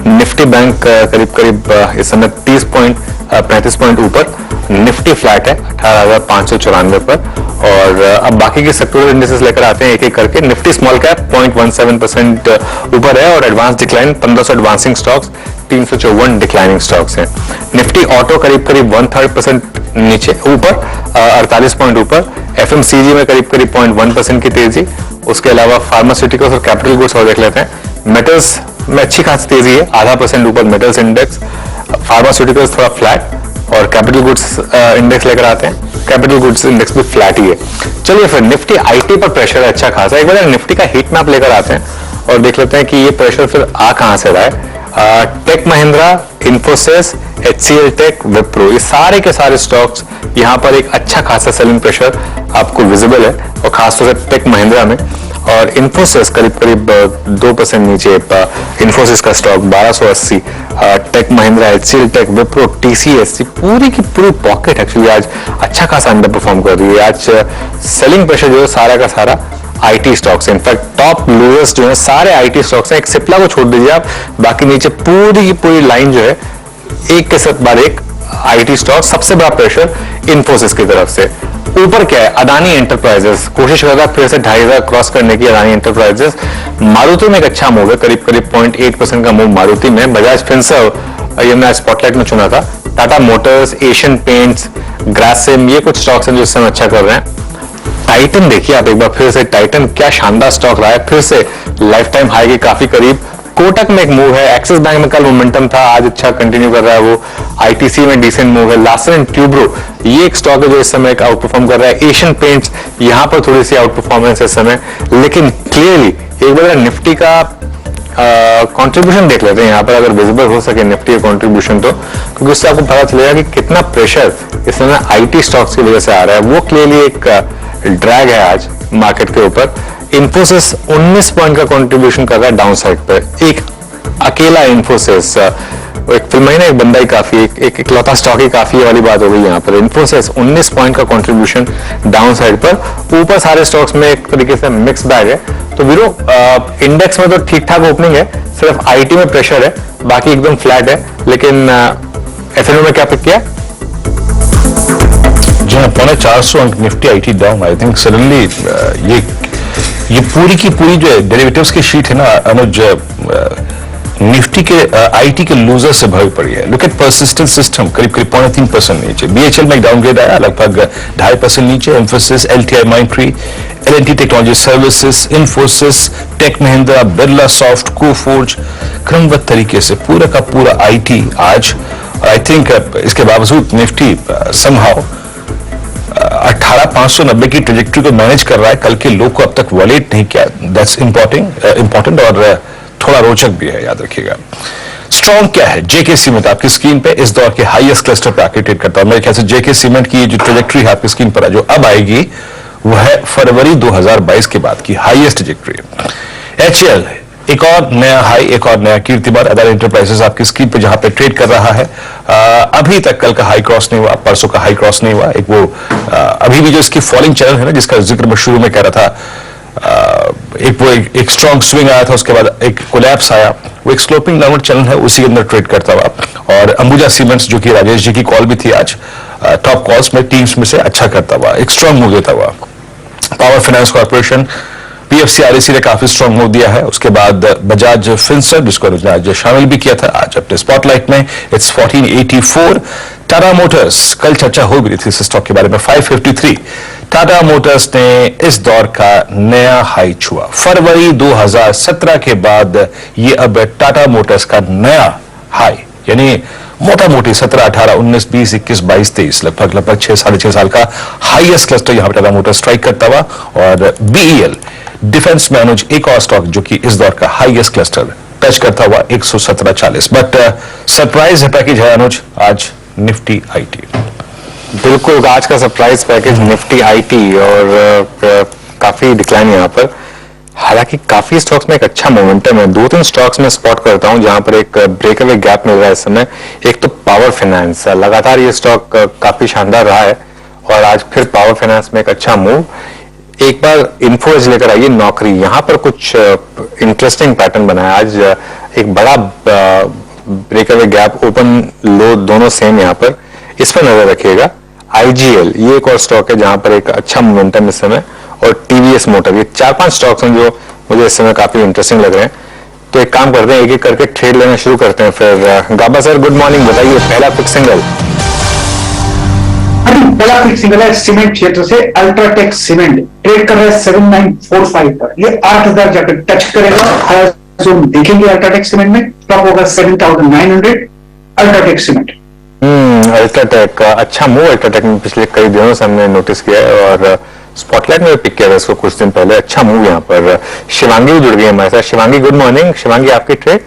निफ्टी बैंक करीब करीब इस समय 35 पॉइंट ऊपर। निफ्टी फ्लैट है 18,594 पर, और अब बाकी के सेक्टोरल इंडिसेस लेकर आते हैं एक एक करके। निफ्टी स्मॉल कैप 0.17% ऊपर है और advance decline 1500 advancing stocks, 354 declining stocks हैं। निफ्टी ऑटो करीब 1/3% नीचे ऊपर 48 पॉइंट ऊपर। एफएमसीजी में करीब 0.1% की तेजी। उसके अलावा फार्मास्यूटिकल्स और कैपिटल गुड्स और देख लेते हैं। मेटल्स में अच्छी खासी तेजी है, 0.5% ऊपर मेटल्स इंडेक्स। फार्मास्यूटिकल्स थोड़ा फ्लैट और कैपिटल गुड्स इंडेक्स लेकर आते हैं। कैपिटल गुड्स इंडेक्स भी फ्लैट ही है। चलिए फिर निफ्टी आईटी पर प्रेशर है अच्छा खासा। एक बार निफ्टी का हीट मैप लेकर आते हैं और देख लेते हैं कि ये प्रेशर फिर आ कहां से रहा है। Tech Mahindra, Infosys, HCL tech, Wipro, ये सारे के सारे स्टॉक्स यहां पर एक अच्छा खासा सेलिंग प्रेशर आपको विजिबल है और खासतौर से टेक महिंद्रा में। और इन्फोसिस करीब 2% नीचे, इन्फोसिस का stock 1280, tech Mahindra, HCL tech, Wipro, TCS, पूरी की पूरी पॉकेट एक्चुअली आज अच्छा खासा अंडर परफॉर्म कर रही है। आज सेलिंग प्रेशर जो है सारा का सारा IT stocks, in fact top losers जो है सारे आईटी स्टॉक्स हैं। एक सिप्ला को छोड़ दीजिए आप, बाकी नीचे पूरी की पूरी लाइन जो है एक के साथ बाद एक आईटी स्टॉक। सबसे बड़ा प्रेशर इन्फोसिस की तरफ से। ऊपर क्या है, अदानी एंटरप्राइजेस कोशिश कर रहा है फिर से 2500 क्रॉस करने की। अदानी एंटरप्राइजेस, मारुति में एक अच्छा मूव है, करीब 0.8% का मूव मारुति में। बजाज फिनसर्व ये मैं स्पॉटलाइट में चुना था। Tata Motors, Asian paints, Grasim, ये कुछ स्टॉक्स हैं जो इस समय अच्छा कर रहे हैं। टाइटन देखिए आप एक बार फिर से, टाइटन क्या शानदार स्टॉक रहा है, फिर से लाइफ टाइम हाई के काफी करीब। कोटक में एक मूव है, एक्सिस बैंक में कल मोमेंटम था, आज अच्छा कंटिन्यू कर रहा है वो। आईटीसी में डिसेंट मूव है। लार्सन एंड ट्यूब्रो ये एक स्टॉक है जो इस समय आउट परफॉर्म कर रहा है। एशियन पेंट्स यहां पर थोड़ी सी आउट परफॉर्मेंस है इस समय, लेकिन क्लियरली एक बार निफ्टी का कंट्रीब्यूशन देख लेते हैं यहाँ पर, अगर विजिबल हो सके निफ्टी का कंट्रीब्यूशन तो, क्योंकि उससे आपको पता चलेगा कि कितना प्रेशर इस समय आईटी स्टॉक्स की वजह से आ रहा है। वो क्लियरली एक ड्रैग है आज मार्केट के ऊपर। इन्फोसिस 19 पॉइंट का कंट्रीब्यूशन कर रहा है डाउन साइड पर। एक अकेला इन्फोसिस, एक फिल्म है ना, एक बंदा ही काफी, एक इकलौता स्टॉक ही काफी वाली बात हो गई यहाँ पर। इन्फोसिस 19 पॉइंट का कंट्रीब्यूशन डाउन साइड पर। ऊपर सारे स्टॉक्स में एक तरीके से मिक्स बैग है। तो वीरो इंडेक्स में तो ठीक ठाक ओपनिंग है, सिर्फ आईटी में प्रेशर है, बाकी एकदम फ्लैट है। लेकिन एफएनओ में क्या पिक किया? जी हाँ, 450 अंक Nifty IT down. I think suddenly ये पूरी की पूरी जो है डेरिवेटिव्स की शीट है ना अनुज, निफ्टी के आईटी के लूजर से भरी पड़ी है। लुक एट परसिस्टेंट सिस्टम करीब 0.3% नीचे। बीएचएल में एक डाउनग्रेड आया लगभग 2.5% नीचे। Mphasis, LTI Mindtree, L N T technology services, Infosys, tech Mahindra, Birla soft, Coforge, क्रमबद्ध तरीके से पूरा का पूरा आईटी आज। आई थिंक इसके बावजूद निफ्टी समहाउ 18,590 की ट्रेजेक्टरी को मैनेज कर रहा है। कल के लो को अब तक वॉलेट नहीं किया, दैट्स इंपॉर्टेंट और थोड़ा रोचक भी है, याद रखिएगा। स्ट्रॉन्ग क्या है? जेके सीमेंट आपकी स्क्रीन पे इस दौर के हाईएस्ट क्लस्टर पे आके ट्रेड करता है। मेरे ख्याल से जेके सीमेंट की जो ट्रेजेक्टरी है आपकी स्क्रीन पर है, जो अब आएगी वो है फरवरी 2022 के बाद की हाईएस्ट ट्रेजेक्टरी। एचएल एक और नया हाई, एक और नया कीर्तिमान। अदानी एंटरप्राइजेस आपकी स्क्रीन पे जहां पे ट्रेड कर रहा है, अभी तक कल का हाई क्रॉस नहीं हुआ, परसों का हाई क्रॉस नहीं हुआ। एक वो अभी भी जो इसकी फॉलिंग चैनल है ना, जिसका जिक्र मैं शुरू में कह रहा था, एक स्ट्रॉन्ग स्विंग आया था, उसके बाद एक कोलैप्स आया, वो एक स्लोपिंग डाउनवर्ड चैनल है, उसी के अंदर ट्रेड करता हुआ। और अंबुजा सीमेंट्स जो कि राजेश जी की कॉल भी थी आज, टॉप कॉल्स में टीम्स में से अच्छा करता हुआ, एक स्ट्रॉन्ग मूव देता हुआ। पावर फाइनेंस कॉर्पोरेशन, पीएफसीआरएसी ने काफी स्ट्रॉन्ग मूव दिया है। उसके बाद बजाज फिनसर्व, जिसको आज शामिल भी किया था, आज अपने स्पॉटलाइट में, इट्स 1484। टाटा मोटर्स, कल चर्चा हो गई थी इस स्टॉक के बारे में, 553। टाटा मोटर्स ने इस दौर का नया हाई छुआ। फरवरी 2017 के बाद ये अब टाटा मोटर्स का नया हाई, यानी मोटा मोटी 17, 18, 19, 20, 21, 22, 23 लगभग 6-6.5 साल का हाईएस्ट क्लस्टर यहां पर टाटा मोटर्स स्ट्राइक करता हुआ। और बीईएल डिफेंस में अनुज एक और स्टॉक जो कि इस दौर का हाईएस्ट क्लस्टर टच करता हुआ 117.40। बट सरप्राइज पैकेज है अनुज आज निफ्टी आईटी। बिल्कुल, आज का सरप्राइज पैकेज निफ्टी आईटी और काफी डिक्लाइन यहाँ पर। हालांकि काफी स्टॉक्स में एक अच्छा मोमेंटम है। 2-3 स्टॉक्स में स्पॉट करता हूं जहां पर एक ब्रेकअवे गैप मिल रहा है इस समय। एक तो पावर फाइनेंस, लगातार ये स्टॉक काफी शानदार रहा है और आज फिर पावर फाइनेंस में एक अच्छा मूव। एक बार इन्फोएज लेकर आइए, नौकरी, यहां पर कुछ इंटरेस्टिंग पैटर्न बना है। आज एक बड़ा ब्रेकअवे गैप, ओपन लो दोनों सेम यहाँ पर, इस पर नजर रखिएगा। IGL ये एक और स्टॉक है जहां पर एक अच्छा मोमेंटम इस समय, और TVS मोटर, ये 4-5 स्टॉक्स हैं जो मुझे इस समय काफी इंटरेस्टिंग लग रहे हैं। तो एक काम करते हैं, एक एक करके ट्रेड लेना शुरू करते हैं। फिर गाबा सर गुड मॉर्निंग, बताइए पहला पिक सिंगल। अभी बड़ा पिक सिंगल है सीमेंट क्षेत्र से, अल्ट्राटेक सीमेंट ट्रेड कर रहा है 7945 पर, ये 8000 जाकर टच करेगा। हायर जोन देखेंगे अल्ट्राटेक सीमेंट में, टॉप होगा 7900 अल्ट्राटेक सीमेंट। अल्ट्राटेक अच्छा मूव अल्ट्राटेक में पिछले कई दिनों से हमने नोटिस किया है, और स्पॉटलाइट में पिक किया था इसको कुछ दिन पहले। अच्छा मूव यहाँ पर। शिवांगी जुड़ गई हमारे साथ। Shivangi good morning. शिवांगी आपकी ट्रेड?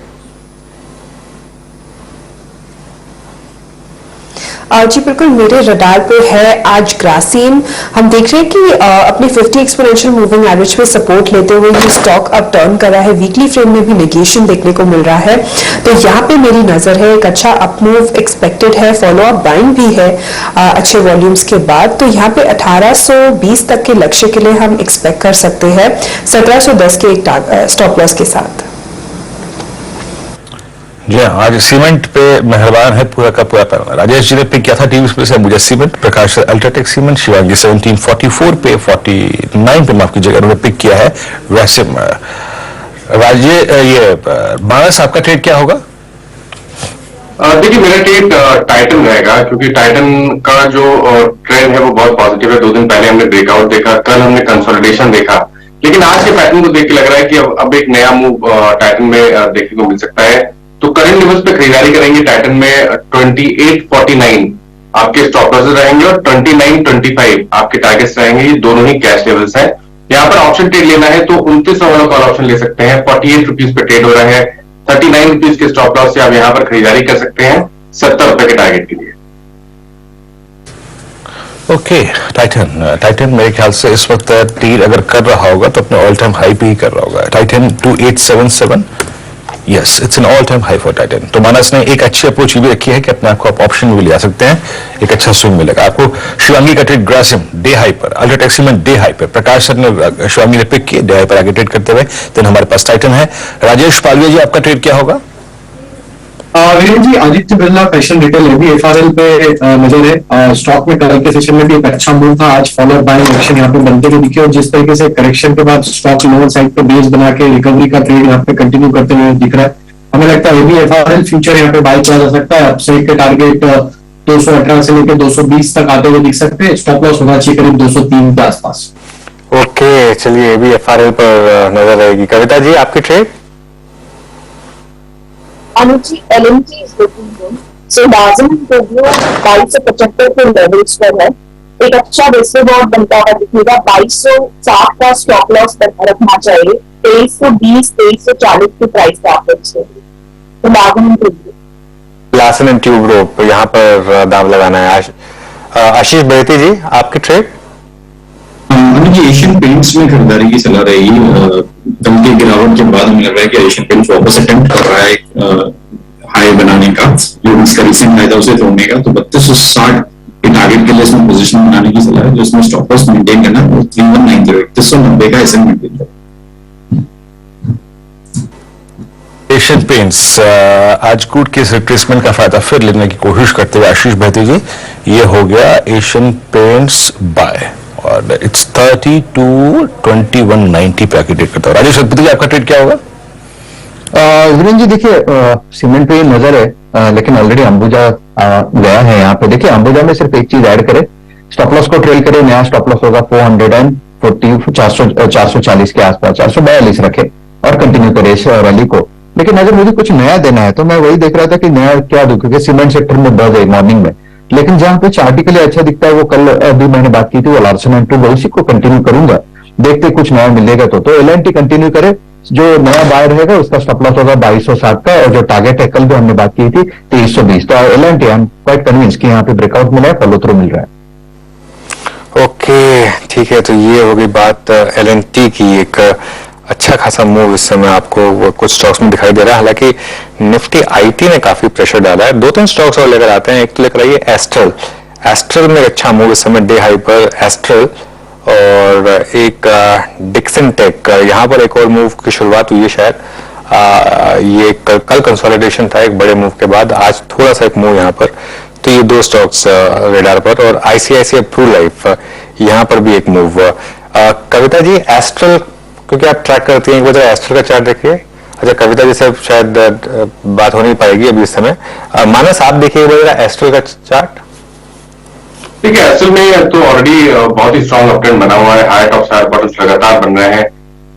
जी बिल्कुल, मेरे रडार पे है आज ग्रासीम। हम देख रहे हैं कि अपने 50 एक्सपोनेंशियल मूविंग एवरेज पे सपोर्ट लेते हुए ये स्टॉक अब टर्न कर रहा है। वीकली फ्रेम में भी नेगेशन देखने को मिल रहा है, तो यहाँ पे मेरी नजर है एक अच्छा अप मूव एक्सपेक्टेड है, फॉलो अप बाइंग भी है अच्छे वॉल्यूम्स के बाद। तो यहाँ पे 1820 तक के लक्ष्य के लिए हम एक्सपेक्ट कर सकते हैं 1710 के एक स्टॉप लॉस के साथ। जी हाँ, आज सीमेंट पे मेहरबान है पूरा का पूरा पैनल। राजेश जी ने पिक किया था टीवी पे से मुझे सीमेंट, प्रकाश अल्ट्राटेक सीमेंट, शिवांगी 1744 पे 49 पे माफ कीजिएगा उन्होंने पिक किया है वैसिम। ये मानस आपका ट्रेड क्या होगा? देखिए मेरा ट्रेड टाइटन रहेगा, क्योंकि टाइटन का जो ट्रेंड है वो बहुत पॉजिटिव है। 2 दिन पहले हमने ब्रेकआउट देखा, कल हमने कंसोलिडेशन देखा, लेकिन आज के पैटर्न को देख के लग रहा है कि अब एक नया मूव टाइटन में देखने को मिल सकता है। तो करंट लेवल्स पे खरीदारी करेंगे टाइटन में 2849 आपके स्टॉप लॉसेस रहेंगे, और 2925 आपके टारगेट्स रहेंगे। ये दोनों ही कैश लेवल्स हैं। यहाँ पर ऑप्शन ट्रेड लेना है तो 2900 वाला कॉल ऑप्शन ले सकते हैं। 48 रुपीज पे ट्रेड हो रहा है। 39 रुपीज के स्टॉप लॉस से आप यहाँ पर खरीदारी कर सकते हैं 70 रुपए के टारगेट के लिए। ओके, टाइटन मेरे ख्याल से इस वक्त तीर अगर कर रहा होगा तो अपने ऑल टाइम हाई पे ही कर रहा होगा। Titan 2877, yes it's an all time high for Titan. तो मानस ने एक अच्छी अप्रोच ये भी रखी है कि अपने आप को आप ऑप्शन में भी ले आ सकते हैं, एक अच्छा स्विंग मिलेगा आपको। शिवांगी का ट्रेड ग्रासिम डे हाई पर, अल्ट्राटेक सीमेंट डे हाई पर, प्रकाश सर ने शिवांगी ने पिक किए डे हाई पर आगे ट्रेड करते हुए। देन हमारे पास टाइटन है। राजेश पालवे जी आपका ट्रेड क्या होगा? वीरेंद्र जी, आदित्य बिरला फैशन रिटेल है भी FRL पे नजर है। स्टॉक में कल के सेशन में भी एक अच्छा मूव था, आज फॉलो बाइंग एक्शन यहाँ पे बनते हुए दिखे, और जिस तरीके से करेक्शन के बाद स्टॉक लोअर साइड पे बेस बना के रिकवरी का ट्रेड यहाँ पे कंटिन्यू करते हुए दिख रहा है। हमें लगता है भी FRL फ्यूचर यहाँ पे बाय किया जा सकता है। अपसाइड के टारगेट 218 से लेकर 220 तक आते हुए दिख सकते हैं। स्टॉप लॉस होना चाहिए करीब 203 के आसपास। ओके, चलिए भी FRL पर नजर रहेगी। कविता जी आपकी trade? अनुची LNT is looking good. So Dazen Tokyo 2275 के लेवल्स पर है, एक अच्छा वेस्टबॉर्ड बनता हुआ दिखेगा। 2260 का स्टॉप लॉस रखना चाहिए। 2320 2340 की प्राइस टारगेट है। तो लासन एंड ट्यूब रोप यहाँ पर दाम लगाना है। आशीष बेहती जी आपकी ट्रेड? मुझे एशियन पेंट्स में खरीदारी की सलाह रहेगी। कल की गिरावट के बाद हमें लग रहा है कि एशियन पेंट्स वापस अटेम्प्ट कर रहा है हाई बनाने का, जो इसका रिसेंट हाई था उसे तोड़ने का। तो 3260 के टारगेट के लिए इसमें पोजीशन बनाने की सलाह है, जो इसमें स्टॉप लॉस मेंटेन करना है 3190 3190 का ऐसे मेंटेन करना। एशियन पेंट्स आज गुड के रिट्रेसमेंट का फायदा फिर लेने की कोशिश करते हुए आशीष बहती जी, ये हो गया एशियन पेंट्स बाय, और इट्स 30 to 2190 पे आके ट्रेड करता है। राजेश जी आपका ट्रेड क्या होगा? वीरेंद्र जी देखिए, सीमेंट पे नजर है, लेकिन ऑलरेडी अंबुजा गया है यहाँ पे। देखिए अंबुजा में सिर्फ एक चीज ऐड करे, स्टॉप लॉस को ट्रेल करे। नया स्टॉप लॉस होगा 440 के आसपास, 442 रखे और कंटिन्यू करे इस रैली को। लेकिन अगर मुझे कुछ नया देना है तो मैं वही देख रहा था कि नया क्या दूं, क्योंकि सीमेंट सेक्टर में बज है मॉर्निंग में। लेकिन जहां पे चार्टिकली अच्छा दिखता है वो कल अभी मैंने बात की थी, वो लार्सन एंड टूब्रो, उसी को कंटिन्यू करूंगा। देखते कुछ नया मिलेगा तो LNT कंटिन्यू करे। जो नया बाय रहेगा उसका स्टॉप लॉस होगा 2260 का, और जो टारगेट है कल भी हमने बात की थी 2320। तो LNT I am quite convince कि यहाँ पे ब्रेकआउट मिला है, फॉलो थ्रू मिल रहा है। ओके ठीक है, तो ये होगी बात LNT की। एक अच्छा खासा मूव इस समय आपको कुछ स्टॉक्स में दिखाई दे रहा है। हालांकि निफ्टी IT ने काफी प्रेशर डाला है। 2-3 स्टॉक्स और लेकर आते हैं। एक तो लेकर आइए एस्ट्रल में अच्छा मूव इस समय डे हाई पर एस्ट्रल, और एक डिक्सन टेक, यहाँ पर एक और मूव की शुरुआत हुई है शायद। ये कल कंसोलिडेशन था एक बड़े मूव के बाद, आज थोड़ा सा एक मूव यहाँ पर तो ये दो स्टॉक्स रेडार पर, और आईसीआईसीआई प्रू लाइफ यहाँ पर भी एक मूव। कविता जी, एस्ट्रल क्योंकि आप ट्रैक करती हैं, एक बार एस्ट्रल का चार्ट देखिए। अच्छा, कविता जी से शायद बात हो नहीं पाएगी अभी इस समय। मानस, आप देखिए एक बार एस्ट्रल का चार्ट। ठीक है, असल में तो ऑलरेडी बहुत ही स्ट्रॉन्ग अपट्रेंड बना हुआ है, हाई टॉप हायर बॉटम्स लगातार बन रहे हैं।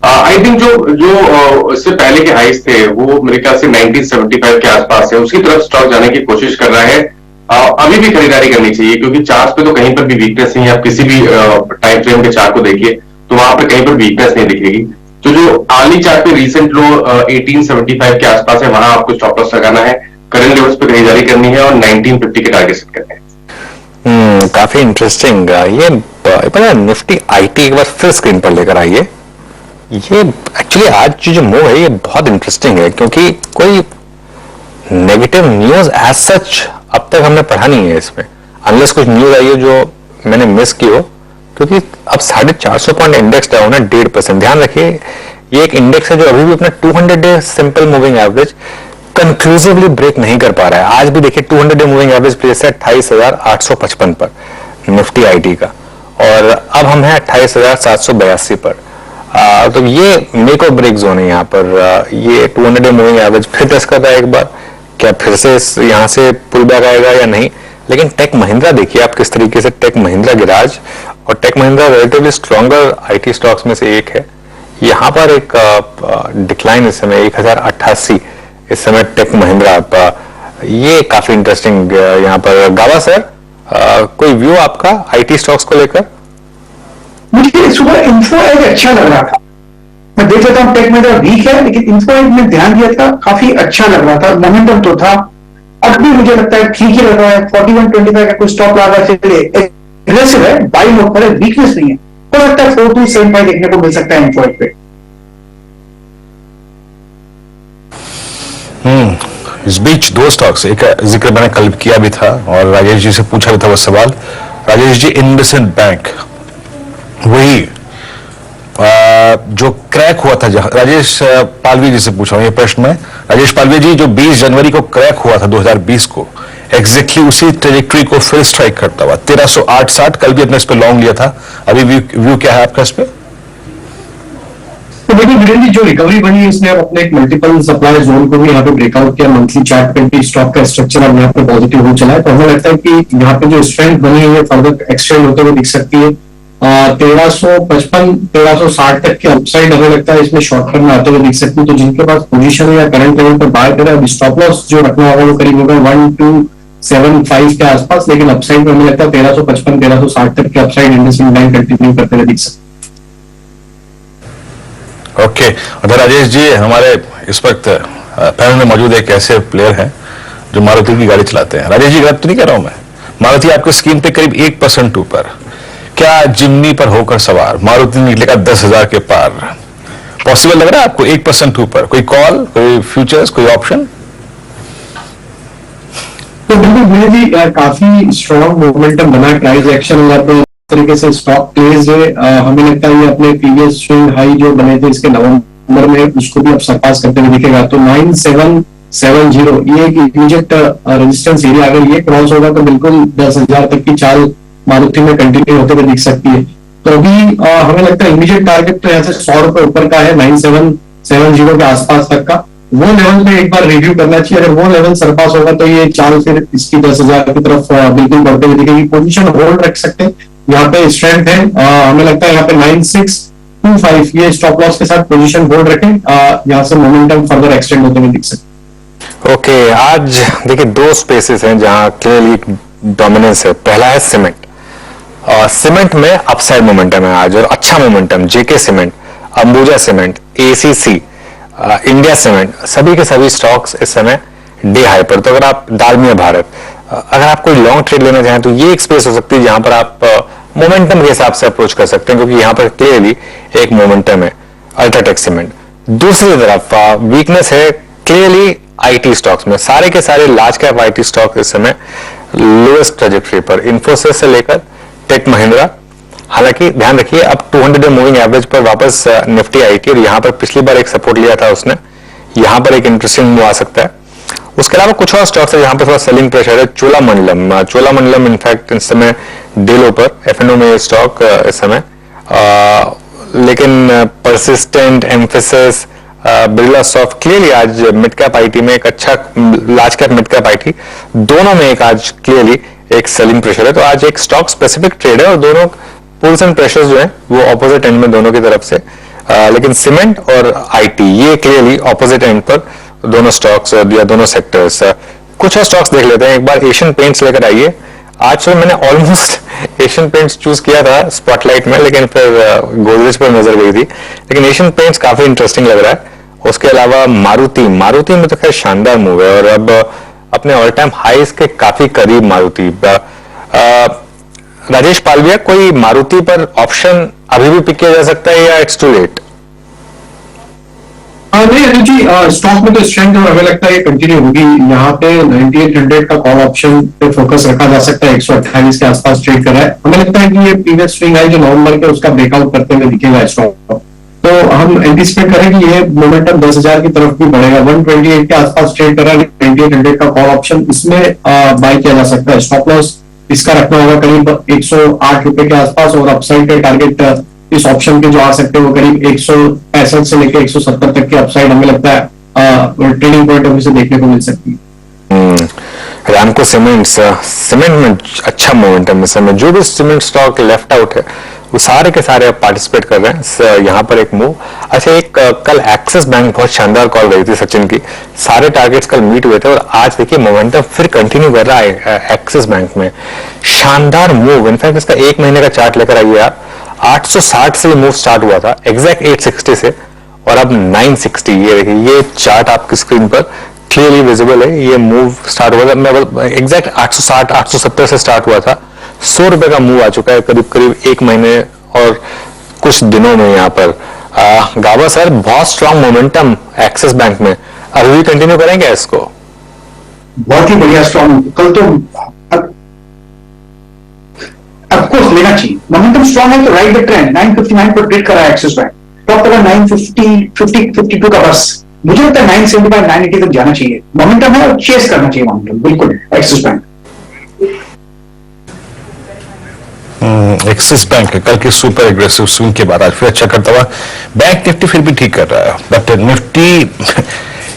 आई थिंक जो इससे पहले के हाइस थे वो मेरे ख्याल से 1975 के आसपास है, उसकी तरफ स्टॉक जाने की कोशिश कर रहा है। अभी भी खरीदारी करनी चाहिए क्योंकि चार्ट पे तो कहीं पर भी वीकनेस नहीं है। आप किसी भी टाइम फ्रेम के चार्ट को देखिए तो वहां पर कहीं पर वीकनेस नहीं दिखेगी। तो जो आर्ली चार्ट पे रिसेंट लो 1875 के आसपास है, वहां आपको स्टॉप लॉस लगाना है, करंट लेवल्स पे खरीदारी करनी है और 1950 के टारगेट सेट करने हैं। काफी इंटरेस्टिंग। ये बड़ा निफ्टी आईटी एक बार फिर स्क्रीन पर लेकर आइए। ये एक्चुअली आज जो मूव है ये बहुत इंटरेस्टिंग है क्योंकि कोई नेगेटिव न्यूज एज सच अब तक हमने पढ़ा नहीं है इसमें, अनलेस कुछ न्यूज आई हो जो मैंने मिस की हो, क्योंकि अब 450 पॉइंट इंडेक्स डाउन है 1.5%। ध्यान रखिए ये एक इंडेक्स है जो अभी भी अपना 200 day simple moving average conclusively break नहीं कर पा रहा है। आज भी देखिए 200 डे मूविंग एवरेज प्लेस है 28,855 पर निफ्टी आईटी का, और अब हम हैं 28,782 पर। तो ये मेक और ब्रेक जोन है यहाँ पर। ये 200 डे मूविंग एवरेज फिर टेस्ट कर रहा है एक बार, क्या फिर से यहाँ से पुल बैक आएगा या नहीं। लेकिन टेक महिंद्रा देखिए आप किस तरीके से, टेक महिंद्रा गिराज, और tech Mahindra relatively stronger IT stocks में से एक है। यहाँ पर एक डिक्लाइन इस समय 1088 इस समय टेक महिंद्रा, ये काफी इंटरेस्टिंग यहाँ पर। गावा सर, कोई व्यू आपका आईटी स्टॉक्स को लेकर? मुझे सुबह इन्फो एज अच्छा लग रहा था, मैं देख लेता हूँ टेक महिंद्रा वीक है लेकिन इन्फो एज में ध्यान दिया था, काफी अच्छा लग रहा था, मोमेंटम तो था। अब भी मुझे लगता है ठीक ही लग रहा है। 4125 का कोई स्टॉप लगा चलिए, एग्रेसिव है, बाई मोड पर है, वीकनेस नहीं है। हो सकता है 4275 देखने को मिल सकता है इन्फो एज पे। इस बीच दो स्टॉक्स, एक जिक्र मैंने कल किया भी था और राजेश जी से पूछा भी था वो सवाल। राजेश जी, इंडसइंड बैंक वही जो क्रैक हुआ था, राजेश पालवी जी से पूछा हूं ये प्रश्न में। राजेश पालवी जी, जो 20 जनवरी को क्रैक हुआ था 2020 को, एग्जैक्टली उसी ट्रेजेक्टरी को फिर स्ट्राइक करता हुआ 1308.60, कल भी अपने इस पे लॉन्ग लिया था। अभी व्यू क्या है आपका इस पे? तो देखिए वीरेंद्र, जो रिकवरी बनी है इसने अब अपने एक मल्टीपल सप्लाई जोन को भी यहाँ पे ब्रेकआउट किया। मंथली चार्ट पे भी स्टॉक का स्ट्रक्चर अब यहाँ पे पॉजिटिव हो चला है, तो हमें लगता है कि यहाँ पे जो स्ट्रेंथ बनी है फर्दर एक्सटेंड होते हुए दिख सकती है। 1355 1360 तक की अपसाइड हमें लगता है इसमें शॉर्ट टर्म में आते हुए दिख सकती है। तो जिनके पास पोजीशन है या करंट लेवल पर बाय करें, अब स्टॉप लॉस जो रखना होगा वो करीब होगा 1275 के आसपास, लेकिन अपसाइड में हमें लगता है 1355 1360 तक की अपसाइड इंडसइंड बैंक कंटिन्यू करते हुए दिख सकते हैं। ओके, अगर राजेश जी हमारे इस वक्त पैनल में मौजूद एक ऐसे प्लेयर हैं जो मारुति की गाड़ी चलाते हैं। राजेश जी, गलत तो नहीं कह रहा हूं मैं? मारुति आपके स्क्रीन पे करीब 1% ऊपर, क्या जिम्नी पर होकर सवार मारुति निकलेगा 10,000 के पार? पॉसिबल लग रहा है आपको 1% ऊपर? कोई कॉल, कोई फ्यूचर्स, कोई ऑप्शन? तो बिल्कुल जी, काफी स्ट्रॉन्ग मोमेंटम बना है, प्राइस एक्शन हुआ तो तरीके से स्टॉक प्लेज है। हमें लगता है ये अपने प्रीवियस स्विंग हाई जो बने थे इसके नवंबर में, उसको भी अब सरपास करते हुए दिखेगा। तो 9770 ये एक इमीडिएट रेजिस्टेंस एरिया, अगर ये क्रॉस होगा तो बिल्कुल 10,000 तक की चाल मारुति में कंटिन्यू होते हुए दिख सकती है। तो अभी हमें लगता है इमीडिएट टारगेट तो यहाँ से 100 रुपए ऊपर का है, 9770 के आसपास तक का। वो लेवल पे एक बार रिव्यू करना चाहिए, अगर वो लेवल सरपास होगा तो ये चाल फिर इसकी 10,000 की तरफ बिल्कुल बढ़ते हुए दिखेगी। पोजीशन होल्ड रख सकते हैं, यहाँ पे स्ट्रेंथ है। हमें लगता है यहाँ पे 9625 ये स्टॉप लॉस के साथ पोजीशन होल्ड रखें, यहाँ से मोमेंटम फर्दर एक्सटेंड होते हुए दिख सकते। ओके, आज देखिए दो स्पेसेस हैं जहां क्लियरली डोमिनेंस है। पहला है सीमेंट, सीमेंट में अपसाइड मोमेंटम है आज और अच्छा momentum. JK cement, Ambuja cement, ACC, India cement, सभी के सभी स्टॉक्स इस समय डे हाई पर। तो अगर आप दालमिया भारत, अगर आप कोई लॉन्ग ट्रेड लेना चाहें तो ये एक स्पेस हो सकती है जहां पर आप मोमेंटम के हिसाब से अप्रोच कर सकते हैं, क्योंकि यहां पर क्लियरली एक मोमेंटम है। अल्ट्राटेक सीमेंट, दूसरी तरफ वीकनेस है क्लियरली आईटी स्टॉक्स में। सारे के सारे लार्ज कैप आईटी स्टॉक इस समय लोएस्ट ट्रेजेक्टरी पर, इन्फोसिस से लेकर टेक महिंद्रा। हालांकि ध्यान रखिए अब 200 डे मूविंग एवरेज पर वापस निफ्टी आई थी और यहां पर पिछली बार एक सपोर्ट लिया था उसने, यहां पर एक इंटरेस्टिंग मूव आ सकता है। उसके अलावा कुछ और स्टॉक्स है यहाँ पे थोड़ा सेलिंग प्रेशर है। चोलामंडलम इनफैक्ट इस समय डे लो पर, एफएनओ में स्टॉक इस समय, लेकिन persistent, emphasis, Birla soft clearly आज मिड कैप आईटी में एक अच्छा, large cap mid cap IT दोनों में एक आज क्लियरली एक सेलिंग प्रेशर है। तो आज एक स्टॉक स्पेसिफिक ट्रेड है और दोनों पुल्स एंड प्रेशर्स जो है वो ऑपोजिट एंड में दोनों की तरफ से, लेकिन सीमेंट और आईटी ये क्लियरली ऑपोजिट एंड पर दोनों स्टॉक्स या दोनों सेक्टर्स। कुछ और स्टॉक्स देख लेते हैं। एक बार एशियन पेंट्स लेकर आइए। आज तो मैंने ऑलमोस्ट एशियन पेंट्स चूज किया था स्पॉटलाइट में, लेकिन फिर गोदरेज पर नजर गई थी, लेकिन एशियन पेंट्स काफी इंटरेस्टिंग लग रहा है। उसके अलावा मारुति में तो खैर शानदार मूव है और अब अपने ऑल टाइम हाईज के काफी करीब मारुति। राजेश पालविया, कोई मारुति पर ऑप्शन अभी भी पिक किया जा सकता है या इट्स टू लेट? नहीं अनिल जी, स्टॉक में तो स्ट्रेंथ और हमें लगता है ये कंटिन्यू होगी। यहाँ पे 9800 का कॉल ऑप्शन पे फोकस रखा जा सकता है। 128 के आसपास ट्रेड कर रहा है। हमें लगता है कि ये प्रीवियस स्विंग है जो नवंबर के, उसका ब्रेकआउट करते हुए दिखेगा स्टॉक। तो हम एंटिसिपेट करें कि ये मोमेंटम 10,000 की तरफ भी बढ़ेगा। 128 के आसपास ट्रेड कर रहा है, 9800 का कॉल ऑप्शन, इसमें बाय किया जा सकता है। स्टॉप लॉस इसका रखना होगा करीब 108 रुपए के आसपास और अपसाइड के टारगेट इस ऑप्शन के जो आ सकते हैं वो करीब 165 से लेकर 170 तक की अपसाइड हमें लगता है ट्रेडिंग पॉइंट ऑफ व्यू से देखने को मिल सकती है। रामको सीमेंट में अच्छा मोमेंटम इस समय, जो भी सीमेंट स्टॉक लेफ्ट आउट है वो सारे के सारे अब पार्टिसिपेट कर रहे हैं। यहाँ पर एक मूव। अच्छा, एक कल एक्सिस बैंक बहुत शानदार कॉल रही थी सचिन की, सारे टारगेट्स कल मीट हुए थे और आज देखिए मोमेंटम फिर कंटिन्यू कर रहा है एक्सिस बैंक में। शानदार मूव। इनफैक्ट इसका एक महीने का चार्ट लेकर आइए आप। 860 से मूव स्टार्ट हुआ था, एग्जैक्ट 860 से, और अब 960। ये देखिए, ये चार्ट आपकी स्क्रीन पर क्लियरली विजिबल है। ये मूव स्टार्ट हुआ था एग्जैक्ट 860 870 से स्टार्ट हुआ था। 100 रुपए का मूव आ चुका है करीब करीब एक महीने और कुछ दिनों में। यहाँ पर गाबा सर, बहुत स्ट्रांग मोमेंटम एक्सिस बैंक में, अभी भी कंटिन्यू करेंगे इसको? बहुत ही बढ़िया स्ट्रांग। कल तो ऑफकोर्स लेना चाहिए। मोमेंटम स्ट्रांग है तो राइट द ट्रेंड। 959 पर ट्रेड करा है एक्सिस बैंक। टॉप अगर 950 52 का, बस मुझे लगता है 975 980 तक जाना चाहिए। मोमेंटम है और चेस करना चाहिए मोमेंटम, बिल्कुल एक्सिस बैंक। एक्सिस बैंक कल की सुपर एग्रेसिव स्विंग के बाद आज फिर अच्छा करता हुआ। बैंक निफ्टी फिर भी ठीक कर रहा है, बट निफ्टी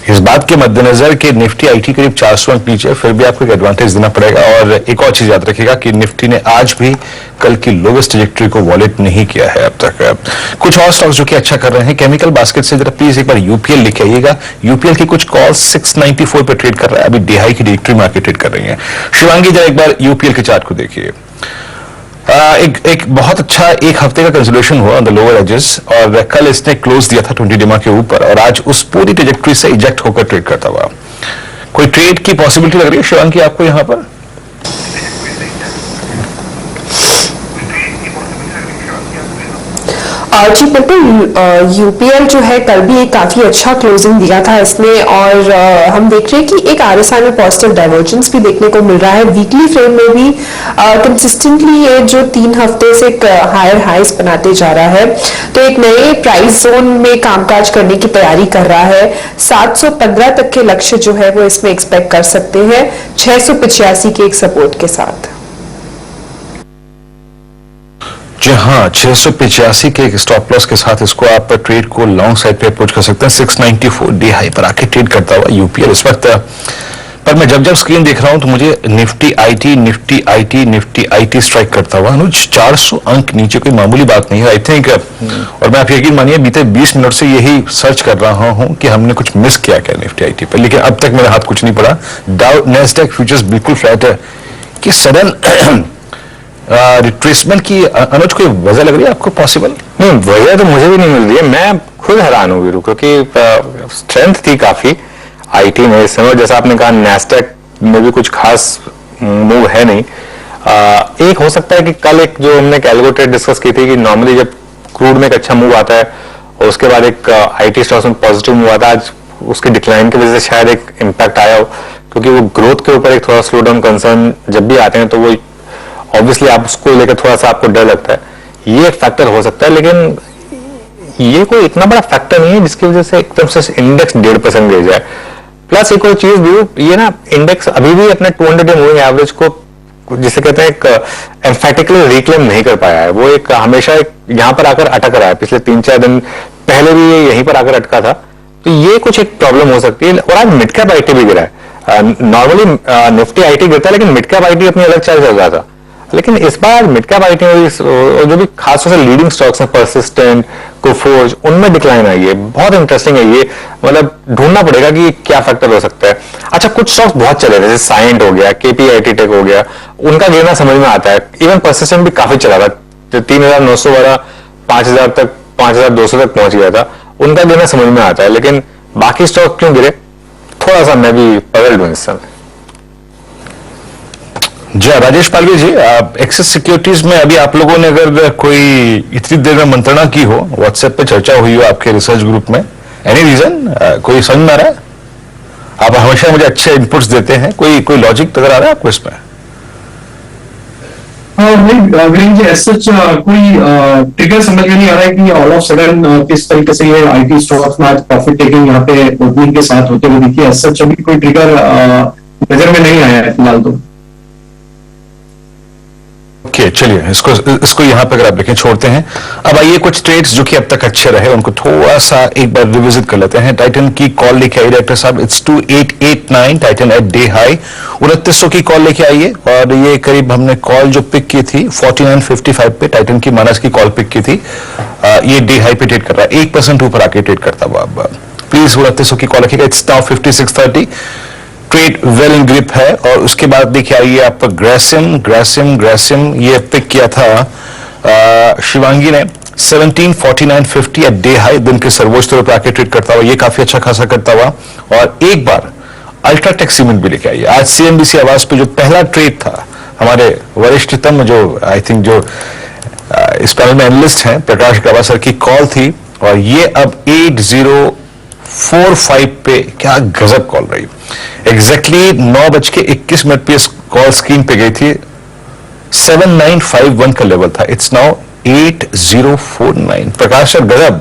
इस बात के मद्देनजर कि निफ्टी आईटी करीब 400 अंक नीचे, फिर भी आपको एक एडवांटेज देना पड़ेगा। और एक और चीज याद रखिएगा कि निफ्टी ने आज भी कल की लोवेस्ट ट्रैजेक्टरी को वॉलेट नहीं किया है अब तक। कुछ और स्टॉक्स जो कि अच्छा कर रहे हैं, केमिकल बास्केट से जरा प्लीज एक बार यूपीएल लिख आइएगा। यूपीएल की कुछ कॉल्स 694 पे ट्रेड कर रहा है, अभी डिहाई की ट्रैजेक्टरी में आके ट्रेड कर रही है। शिवांगी, जरा एक बार यूपीएल के चार्ट को देखिए। एक बहुत अच्छा एक हफ्ते का कंसोलिडेशन हुआ ऑन द लोअर एजेस और कल इसने क्लोज दिया था 20 डिमा के ऊपर और आज उस पूरी ट्रैजेक्टरी से इजेक्ट होकर ट्रेड करता हुआ। कोई ट्रेड की पॉसिबिलिटी लग रही है शिवांगी आपको यहां पर? जी बिल्कुल, यूपीएल जो है कल भी एक काफी अच्छा क्लोजिंग दिया था इसने और हम देख रहे हैं कि एक आरएसआई में पॉजिटिव डाइवर्जेंस भी देखने को मिल रहा है। वीकली फ्रेम में भी कंसिस्टेंटली ये जो 3 हफ्ते से एक हायर हाइस बनाते जा रहा है, तो एक नए प्राइस जोन में कामकाज करने की तैयारी कर रहा है। 715 तक के लक्ष्य जो है वो इसमें एक्सपेक्ट कर सकते हैं 685 के एक सपोर्ट के साथ। जी हाँ, 685 के स्टॉप लॉस के साथ इसको आप ट्रेड को लॉन्ग साइड पे अप्रोच कर सकते हैं। 694 डी हाई पर आके ट्रेड करता हुआ यूपीएल इस वक्त। पर मैं जब स्क्रीन देख रहा हूं तो मुझे निफ्टी आईटी स्ट्राइक करता हुआ अनुज 400 अंक नीचे कोई मामूली बात नहीं है आई थिंक। और मैं आप यकीन मानिए बीते 20 मिनट से यही सर्च कर रहा हूं कि हमने कुछ मिस किया क्या निफ्टी आईटी पर, लेकिन अब तक मेरे हाथ कुछ नहीं पड़ा। डाउ नेस्डैक फ्यूचर्स बिल्कुल फ्लैट है कि सडन रिट्रेसमेंट की अनुज कोई वजह लग रही है आपको पॉसिबल? नहीं, वजह तो मुझे भी नहीं मिल रही है। मैं खुद हैरान हो गई क्योंकि स्ट्रेंथ थी काफी आईटी में इस समय। जैसा आपने कहा नैस्डैक में भी कुछ खास मूव है नहीं। एक हो सकता है कि कल एक जो हमने कैलगो ट्रेड डिस्कस की थी कि नॉर्मली जब क्रूड में एक अच्छा मूव आता है और उसके बाद एक आईटी स्टॉक्स में पॉजिटिव मूव आता है, आज उसके डिक्लाइन की वजह से शायद एक इम्पैक्ट आया हो, क्योंकि वो ग्रोथ के ऊपर एक थोड़ा स्लो डाउन कंसर्न जब भी आते हैं तो वो ऑब्वियसली आप उसको लेकर थोड़ा सा आपको डर लगता है। ये एक फैक्टर हो सकता है, लेकिन ये कोई इतना बड़ा फैक्टर नहीं है जिसकी वजह से एकदम से इंडेक्स 1.5% गिर जाए। प्लस एक और चीज भी, ये ना इंडेक्स अभी भी अपने 200 डे मूविंग एवरेज को जिसे कहते हैं एक एम्फेटिकली रिक्लेम नहीं कर पाया है। वो एक हमेशा एक यहाँ पर आकर अटक रहा है। पिछले 3-4 दिन पहले भी ये यहीं पर आकर अटका था, तो ये कुछ एक प्रॉब्लम हो सकती है। और आज मिड कैप आईटी भी गिरा है। नॉर्मली निफ्टी आईटी गिरता है, लेकिन मिड कैप आईटी अपनी अलग चाल चल रहा था। लेकिन इस बार मिड कैप आईटी में जो भी खासतौर से लीडिंग स्टॉक्स हैं, परसिस्टेंट, कोफोर्ज, उनमें डिक्लाइन आई है। बहुत इंटरेस्टिंग है ये, मतलब ढूंढना पड़ेगा कि क्या फैक्टर हो सकता है। अच्छा, कुछ स्टॉक्स बहुत चले, जैसे साइंट हो गया, केपीआईटी टेक हो गया, उनका गिरना समझ में आता है। इवन परसिस्टेंट भी काफी चला था, 3,900 वाला 5,000 तक, 5,200 तक पहुंच गया था, उनका गिरना समझ में आता है। लेकिन बाकी स्टॉक क्यों गिरे, थोड़ा सा मैं भी पजल्ड हूं इस समय। जी राजेश पालवी जी, एक्सिस सिक्योरिटीज में अभी आप लोगों ने अगर कोई इतनी देर में मंत्रणा की हो, व्हाट्सएप पे चर्चा हुई हो आपके रिसर्च ग्रुप में, एनी रीजन, कोई समझ में आ रहा है? आप हमेशा मुझे अच्छे इनपुट्स देते हैं, कोई लॉजिक नजर आ रहा है आपको इसमें? नहीं जी, ऐसा कोई ट्रिगर समझ में नहीं आ रहा है कि ऑल ऑफ सडन किस तरीके से ये आईटी स्टॉक्स में आज प्रॉफिट टेकिंग यहाँ पे ओपनिंग के साथ होते हुए दिखी। ऐसा अभी कोई ट्रिगर नजर में नहीं आया है फिलहाल तो। ओके, चलिए इसको यहां पर अगर आप देखें छोड़ते हैं। अब आइए कुछ ट्रेड्स जो कि अब तक अच्छे रहे उनको थोड़ा सा एक बार रिविजिट कर लेते हैं। टाइटन की कॉल लेके आई डायरेक्टर साहब, it's 2889, Titan at day high 2900 की कॉल लेके आई है। और ये करीब हमने कॉल जो पिक की थी 4955 पे टाइटन की मानस की कॉल पिक की थी, ये डे हाई पे ट्रेड कर रहा है, 1% ऊपर आके ट्रेड करता हुआ। अब प्लीज 2900 की कॉल रखिएगा। It's now 5630, trade well in grip है। और उसके बाद देखिए आइए आप ग्रासिम ये पिक किया था शिवांगी ने 1749.50 एट डे हाई, दिन के सर्वोच्च तौर पर आके ट्रेड करता हुआ, ये काफी अच्छा खासा करता हुआ। और एक बार अल्ट्राटेक सीमेंट भी लेके आइए। आज सीएनबीसी आवाज पे जो पहला ट्रेड था, हमारे वरिष्ठतम जो आई थिंक जो इस पैनल में एनालिस्ट हैं प्रकाश गावासर की कॉल थी, और ये अब 8045 पे, क्या गजब कॉल रही। एग्जैक्टली 9:21 पे इस कॉल स्क्रीन पे गई थी, 7951 का लेवल था, इट्स नाउ 8049। प्रकाश सर गजब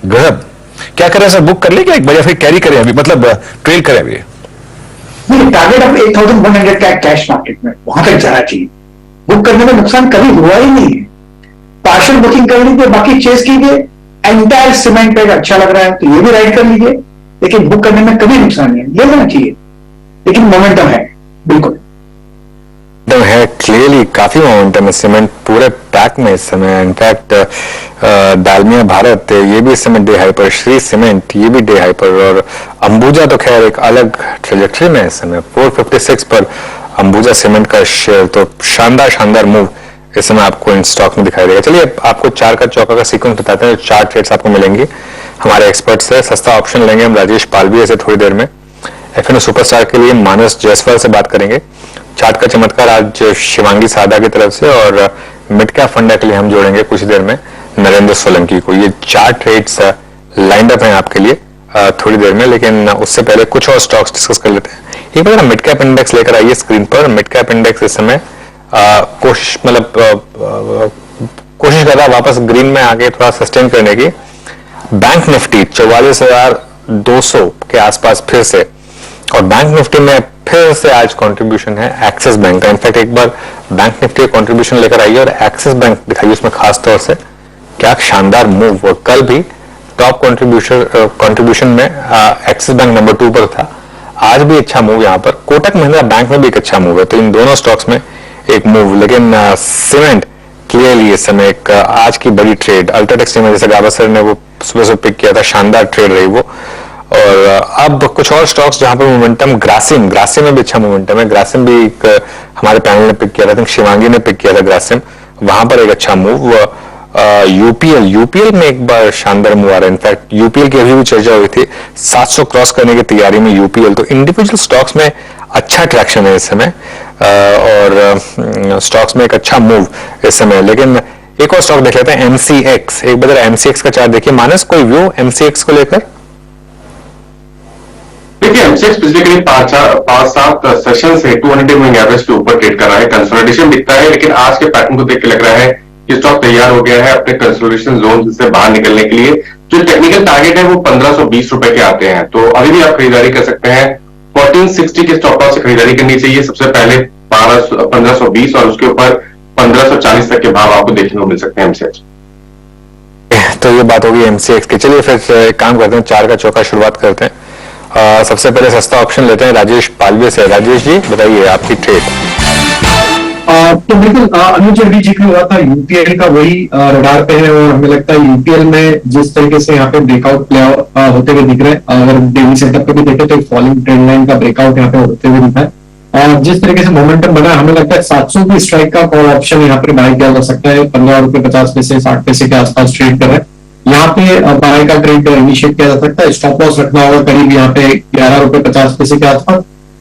गजब, क्या करें सर, बुक कर ले क्या एक बार या फिर कैरी करें अभी, मतलब ट्रेल करें अभी? नहीं, टारगेट अब 8100 का कैश मार्केट में, वहां तक जाना चाहिए। बुक करने में नुकसान कभी हुआ ही नहीं है। पार्शियल बुकिंग कर लीजिए, बाकी चेस कीजिए। एंटायर सीमेंट पे अच्छा लग रहा है तो ये भी राइड कर लीजिए, लेकिन बुक करने में कभी नुकसान नहीं है, ये होना चाहिए। लेकिन मोमेंटम है, बिल्कुल है, क्लियरली काफी मोमेंटम है। सीमेंट पूरे पैक में इस समय। इनफैक्ट दालमिया भारत ये भी इस समय डे हाई पर, श्री सीमेंट ये भी डे हाई पर, और अंबुजा तो खैर एक अलग ट्रेजेक्टरी में इस समय 456 पर अंबुजा सीमेंट का शेयर। तो शानदार मूव इस समय आपको इन स्टॉक में दिखाई देगा। चलिए आपको चार का चौका का सीक्वेंस बताते हैं। 4 ट्रेड्स आपको मिलेंगे हमारे एक्सपर्ट से। सस्ता ऑप्शन लेंगे हम राजेश पालवी से थोड़ी देर में। एफएनओ सुपरस्टार के लिए मानस जायसवाल से बात करेंगे। चार्ट का चमत्कार आज शिवांगी सादा की तरफ से, और मिड कैप फंडा के लिए हम जोड़ेंगे कुछ देर में नरेंद्र सोलंकी को। ये 4 ट्रेड्स लाइंड अप हैं आपके लिए थोड़ी देर में, लेकिन उससे पहले कुछ और स्टॉक्स डिस्कस कर लेते हैं। एक बार मिड कैप इंडेक्स लेकर आइए स्क्रीन पर। मिड कैप इंडेक्स इस समय कोशिश कर रहा है वापस ग्रीन में आके थोड़ा सस्टेन करने की। बैंक निफ्टी 44,200 के आसपास फिर से, और बैंक निफ्टी में फिर से आज कंट्रीब्यूशन है एक्सिस बैंक का। इनफैक्ट एक बार बैंक निफ्टी का कंट्रीब्यूशन लेकर आइए और एक्सिस बैंक दिखाइए उसमें खास तौर से, क्या शानदार मूव। और कल भी टॉप कंट्रीब्यूशन में एक्सिस बैंक नंबर 2 पर था। आज भी अच्छा मूव यहाँ पर। कोटक महिंद्रा बैंक में भी एक अच्छा मूव है। तो इन दोनों स्टॉक्स में एक मूव। लेकिन सीमेंट क्लियरली इस समय एक आज की बड़ी ट्रेड, अल्ट्राटेक सीमेंट जैसे गावासर ने वो सुबह पिक किया था, शानदार ट्रेड रही वो। और अब कुछ और स्टॉक्स जहां पर मोमेंटम, ग्रासिम में भी अच्छा मोमेंटम है। ग्रासिम भी एक हमारे पैनल ने पिक किया था, शिवांगी ने पिक किया था ग्रासिम, वहां पर एक अच्छा मूव। यूपीएल में एक बार शानदार मूव आ रहा है। इनफैक्ट यूपीएल की अभी भी चर्चा हुई थी, 700 क्रॉस करने की तैयारी में यूपीएल। तो इंडिविजुअल स्टॉक्स में अच्छा ट्रैक्शन है इस समय, और स्टॉक्स में एक अच्छा मूव इस समय। लेकिन एक और स्टॉक देख लेते हैं, एमसीएक्स। एक बार एमसीएक्स का चार्ट देखिए। मानस, कोई व्यू एमसीएक्स को लेकर? देखिए एमसीएक्स पिछले करीब 5-7 सेशन से 200 मूविंग एवरेज के ऊपर ट्रेड कर रहा है। कंसोलिडेशन दिखता है, लेकिन आज के पैटर्न को देख के लग रहा है कि स्टॉक तैयार हो गया है अपने कंसोलिडेशन जोन से बाहर निकलने के लिए। जो टेक्निकल टारगेट है वो 1520 रुपए के आते हैं, तो अभी भी आप खरीदारी कर सकते हैं 1460 के स्टॉप लॉस से खरीदारी करनी चाहिए। सबसे पहले 1520 और उसके ऊपर 1540 तक के भाव आपको देखने को मिल सकते हैं एमसीएक्स। तो ये बात होगी एमसीएक्स की। चलिए फिर एक काम करते हैं, चार का चौका शुरुआत करते हैं। सबसे पहले सस्ता ऑप्शन लेते हैं राजेश पालवे से। राजेश जी बताइए आपकी ट्रेड। तो बिल्कुल अनुज अभी जिक्र हुआ था यूपीएल का, वही रडार पे है और हमें लगता है यूपीएल में जिस तरीके से यहाँ पे ब्रेकआउट प्ले होते हुए दिख रहे हैं, अगर डेली सेटअप पे भी देखे तो एक फॉलिंग ट्रेंड लाइन का ब्रेकआउट यहाँ पे होते हुए दिखा है। और जिस तरीके से मोमेंटम बना है, हमें लगता है 700 की स्ट्राइक का कॉल ऑप्शन यहाँ पे बाय किया जा सकता है। 15 रुपए 50 पैसे 60 पैसे के आसपास ट्रेड कर रहे हैं। यहाँ पे बाय का ट्रेड इनिशिएट किया जा सकता है। स्टॉप लॉस रखना होगा करीब यहाँ पे 11 रुपए 50 पैसे के आसपास।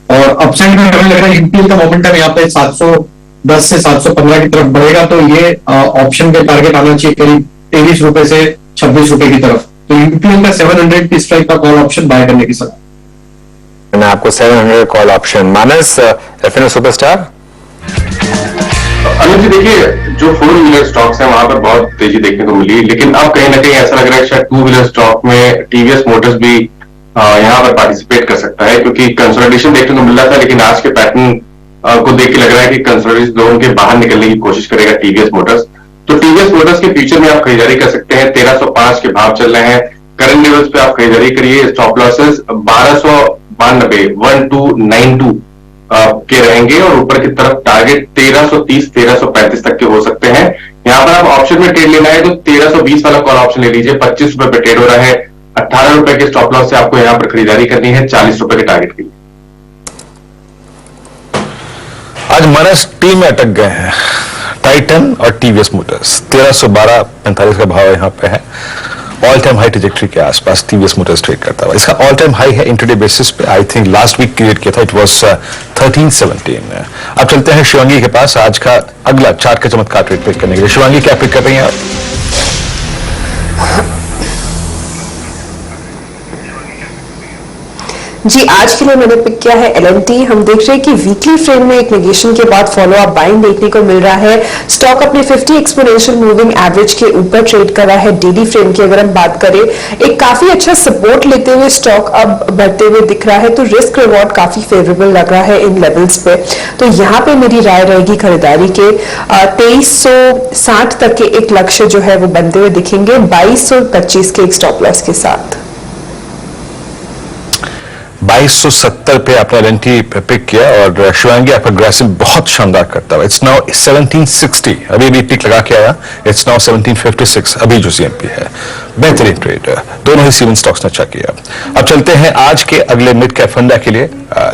और अपसाइड में हमें लग रहा है यूपीएल का मोमेंटम यहाँ पे 710 से 715 की तरफ बढ़ेगा, तो ये ऑप्शन के टारगेट आना चाहिए करीब 23 रुपए से 26 रुपए की तरफ। तो यूपीएल का 700 की स्ट्राइक का कॉल ऑप्शन बाय करने की सलाह। मैं आपको 700 कॉल ऑप्शन। मानस एफएनओ सुपरस्टार। अनुज जी देखिए, जो 4 व्हीलर स्टॉक्स हैं वहां पर बहुत तेजी देखने को मिली, लेकिन अब कहीं ना कहीं ऐसा लग रहा है शायद 2 व्हीलर स्टॉक में टीवीएस मोटर्स भी यहाँ पर पार्टिसिपेट कर सकता है, क्योंकि कंसोलिडेशन देखने को मिल रहा था, लेकिन आज के पैटर्न को देख के लग रहा है कि कंसोलिडेशन जोन के बाहर निकलने की कोशिश करेगा टीवीएस मोटर्स। तो टीवीएस मोटर्स के फ्यूचर में आप खरीदारी कर सकते हैं। 1305 के भाव चल रहे हैं, करंट लेवल्स पे आप खरीदारी करिए। स्टॉप लॉसेस 1292 1292 के रहेंगे और ऊपर की तरफ टारगेट 1330 1335 तक के हो सकते हैं। यहाँ पर आप ऑप्शन में ट्रेड लेना है तो 1320 वाला कॉल ऑप्शन ले लीजिए। 25 रुपए पे ट्रेड हो रहा है। 18 रुपए के स्टॉप लॉस से आपको यहाँ पर खरीदारी करनी है 40 रुपए के टारगेट के लिए। आज मानस टीम में अटक गए हैं टाइटन और टीवीएस मोटर्स। 1312.45 का भाव यहाँ पे है। ऑल टाइम हाई ट्रेजेक्टरी के आसपास टीवीएस मोटर्स ट्रेड करता हुआ। इसका ऑल टाइम हाई है इंटरडे बेसिस पे, I think last week create किया था, इट वाज 1317। अब चलते हैं शिवांगी के पास आज का अगला चार्ट का चमत्कार ट्रेड पिक करने के लिए। शिवांगी क्या पिक कर रही हैं आप? जी आज के लिए मैंने पिक किया है LNT। हम देख रहे हैं कि वीकली फ्रेम में एक नेगेशन के बाद फॉलो अप बाइंग देखने को मिल रहा है। स्टॉक अपने 50 एक्सपोनेंशियल मूविंग एवरेज के ऊपर ट्रेड कर रहा है। डेली फ्रेम की अगर हम बात करें, एक काफी अच्छा सपोर्ट लेते हुए स्टॉक अब बढ़ते हुए दिख रहा है, तो रिस्क रिवॉर्ड काफी फेवरेबल लग रहा है इन लेवल्स पे। तो यहाँ पे मेरी राय रहेगी खरीदारी के 2360 तक के एक लक्ष्य जो है वो बनते हुए दिखेंगे 2225 के एक स्टॉप लॉस के साथ। 2270 पे आपने एलएनटी पिक किया और शिवांगी आपका अग्रेसिव बहुत शानदार करता हुआ। इट्स नाउ 1760, अभी भी पिक लगा के आया। इट्स नाउ 1756 अभी जो सीएमपी है। बेहतरीन ट्रेड, दोनों ही सीवन स्टॉक्स ने अच्छा किया। अब चलते हैं आज के अगले मिड कैप फंडा के लिए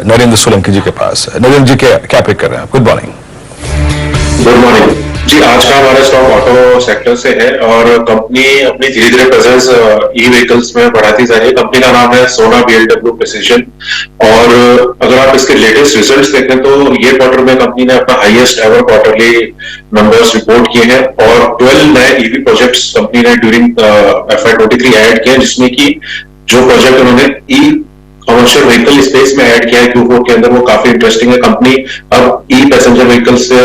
नरेंद्र सोलंकी जी के पास। नरेंद्र जी क्या पिक कर रहे हैं आप? Good morning. गुड मॉर्निंग जी। आज का हमारा स्टॉक ऑटो सेक्टर से है और कंपनी अपनी धीरे धीरे प्रेजेंस ई व्हीकल्स में बढ़ाती जा रही है। कंपनी का नाम है सोना BLW प्रिसीजन। और अगर आप इसके लेटेस्ट रिजल्ट्स देखें तो ये क्वार्टर में कंपनी ने अपना highest ever quarterly numbers report किए हैं और 12 नए ईवी प्रोजेक्ट्स कंपनी ने ड्यूरिंग FY23 ऐड किए, जिसमें कि जो प्रोजेक्ट उन्होंने कमर्शियल व्हीकल स्पेस में ऐड किया है Q4 के अंदर, वो काफी इंटरेस्टिंग है। कंपनी अब पैसेंजर व्हीकल्स से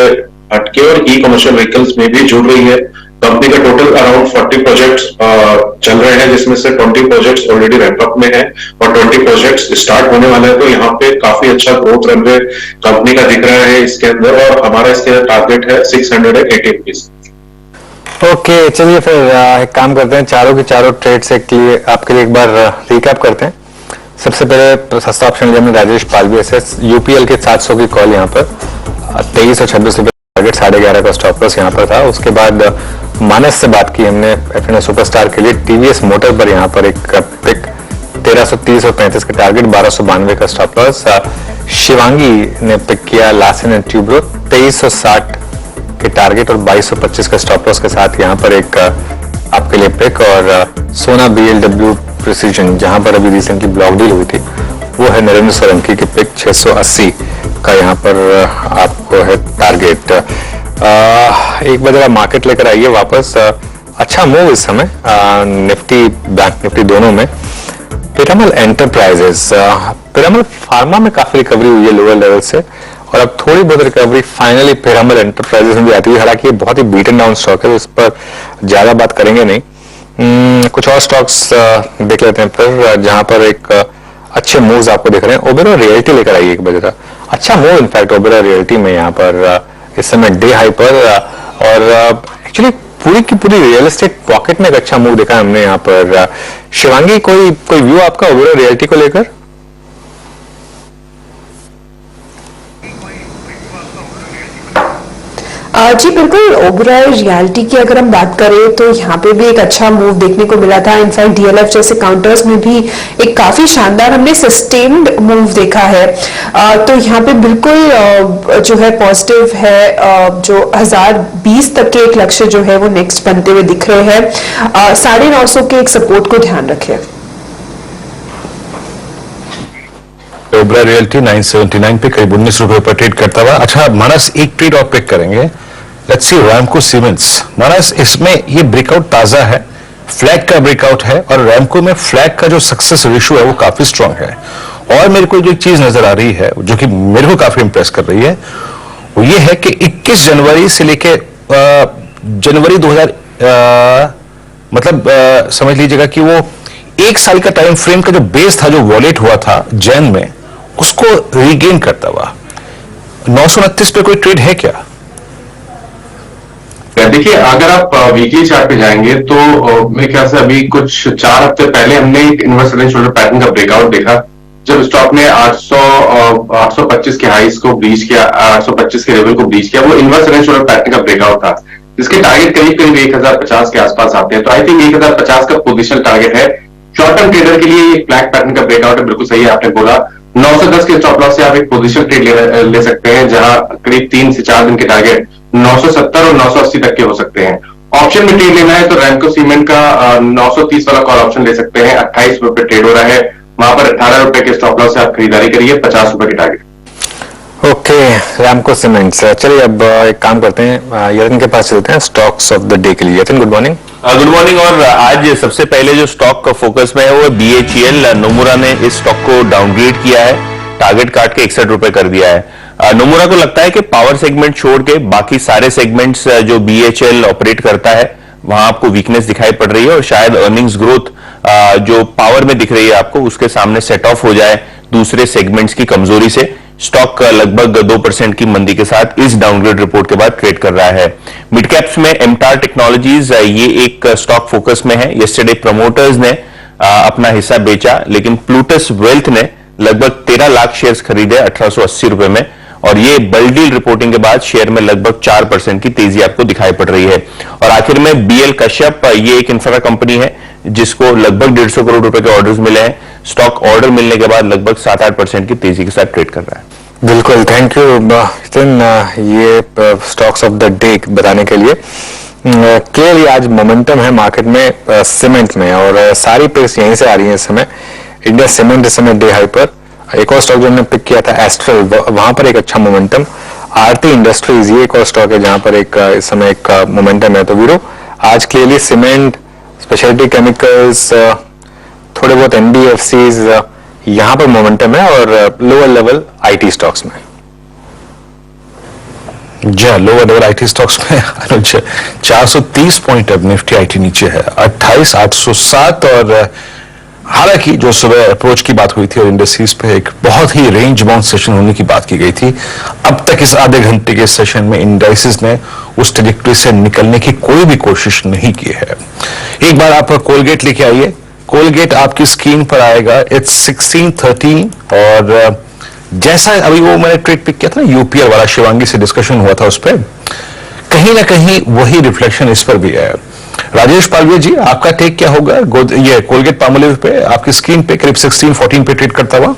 हटके और कमर्शियल व्हीकल्स में भी जुड़ रही है। कंपनी का टोटल अराउंड 40 प्रोजेक्ट्स चल रहे हैं, जिसमें से 20 प्रोजेक्ट्स ऑलरेडी रैंप अप में है और 20 प्रोजेक्ट्स स्टार्ट होने वाले हैं। तो यहाँ पे काफी अच्छा ग्रोथ रनवे कंपनी का दिख रहा है इसके अंदर और हमारा इसके टारगेट है 680 रुपीज। ओके चलिए फिर एक काम करते हैं, चारों के चारों ट्रेड्स आपके लिए एक बार रिकैप करते हैं। सबसे पहले सस्ता ऑप्शन लिया हमने राजेश पालवी से। यूपीएल के 700 की कॉल यहाँ पर 23 और 26 रुपए टारगेट 11.5 का स्टॉप लॉस यहाँ पर था। उसके बाद मानस से बात की हमने एफएनओ सुपरस्टार के लिए। टीवीएस मोटर पर यहाँ पर एक पिक 1330 और 35 के टारगेट 1292 का स्टॉप लॉस। शिवांगी ने पिक किया लार्सन एंड ट्यूब्रो 2360 के टारगेट और 2225 का स्टॉप लॉस के साथ यहाँ पर एक आपके लिए पिक। और सोना BLW प्रिसीजन जहां पर अभी रिसेंटली ब्लॉक डील हुई थी, वो है नरेंद्र सोलंकी की पिक 680 का यहाँ पर आपको है टारगेट। एक बार जरा मार्केट लेकर आइए वापस। अच्छा मूव इस समय निफ्टी बैंक निफ्टी दोनों में। पिरामल एंटरप्राइजेस, पिरामल फार्मा में काफी रिकवरी हुई है लोअर लेवल से और अब थोड़ी बहुत रिकवरी फाइनली पिरामल एंटरप्राइजेस में भी आती है। हालांकि ये बहुत ही बीटन डाउन स्टॉक है, इस पर ज्यादा बात करेंगे नहीं। कुछ और स्टॉक्स देख लेते हैं फिर, जहां पर एक अच्छे मूव्स आपको दिख रहे हैं। ओबेरॉय रियल्टी लेकर आई एक बजे था, अच्छा मूव इनफैक्ट ओबेरॉय रियल्टी में यहाँ पर इस समय डे हाई पर, और एक्चुअली पूरी की पूरी रियल एस्टेट पॉकेट में एक अच्छा मूव देखा हमने यहाँ पर। शिवांगी, कोई व्यू आपका ओबेरॉय रियल्टी को लेकर? जी बिल्कुल, ओबेरॉय रियल्टी की अगर हम बात करें तो यहाँ पे भी एक अच्छा मूव देखने को मिला था। इनफैक्ट डीएलएफ जैसे काउंटर्स में भी एक काफी शानदार हमने सस्टेन्ड मूव देखा है। तो यहाँ पे बिल्कुल जो है पॉजिटिव है। जो 1020 तक के एक लक्ष्य जो है वो नेक्स्ट बनते हुए दिख रहे हैं। 950 के एक सपोर्ट को ध्यान रखें। ओबेरॉय रियल्टी 979 पे करीब 19 रुपए पर ट्रेड करता हुआ। अच्छा मानस, एक ट्रेड और पिक करेंगे। Let's see Ramco cements. Manas, इसमें ये ब्रेकआउट ताजा है, फ्लैग का ब्रेकआउट है, और रैमको में फ्लैग का जो सक्सेस रेशियो है वो काफी स्ट्रांग है। और मेरे को जो एक चीज नजर आ रही है जो कि मेरे को काफी इंप्रेस कर रही है वो ये है कि 21 जनवरी से लेके जनवरी 2000 समझ लीजिएगा कि वो एक साल का टाइम फ्रेम का जो बेस था, जो वॉलेट हुआ था जैन में, उसको रीगेन करता हुआ 929 पे कोई ट्रेड है क्या? देखिए, अगर आप वीकली चार्ट पे जाएंगे तो मेरे ख्याल से अभी कुछ 4 हफ्ते पहले हमने एक inverse head and shoulder pattern का ब्रेकआउट देखा, जब स्टॉक ने 825 के हाइस को ब्रीच किया, 825 के लेवल को ब्रीच किया। वो inverse head and shoulder pattern का ब्रेकआउट था, जिसके टारगेट करीब करीब 1050 के आसपास आते हैं। तो आई थिंक 1050 का पोजिशनल टारगेट है शॉर्ट टर्म ट्रेडर के लिए। फ्लैग पैटर्न का ब्रेकआउट है, बिल्कुल सही है आपने बोला। 910 के स्टॉप लॉस से आप एक पोजीशन ट्रेड ले सकते हैं, जहां करीब 3 से 4 दिन के टारगेट 970 और 980 तक के हो सकते हैं। ऑप्शन में ट्रेड लेना है तो रैमको सीमेंट का 930 वाला कॉल ऑप्शन ले सकते हैं। 28 रुपए ट्रेड हो रहा है, वहां पर 18 रुपए के स्टॉप लॉस से आप खरीदारी करिए, 50 रुपए के टारगेट। Okay, Ramco cements. चलिए अब एक काम करते हैं, यतिन के पास चलते हैं स्टॉक्स ऑफ द डे के लिए। Yatin, good morning. Good morning. और आज सबसे पहले जो स्टॉक का फोकस में है वो BHEL। नोमुरा ने इस स्टॉक को डाउनग्रेड किया है, टारगेट काट के 61 रुपए कर दिया है। नोमुरा को लगता है कि पावर सेगमेंट छोड़ के बाकी सारे सेगमेंट्स जो BHEL ऑपरेट करता है वहां आपको वीकनेस दिखाई पड़ रही है, और शायद अर्निंग्स ग्रोथ जो पावर में दिख रही है आपको उसके सामने सेट ऑफ हो जाए दूसरे सेगमेंट्स की कमजोरी से। स्टॉक लगभग 2% की मंदी के साथ इस डाउनग्रेड रिपोर्ट के बाद ट्रेड कर रहा है। मिड कैप्स में एमटार टेक्नोलॉजीज ये एक स्टॉक फोकस में है। यस्टरडे प्रमोटर्स ने अपना हिस्सा बेचा, लेकिन प्लूटस वेल्थ ने लगभग 13 लाख शेयर्स खरीदे 1880 रुपए में, और ये बल्डील रिपोर्टिंग के बाद शेयर में लगभग 4% की तेजी आपको दिखाई पड़ रही है। और आखिर में BL कश्यप, ये एक इंफ्रा कंपनी है जिसको लगभग 150 करोड़ रुपए के ऑर्डर्स मिले हैं। स्टॉक ऑर्डर मिलने के बाद लगभग 7-8% की तेजी के साथ ट्रेड कर रहा है। बिल्कुल, थैंक यू यतिन ये स्टॉक्स ऑफ द डे बताने के लिए। क्लियरली आज मोमेंटम है मार्केट में सीमेंट में, और सारी पिक्स यहीं से आ रही है इस समय। इंडिया सीमेंट इस समय डे हाई पर। एक और स्टॉक जो हमने पिक किया था एस्ट्रल, वहां पर एक अच्छा मोमेंटम। आरती इंडस्ट्रीज ये एक और स्टॉक है जहां पर एक इस समय एक मोमेंटम है। तो वीरो, आज क्लियरली सीमेंट, स्पेशलिटी केमिकल्स, थोड़े बहुत NBFCs यहां पर मोमेंटम है, और लोअर लेवल IT स्टॉक्स में। लोअर लेवल IT स्टॉक्स में अनुज 430 पॉइंट अब निफ्टी IT नीचे है 28,807। और हालांकि जो सुबह अप्रोच की बात हुई थी और इंडस्ट्रीज पे एक बहुत ही रेंज बाउंड सेशन होने की बात की गई थी, अब तक इस आधे घंटे के सेशन में इंडाइसेस ने उस ट्रैजेक्टरी से निकलने की कोई भी कोशिश नहीं की है। एक बार आप कोलगेट लेके आइए। कोलगेट आपकी स्क्रीन पर आएगा, इट्स 1613। और जैसा अभी वो मैंने ट्रेड पिक किया था ना UPL वाला, शिवांगी से डिस्कशन हुआ था उस पर, कहीं ना कहीं वही रिफ्लेक्शन इस पर भी है। राजेश पालवे जी, आपका टेक क्या होगा ये कोलगेट पामोलिव पे? आपकी स्क्रीन पे करीब 1614 पे ट्रेड करता हुआ।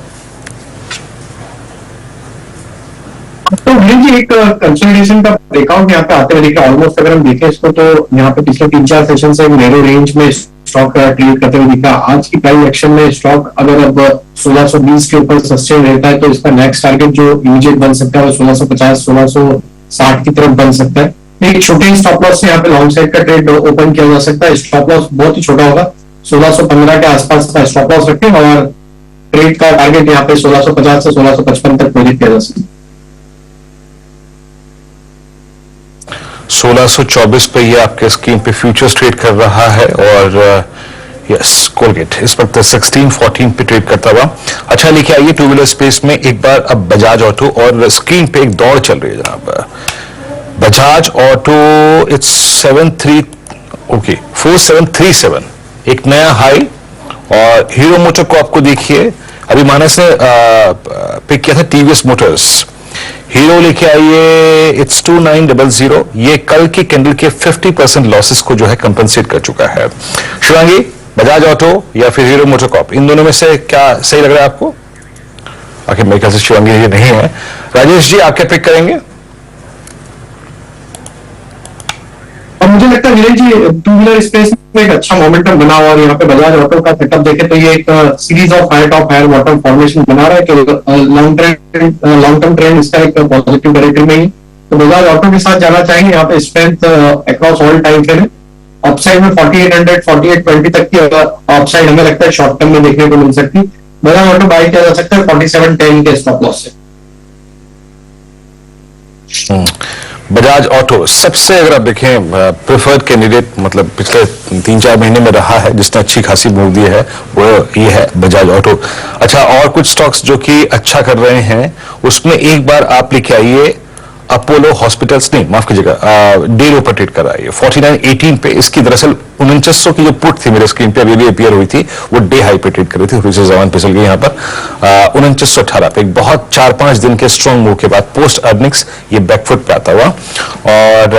तो जी एक कंसोलिडेशन का ब्रेकआउट यहाँ पे आते हुए देखिए। ऑलमोस्ट अगर हम देखें इसको तो यहाँ पे पिछले 3-4 सेशन से नैरो रेंज में स्टॉक ट्रेड करते हुए दिखा। आज की प्राइस एक्शन में स्टॉक अगर अब 1620 के ऊपर सस्टेन रहता है तो इसका नेक्स्ट टारगेट जो इमीडिएट बन सकता है वो 1650, 1660 की तरफ बन सकता है। एक छोटे स्टॉप लॉस से यहाँ पे लॉन्ग साइड का ट्रेड ओपन किया जा सकता है। स्टॉप लॉस बहुत ही छोटा होगा, 1615 के आसपास का स्टॉप लॉस रखें, और ट्रेड का टारगेट यहाँ पे 1650 से 1655 तक प्रोजेक्ट किया जा सकता है। 1624 पे ये आपके स्क्रीन पे फ्यूचर्स ट्रेड कर रहा है। और यस, कोलगेट इस वक्त 1614 पे ट्रेड करता हुआ। अच्छा लेके आइए टू व्हीलर स्पेस में एक बार अब बजाज ऑटो, और स्क्रीन पे एक दौड़ चल रही है जनाब। बजाज ऑटो इट्स 4737 एक नया हाई, और हीरो मोटर को आपको देखिए अभी मानस ने पिक किया था टीवीएस मोटर्स। हीरो लेके आइए इट्स 2900, ये कल के कैंडल के 50% लॉसेस को जो है कंपनसेट कर चुका है। शिवांगी, बजाज ऑटो या फिर हीरो मोटर कॉप, इन दोनों में से क्या सही लग रहा है आपको? आखिर मेरे ख्याल से शिवांगी ये नहीं है। राजेश जी, आप क्या पिक करेंगे? और मुझे लगता है Vijay ji two wheeler space में एक अच्छा मोमेंटम बना हुआ, और यहाँ पे बजाज ऑटो का सेटअप देखे तो ये एक series of higher top higher bottom formation बना रहा है कि लॉन्ग टर्म ट्रेंड इसका एक पॉजिटिव टेरिटरी में ही। तो बजाज ऑटो के साथ जाना चाहेंगे, यहाँ पे strength across all time frame, upside में 4800 4820 तक की अपसाइड हमें लगता है शॉर्ट टर्म में देखने को मिल सकती। बजाज ऑटो बाय किया जा सकता है 4710 के स्टॉप लॉस से। बजाज ऑटो सबसे अगर आप देखें प्रेफर्ड कैंडिडेट, मतलब पिछले 3-4 महीने में रहा है जिसने अच्छी खासी मूव दी है, वो ये है बजाज ऑटो। अच्छा, और कुछ स्टॉक्स जो कि अच्छा कर रहे हैं उसमें एक बार आप लेके आइए अपोलो हॉस्पिटल्स, नहीं माफ कीजिएगा, डे लो पर ट्रेड कर रहा है 4918 पे। इसकी दरअसल 4900 की जो पुट थी मेरे स्क्रीन पे अभी भी अपीयर हुई थी, वो डे हाई पे ट्रेड कर रही थी, थोड़ी सी जबान फिसल गई यहाँ पर। 4918 पे एक बहुत 4-5 दिन के स्ट्रॉन्ग मूव के बाद पोस्ट अर्निंग्स ये बैकफुट पे आता हुआ, और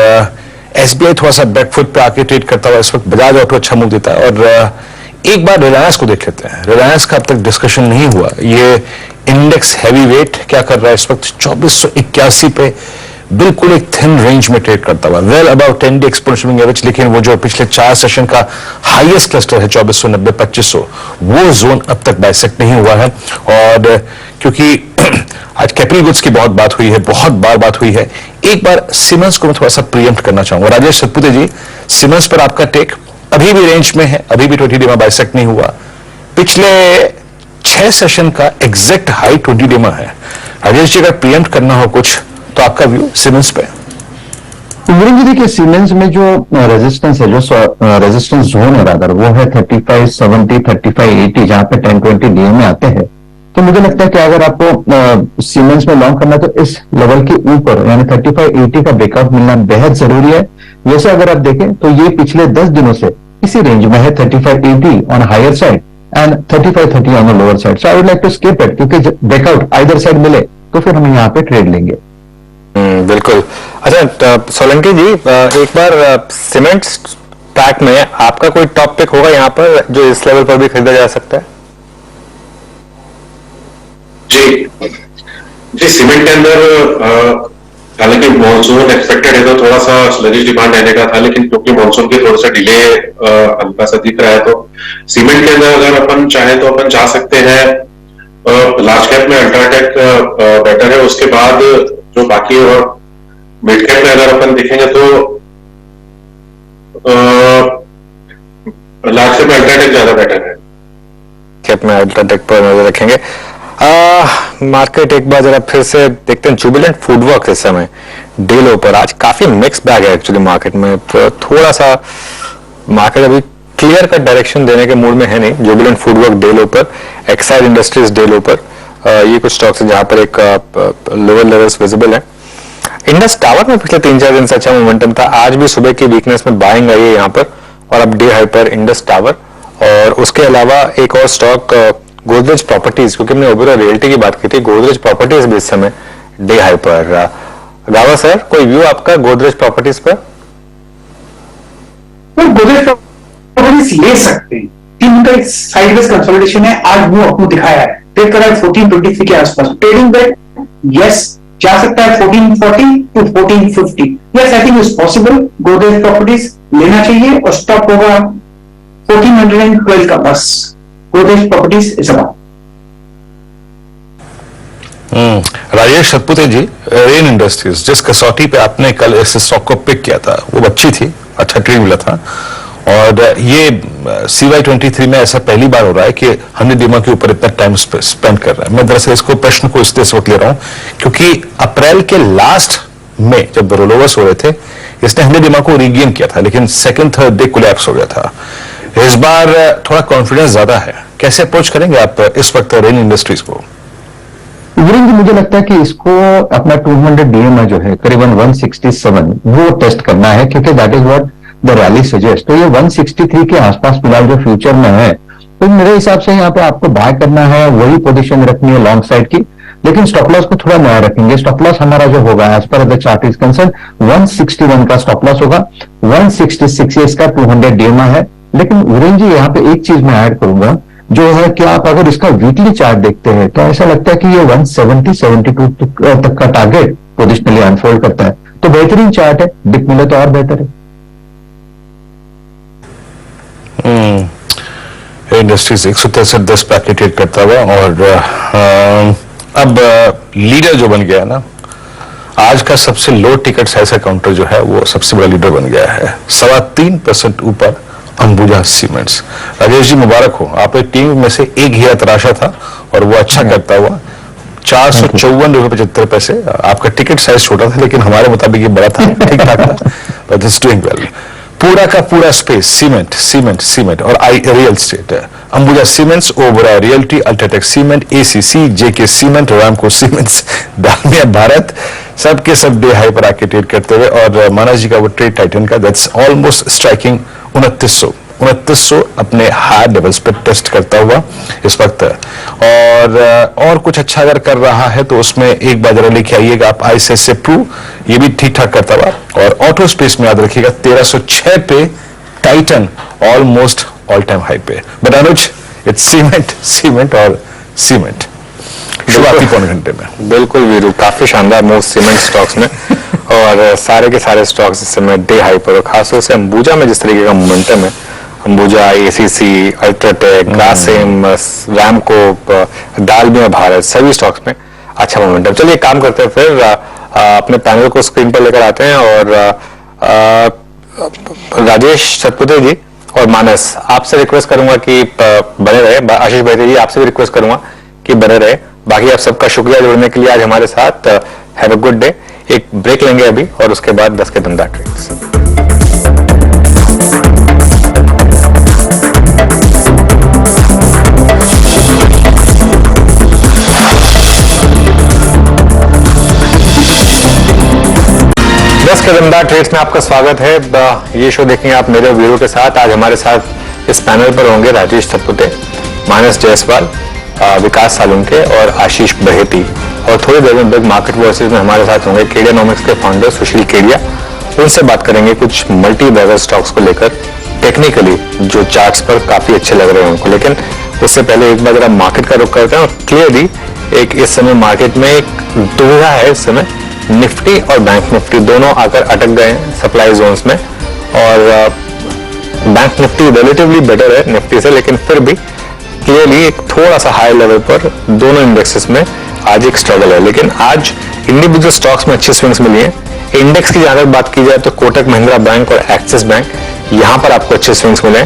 एसबीआई थोड़ा सा बैकफुट पे आके ट्रेड करता हुआ इस वक्त बजाज ऑटो अच्छा मूव देता है। और एक बार रिलायंस को देख लेते हैं। रिलायंस का अब तक डिस्कशन नहीं हुआ, ये इंडेक्स हैवी वेट क्या कर रहा है इस वक्त 2481 पे, बिल्कुल एक थिन रेंज में ट्रेड करता हुआ, well about 10 day exponential average. लेकिन वो जो पिछले 4 सेशन का हाईएस्ट क्लस्टर है 2490-2500, वो जोन अब तक बाइसेक्ट नहीं हुआ है। और क्योंकि आज कैपिटल गुड्स की बहुत बात हुई है, बहुत बार बात हुई है, एक बार सीमेंस को मैं थोड़ा सा प्रीएम्प्ट करना चाहूंगा। राजेश सतपुते जी, सीमेंस पर आपका टेक अभी भी रेंज में है, अभी भी 20 डे में बाइसेक्ट नहीं हुआ, पिछले 6 सेशन का एग्जैक्ट हाई 20 डे में है। राजेश जी, अगर प्रीएम्प्ट करना हो कुछ तो आपका व्यू सीमेंस पे? जी देखिए, सीमेंस में जो रेजिस्टेंस है, जो रेजिस्टेंस जोन है रादर, वो है 3570 3580, जहां पे 10-20 डे में आते हैं। तो मुझे लगता है कि अगर आपको सीमेंस में लॉन्ग करना है तो इस लेवल के ऊपर यानी 3580 का ब्रेकआउट मिलना बेहद जरूरी है। वैसे अगर आप देखें तो ये पिछले 10 दिनों से इसी रेंज में है, 3580 on higher side and 3530 on the lower side. So I would like to skip it, क्योंकि ब्रेकआउट आइदर साइड मिले तो फिर हम यहाँ पे ट्रेड लेंगे। बिल्कुल। अच्छा सोलंकी जी, एक बार सीमेंट स्टैक में आपका कोई टॉप पिक होगा यहाँ पर जो इस लेवल पर भी खरीदा जा सकता है? जी सीमेंट के अंदर हालांकि मॉनसून एक्सपेक्टेड है तो थोड़ा सा स्लगिश डिमांड रहने का था, लेकिन क्योंकि मॉनसून के थोड़ा सा डिले हल्का सा दिख रहा है, तो सीमेंट के अंदर अगर अपन चाहे तो अपन जा सकते हैं लार्ज कैप में अल्ट्राटेक बेटर है, उसके बाद जो बाकी और मिड कैप में अगर अपन देखेंगे तो लार्ज कैप में अल्ट्राटेक ज्यादा बेटर है। कैप में अल्ट्राटेक पर नजर रखेंगे। मार्केट एक बार जरा फिर से देखते हैं, जुबिलेंट फूडवर्क इस समय डे लो पर, आज काफी मिक्स बैग है एक्चुअली मार्केट में, तो थोड़ा सा मार्केट अभी क्लियर कट डायरेक्शन देने के मूड में है नहीं। जुबिलेंट फूडवर्क डे लो पर, एक्साइड इंडस्ट्रीज डे लो पर, ये कुछ स्टॉक्स है जहां पर एक लोअर लेवल्स विजिबल है। इंडस टावर में पिछले 3-4 दिन से अच्छा मोमेंटम था, आज भी सुबह की वीकनेस में बाइंग आई है यहाँ पर, और अब डे हाई पर इंडस टावर। और उसके अलावा एक और स्टॉक गोदरेज प्रॉपर्टीज, क्योंकि हमने ओबेरॉय रियल्टी की बात की थी, गोदरेज प्रॉपर्टीज भी इस समय डे हाई पर। गावा सर, कोई व्यू आपका गोदरेज प्रॉपर्टीज पर? गोदरेज प्रॉपर्टीज ले सकते हैं, इनका एक साइडवेज कंसोलिडेशन है, आज वो आपको दिखाया है, ट्रेड कर रहा है 1423 के आसपास, ट्रेडिंग बेट यस जा सकता है 1440 to 1450, yes I think is possible. Godrej properties लेना चाहिए और स्टॉप होगा 1412 का बस। Godrej properties is about. Rajesh Satpute ji, Rain industries जिस कसौटी पे आपने कल इस स्टॉक को पिक किया था वो अच्छी थी, अच्छा ट्रेड मिला था, और ये CY23 में ऐसा पहली बार हो रहा है कि 100 डीमा के ऊपर इतना टाइम स्पेंड कर रहा है। मैं दरअसल इसको प्रश्न को इसलिए इस वक्त ले रहा हूं क्योंकि अप्रैल के लास्ट में जब रोलोवर्स हो रहे थे इसने 100 डीमा को रीगेन किया था, लेकिन सेकंड थर्ड डे कोलैप्स हो गया था। इस बार थोड़ा कॉन्फिडेंस ज्यादा है, कैसे अप्रोच करेंगे आप इस वक्त रेन इंडस्ट्रीज को? वीरेंद्र, मुझे लगता है कि इसको अपना 200 DMI जो है करीबन 167 वो टेस्ट करना है, क्योंकि that is what the rally suggest. तो ये 163 के आसपास फिलहाल जो फ्यूचर में है, तो मेरे हिसाब से यहाँ पे आपको बाय करना है, वही पोजीशन रखनी है लॉन्ग साइड की, लेकिन स्टॉप लॉस को थोड़ा नया रखेंगे। स्टॉप लॉस हमारा जो होगा as per the chart is concern 161 का स्टॉप लॉस होगा, 166 इसका 200 DMI है। लेकिन वीरेंद्र जी, यहाँ पे एक चीज मैं ऐड करूंगा, जो है कि आप अगर इसका वीकली चार्ट देखते हैं तो ऐसा लगता है कि ये 170-72 तक का टारगेट पोजिशनली अनफोल्ड करता है। तो बेहतरीन चार्ट है, डिप मिले तो और बेहतर है। इंडस्ट्रीज 163.10 पे ट्रेड करता हुआ, और अब लीडर जो बन गया ना, आज का सबसे लो टिकट साइज का काउंटर जो है वो सबसे बड़ा लीडर बन गया है, 3.25% ऊपर अंबुजा सीमेंट्स। राजेश जी, मुबारक हो, आप एक टीम में से एक हीरा तराशा था और वो अच्छा करता हुआ 454.75 रुपए। आपका टिकट साइज छोटा था लेकिन हमारे मुताबिक ये बड़ा था, ठीक ठाक था, बट इट्स डूइंग वेल। पूरा का पूरा स्पेस सीमेंट सीमेंट सीमेंट और रियल एस्टेट है। Ambuja cements, Obra realty, UltraTech cement, ACC, JK cement, रामको सीमेंट्स, दालमिया भारत, सबके सब डे हाई पर आके ट्रेड करते हुए, और मानस जी का वो ट्रेड टाइटन का दैट्स ऑलमोस्ट स्ट्राइकिंग 2900 अपने हाई लेवल्स पे टेस्ट करता हुआ इस वक्त। और कुछ अच्छा अगर कर रहा है तो उसमें एक बार जरा लेके आइएगा आप ICICI प्रू, ये भी ठीक ठाक करता हुआ। और ऑटो स्पेस में याद रखिएगा 1306 पे Titan almost all time high पे। But Anuj, it's cement cement और सीमेंट शुरुआती पौने घंटे में। बिल्कुल वीरू, काफी शानदार मूव सीमेंट स्टॉक्स में, और सारे के सारे स्टॉक्स इस समय डे हाई पर, खासतौर से अंबुजा में जिस तरीके का मोमेंटम है, अंबुजा, ACC, अल्ट्राटेक, ग्रासिम, रैमको, दालमिया भारत, सभी स्टॉक्स में अच्छा मोमेंटम। चलिए काम करते हैं, फिर अपने पैनल को स्क्रीन पर लेकर आते हैं, और राजेश सतपुते जी और मानस, आपसे रिक्वेस्ट करूंगा कि बने रहे। आशीष भाई जी, आपसे भी रिक्वेस्ट करूंगा कि बने रहे। बाकी आप सबका शुक्रिया जुड़ने के लिए आज हमारे साथ। Have a good day. एक ब्रेक लेंगे अभी और उसके बाद 10 के दमदार ट्रेड्स। दमदार ट्रेड्स में आपका स्वागत है। ये शो देखेंगे आप मेरे वीडियो के साथ। आज हमारे साथ इस पैनल पर होंगे राजेश सतपुते, मानस जायसवाल, विकास सालुंके और आशीष बहेती। और थोड़ी देर में बिग मार्केट वर्सेस में हमारे साथ होंगे केडियानॉमिक्स के फाउंडर सुशील केडिया। उनसे बात करेंगे कुछ मल्टी बैगर स्टॉक्स को लेकर, टेक्निकली जो चार्ट्स पर काफी अच्छे लग रहे हैं उनको। लेकिन उससे पहले एक बार जरा मार्केट का रुख करते हैं। और क्लियरली एक इस समय मार्केट में एक दुविधा है। इस समय निफ्टी और बैंक निफ्टी दोनों आकर अटक गए हैं सप्लाई जोन्स में, और बैंक निफ्टी रिलेटिवली बेटर है निफ्टी से, लेकिन फिर भी क्लियरली एक थोड़ा सा हाई लेवल पर दोनों इंडेक्सेस में आज एक स्ट्रगल है। लेकिन आज इंडिविजुअल स्टॉक्स में अच्छी स्विंग्स मिली है। इंडेक्स की जहां बात की जाए तो कोटक महिंद्रा बैंक और एक्सिस बैंक, यहां पर आपको अच्छे स्विंग्स मिले।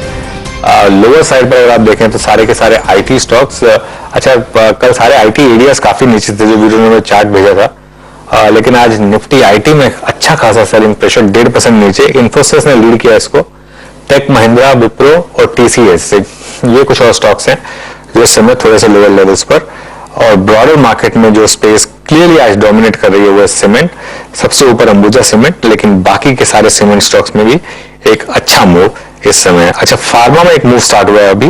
लोअर साइड पर अगर आप देखें तो सारे के सारे IT स्टॉक्स, अच्छा कल सारे IT एरियाज काफी नीचे थे, जो वीडियो में चार्ट भेजा था। लेकिन आज निफ्टी IT में अच्छा खासा सेलिंग प्रेशर 1.5% नीचे। इन्फोसिस ने लीड किया इसको, टेक महिंद्रा, विप्रो और TCS, ये कुछ और स्टॉक्स हैं जो इस समय थोड़े से लोअर लेवल्स पर। और ब्रॉडर मार्केट में जो स्पेस क्लियरली आज डोमिनेट कर रही है वो है सीमेंट, सबसे ऊपर अंबुजा सीमेंट, लेकिन बाकी के सारे सीमेंट स्टॉक्स में भी एक अच्छा मूव इस समय। अच्छा, फार्मा में एक मूव स्टार्ट हुआ है अभी,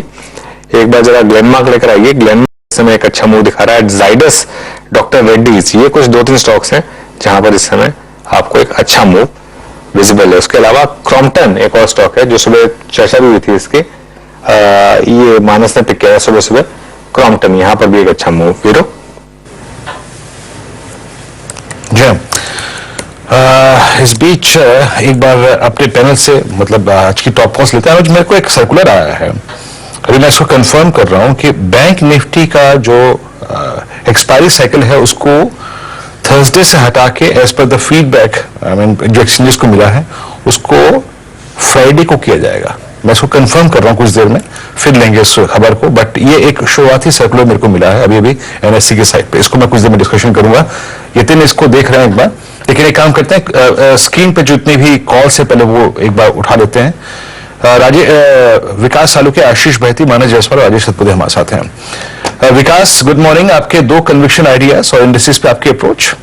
एक बार जरा ग्लेनमार्क लेकर आइए। ग्लेनमार्क इस समय एक अच्छा मूव दिखा रहा है। जाइडस, डॉक्टर रेड्डीज, ये कुछ 2-3 स्टॉक्स हैं जहां पर इस समय आपको एक अच्छा मूव विजिबल है। उसके अलावा क्रॉम्पटन एक और स्टॉक है जो सुबह चर्चा भी हुई थी इसकी, ये मानस ने पिक किया सुबह सुबह। क्रॉम्पटन, यहां पर भी एक अच्छा मूव। वीरो जी, इस बीच एक बार अपने पैनल से मतलब आज की टॉप कॉल्स लेते हैं। आज मेरे को एक सर्कुलर आया है, अभी मैं इसको कंफर्म कर रहा हूं कि बैंक निफ्टी का जो एक्सपायरी साइकिल है उसको थर्सडे से हटा के एज पर द फीडबैक जो एक्सचेंजेस को मिला है उसको फ्राइडे को किया जाएगा। मैं इसको कंफर्म कर रहा हूं, कुछ देर में फिर लेंगे इस खबर को। बट ये एक शुरुआती सर्कुलर मेरे को मिला है अभी अभी NSE के साइट पे, इसको मैं कुछ देर में डिस्कशन करूंगा। यतिन इसको देख रहे हैं एक बार, लेकिन एक काम करते हैं, स्क्रीन पे जितनी भी कॉल से पहले वो एक बार उठा लेते हैं। विकास सालुके, आशीष बहती, मानस जायसवाल और राजेश सतपुते हमारे साथ हैं। विकास, गुड मॉर्निंग। आपके 2 कन्विक्शन आइडियाज और इंडस्ट्रीज पे आपकी approach.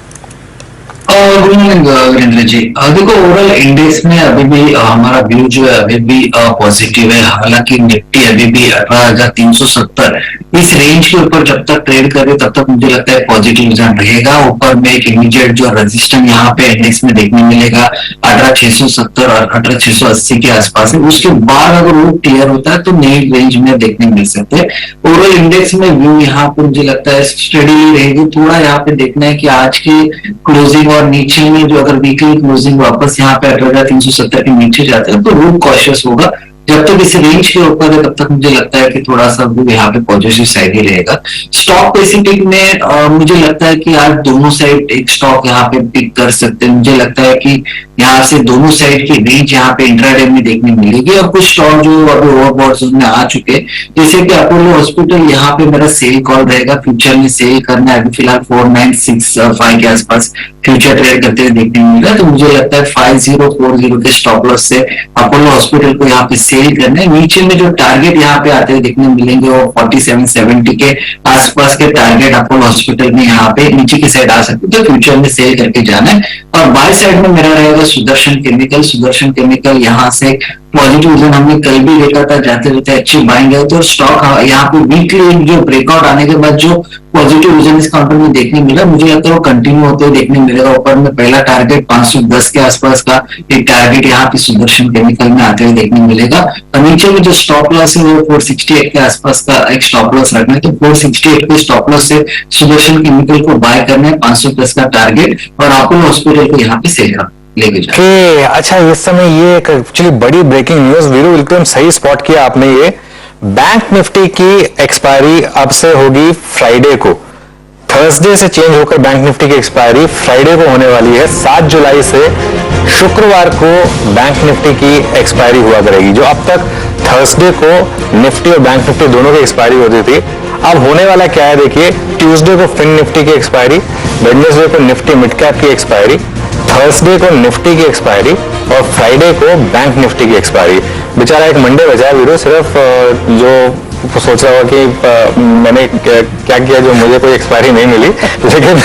Good morning Virendra ji. देखो, ओवरऑल इंडेक्स में अभी भी हमारा व्यू जो है अभी भी पॉजिटिव है। हालांकि निफ्टी अभी भी 18,370 इस रेंज के ऊपर जब तक ट्रेड करे तब तक मुझे लगता है पॉजिटिव रिजल्ट रहेगा। ऊपर में एक इमीडिएट जो रेजिस्टेंस यहाँ पे इंडेक्स में देखने मिलेगा 18,670 और 18,680 के आसपास है। उसके बाद अगर वो क्लियर होता है तो नई रेंज में देखने मिल सकते हैं। ओवरऑल इंडेक्स में व्यू यहाँ पे मुझे लगता है स्टडी रहेगी। थोड़ा यहाँ पे देखना है कि आज की क्लोजिंग और नीचे में जो अगर वीकली क्लोजिंग वापस यहाँ पे 18,370 के नीचे जाते हैं तो रूट कॉशियस होगा। जब तक इस रेंज के ऊपर है तब तक मुझे लगता है कि थोड़ा सा वो यहाँ पे पॉजिटिव साइड ही रहेगा। स्टॉक पैसिफिक में मुझे लगता है कि आज दोनों साइड एक स्टॉक यहाँ पे पिक कर सकते हैं। मुझे लगता है कि यहाँ से दोनों साइड की रेंज यहाँ पे इंट्राडे में देखने मिलेगी और कुछ स्टॉक जो अभी ओवरबॉट जोन में आ चुके हैं, जैसे कि अपोलो हॉस्पिटल, यहाँ पे मेरा सेल कॉल रहेगा। फ्यूचर में सेल करना है। अभी फिलहाल 4965 के आसपास फ्यूचर ट्रेड करते हुए देखने मिलेगा। तो मुझे लगता है 5040 के स्टॉप लॉस से अपोलो हॉस्पिटल को यहाँ पे सेल करना है। नीचे में जो टारगेट यहाँ पे आते हुए देखने मिलेंगे वो 4770 के आसपास के टारगेट अपोलो हॉस्पिटल में यहाँ पे नीचे की साइड आ सकते, तो फ्यूचर में सेल करके जाना है। और बाय साइड में मेरा रहेगा सुदर्शन केमिकल। सुदर्शन केमिकल यहाँ से पॉजिटिव रीजन हमने कल भी देखा था, जाते रहते अच्छी बाइंग है। तो स्टॉक यहाँ पे वीकली जो ब्रेकआउट आने के बाद जो पॉजिटिव रीजन इस काउंटर में देखने मिला, मुझे लगता है वो कंटिन्यू होते हुए देखने मिलेगा। ऊपर में पहला टारगेट 510 के आसपास का एक टारगेट यहाँ पे सुदर्शन केमिकल में आते हुए देखने मिलेगा। और नीचे में जो स्टॉप लॉस है वो 468 के आसपास का एक स्टॉप लॉस रखना है। तो 468 के स्टॉप लॉस से सुदर्शन केमिकल को बाय करना है, 510 का टारगेट, और अपोलो हॉस्पिटल को यहाँ पे सेल करना लेके जाए। अच्छा, इस समय ये एक्चुअली बड़ी ब्रेकिंग न्यूज, वीरू एकदम सही स्पॉट किया आपने। ये बैंक निफ्टी की एक्सपायरी अब से होगी फ्राइडे को। थर्सडे से चेंज होकर बैंक निफ्टी की एक्सपायरी फ्राइडे को होने वाली है। 7 जुलाई से शुक्रवार को बैंक निफ्टी की एक्सपायरी हुआ करेगी। जो अब तक थर्सडे को निफ्टी और बैंक निफ्टी दोनों की एक्सपायरी होती थी, अब होने वाला क्या है देखिए। ट्यूसडे को फिन निफ्टी की एक्सपायरी, वेडनेसडे को निफ्टी मिड कैप की एक्सपायरी, थर्सडे को निफ्टी की एक्सपायरी और फ्राइडे को बैंक निफ्टी की एक्सपायरी। बेचारा एक मंडे बचा है वीडियो, सिर्फ जो सोच रहा होगा कि मैंने क्या किया जो मुझे कोई एक्सपायरी नहीं मिली, लेकिन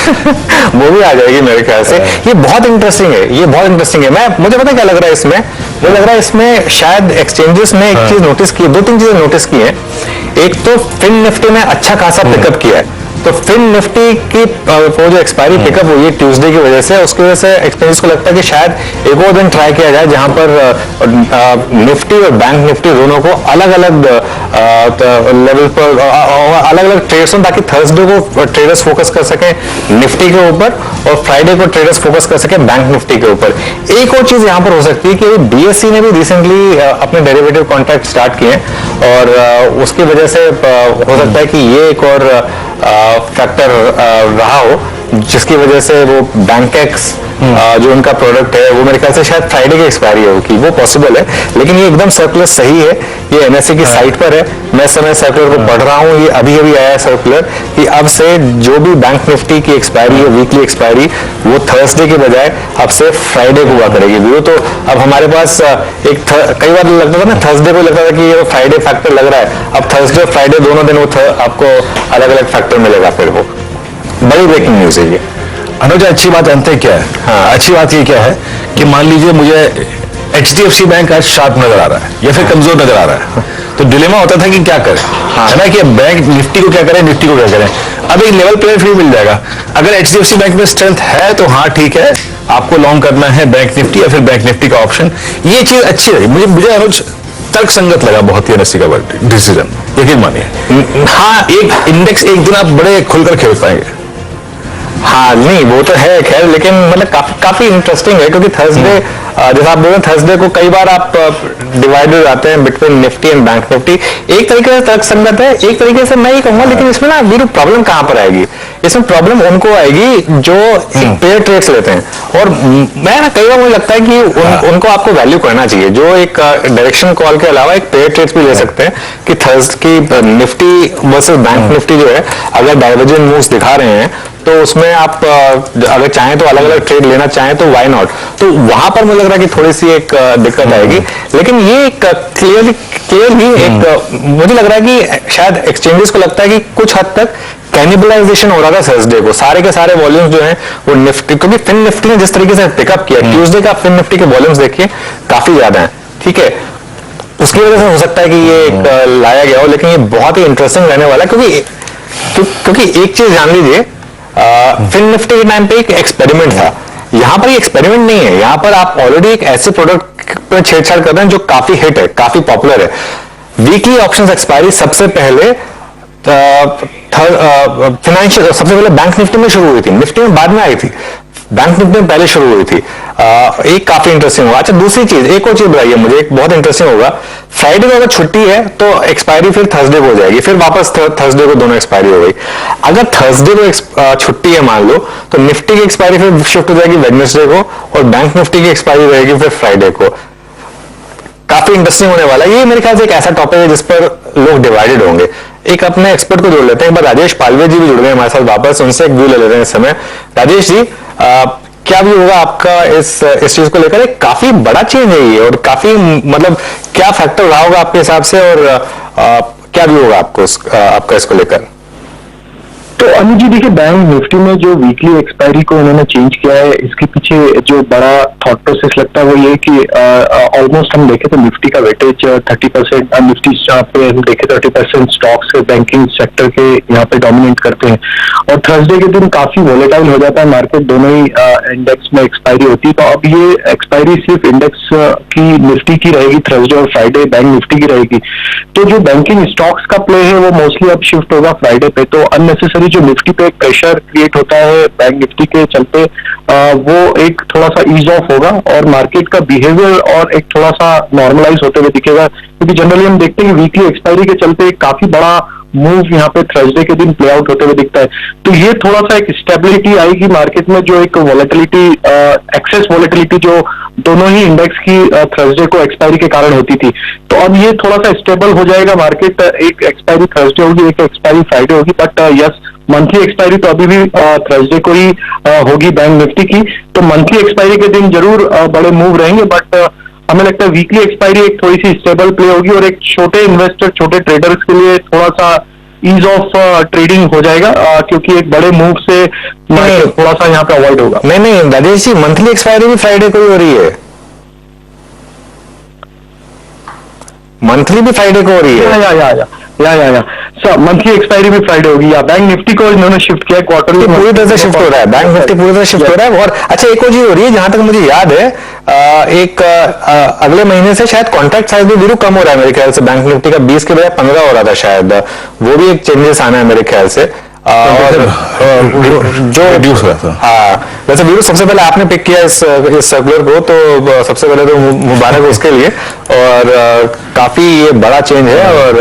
वो भी आ जाएगी मेरे ख्याल से। ये बहुत इंटरेस्टिंग है, ये बहुत इंटरेस्टिंग है। मुझे पता क्या लग रहा है इसमें, मुझे लग रहा है इसमें शायद एक्सचेंजेस ने एक चीज नोटिस की, 2-3 चीजें नोटिस की है। एक तो फिन निफ्टी ने अच्छा खासा पिकअप किया है, तो फिन निफ्टी की वो जो एक्सपायरी पिकअप हुई है ट्यूसडे की वजह से, उसकी वजह से एक्सपेंसेस को लगता है कि शायद एक और दिन ट्राई किया जाए जहां पर निफ्टी और बैंक निफ्टी दोनों को अलग अलग लेवल पर अलग अलग ट्रेड्स हों, ताकि थर्सडे को ट्रेडर्स फोकस कर सकें निफ्टी के ऊपर और फ्राइडे को ट्रेडर्स फोकस कर सकें बैंक निफ्टी के ऊपर। एक और चीज यहां पर हो सकती है कि बीएसई ने भी रिसेंटली अपने डेरिवेटिव कॉन्ट्रैक्ट स्टार्ट किए और उसकी वजह से हो सकता है कि ये एक और फैक्टर रहा हो जिसकी वजह से वो बैंकेक्स जो उनका प्रोडक्ट है वो मेरे ख्याल से शायद फ्राइडे की एक्सपायरी होगी, वो पॉसिबल है। लेकिन ये एकदम सर्कुलर सही है, ये एनएसई की साइट पर है। मैं समय सर्कुलर को पढ़ रहा हूँ, ये अभी अभी आया है सर्कुलर कि अब से जो भी बैंक निफ्टी की एक्सपायरी है, वीकली एक्सपायरी, वो थर्सडे के बजाय अब से फ्राइडे को हुआ करेगी। वो तो अब हमारे पास एक कई बार लगता था ना, थर्सडे को लगता था कि ये फ्राइडे फैक्टर लग रहा है, अब थर्सडे और फ्राइडे दोनों दिन वो आपको अलग अलग फैक्टर मिलेगा। फिर वो बड़ी ब्रेकिंग न्यूज है ये। अनुज, अच्छी बात जानते हैं क्या है? हाँ, अच्छी बात ये क्या है कि मान लीजिए मुझे HDFC बैंक आज शार्प नजर आ रहा है या फिर कमजोर नजर आ रहा है, तो डिलेमा होता था कि क्या करें, है ना, कि बैंक निफ्टी को क्या करें, निफ्टी को क्या करें। अब एक लेवल प्लेइंग फील्ड मिल जाएगा। अगर HDFC बैंक में स्ट्रेंथ है तो हाँ ठीक है, आपको लॉन्ग करना है बैंक निफ्टी या फिर बैंक निफ्टी का ऑप्शन। ये चीज अच्छी रही मुझे अनुज, तर्क संगत लगा बहुत ही एनएससी का डिसीजन, यकीन मानिए। हाँ, एक इंडेक्स एक दिन आप बड़े खुलकर खेल पाएंगे। हाँ नहीं, वो तो है खैर, लेकिन मतलब काफी इंटरेस्टिंग है क्योंकि थर्सडे जैसा आप बोल रहे हैं, थर्सडे को कई बार आप डिवाइडेड आते हैं between Nifty and bank Nifty. एक तरीके से तर्क संगत है, एक तरीके से मैं ये कहूंगा, लेकिन इसमें ना वीरू प्रॉब्लम कहां पर आएगी? इसमें प्रॉब्लम उनको आएगी जो पेयर ट्रेड्स लेते हैं। और मैं ना कई बार मुझे लगता है कि उनको आपको वैल्यू करना चाहिए, जो एक डायरेक्शन कॉल के अलावा एक पेयर ट्रेड्स भी ले सकते हैं कि थर्सडे की निफ्टी वर्सेस बैंक निफ्टी जो है, अगर डाइवर्जेंट मूव्स दिखा रहे हैं तो उसमें आप अगर चाहें तो अलग अलग ट्रेड लेना चाहें तो व्हाई नॉट। तो वहां पर मुझे लग रहा है कि थोड़ी सी एक दिक्कत आएगी, लेकिन ये क्लियरली एक मुझे लग रहा है कि शायद एक्सचेंजेस को लगता है कि कुछ हद तक कैनिबलाइजेशन हो रहा था थर्सडे को, सारे के सारे वॉल्यूम्स जो हैं वो निफ्टी, क्योंकि फिन निफ्टी ने जिस तरीके से पिकअप किया, ट्यूसडे का फिन निफ्टी के वॉल्यूम्स देखिए काफी ज्यादा है, ठीक है, उसकी वजह से हो सकता है कि ये एक लाया गया हो, लेकिन ये बहुत ही इंटरेस्टिंग रहने वाला है, क्योंकि एक चीज जान लीजिए, फिन निफ्टी के टाइम पे एक एक्सपेरिमेंट था, यहां पर ये एक्सपेरिमेंट नहीं है, यहां पर आप ऑलरेडी एक ऐसे प्रोडक्ट पर छेड़छाड़ कर रहे हैं जो काफी हिट है, काफी पॉपुलर है। वीकली ऑप्शंस एक्सपायरी सबसे पहले फाइनेंशियल सबसे पहले बैंक निफ्टी में शुरू हुई थी, निफ्टी में बाद में आई थी, बैंक निफ्टी में पहले शुरू हुई थी। एक काफी इंटरेस्टिंग होगा। अच्छा, दूसरी चीज, एक और चीज बताइए मुझे, एक बहुत इंटरेस्टिंग होगा, फ्राइडे को अगर छुट्टी है तो एक्सपायरी फिर थर्सडे को हो जाएगी, फिर वापस थर्सडे को दोनों एक्सपायरी हो गई। अगर थर्सडे को छुट्टी है मान लो, तो निफ्टी की एक्सपायरी फिर शिफ्ट हो जाएगी वेडनेसडे को, और बैंक निफ्टी की एक्सपायरी रहेगी फिर फ्राइडे को। काफी इंटरेस्टिंग होने वाला है ये। मेरे ख्याल से एक ऐसा टॉपिक है जिस पर लोग डिवाइडेड होंगे। एक अपने एक्सपर्ट को जोड़ लेते हैं, एक बार राजेश पालवे जी भी जुड़ गए हमारे साथ वापस, उनसे एक व्यू ले लेते हैं इस समय। राजेश जी, क्या व्यू होगा आपका इस चीज को लेकर? एक काफी बड़ा चेंज है ये, और काफी मतलब क्या फैक्टर रहा होगा आपके हिसाब से, और क्या व्यू होगा आपका इसको लेकर? तो अनुज जी देखिए, बैंक निफ्टी में जो वीकली एक्सपायरी को उन्होंने चेंज किया है, इसके पीछे जो बड़ा थॉट प्रोसेस लगता है वो ये कि ऑलमोस्ट हम देखें तो निफ्टी का वेटेज 30%, निफ्टी पे हम देखें 30% स्टॉक्स बैंकिंग सेक्टर के यहाँ पे डोमिनेट करते हैं, और थर्सडे के दिन काफी वोलेटाइल हो जाता है मार्केट, दोनों ही इंडेक्स में एक्सपायरी होती है। तो अब ये एक्सपायरी सिर्फ इंडेक्स की निफ्टी की रहेगी थर्सडे, और फ्राइडे बैंक निफ्टी की रहेगी। तो जो बैंकिंग स्टॉक्स का प्ले है वो मोस्टली अब शिफ्ट होगा फ्राइडे पे। तो अननेसेसरी जो निफ्टी पे एक प्रेशर क्रिएट होता है बैंक निफ्टी के चलते, वो एक थोड़ा सा ईज ऑफ होगा, और मार्केट का बिहेवियर और एक थोड़ा सा नॉर्मलाइज होते हुए दिखेगा, क्योंकि जनरली हम देखते हैं कि वीकली एक्सपायरी के चलते एक काफी बड़ा मूव यहाँ पे थर्सडे के दिन प्ले आउट होते हुए दिखता है। तो ये थोड़ा सा एक स्टेबिलिटी आएगी मार्केट में, जो एक वॉलेटिलिटी, एक्सेस वॉलेटिलिटी जो दोनों ही इंडेक्स की थर्सडे को एक्सपायरी के कारण होती थी, तो अब ये थोड़ा सा स्टेबल हो जाएगा मार्केट। एक एक्सपायरी थर्सडे होगी, एक एक्सपायरी फ्राइडे होगी, बट यस, मंथली एक्सपायरी तो अभी भी थर्सडे को ही होगी बैंक निफ्टी की। तो मंथली एक्सपायरी के दिन जरूर बड़े मूव रहेंगे, बट हमें लगता है वीकली एक्सपायरी एक थोड़ी सी स्टेबल प्ले होगी, और एक छोटे इन्वेस्टर, छोटे ट्रेडर्स के लिए थोड़ा सा ईज ऑफ ट्रेडिंग हो जाएगा, क्योंकि एक बड़े मूव से थोड़ा सा यहाँ पे अवॉइड होगा। नहीं राजेश जी, मंथली एक्सपायरी भी फ्राइडे को ही हो रही है, मंथली भी फ्राइडे को हो रही है। या सर, मंथली एक्सपायरी भी फ्राइडे होगी, या बैंक निफ्टी को इन्होंने शिफ्ट किया क्वार्टरली, पूरी तरह से शिफ्ट हो रहा है, बैंक निफ्टी पूरी तरह शिफ्ट हो रहा है। और अच्छा, एक और चीज हो रही है जहां तक मुझे याद है, अगले महीने से शायद कॉन्ट्रैक्ट साइज भी जरूर कम हो रहा है मेरे ख्याल से, बैंक निफ्टी का 20 के बजाय 15 हो रहा था शायद, वो भी एक चेंजेस आना है मेरे ख्याल से। और जो रिड्यूस हुआ था। हाँ, वैसे वीरू सबसे पहले आपने पिक किया इस सर्कुलर को, तो सबसे पहले तो मुबारक उसके लिए, और काफी ये बड़ा चेंज है। और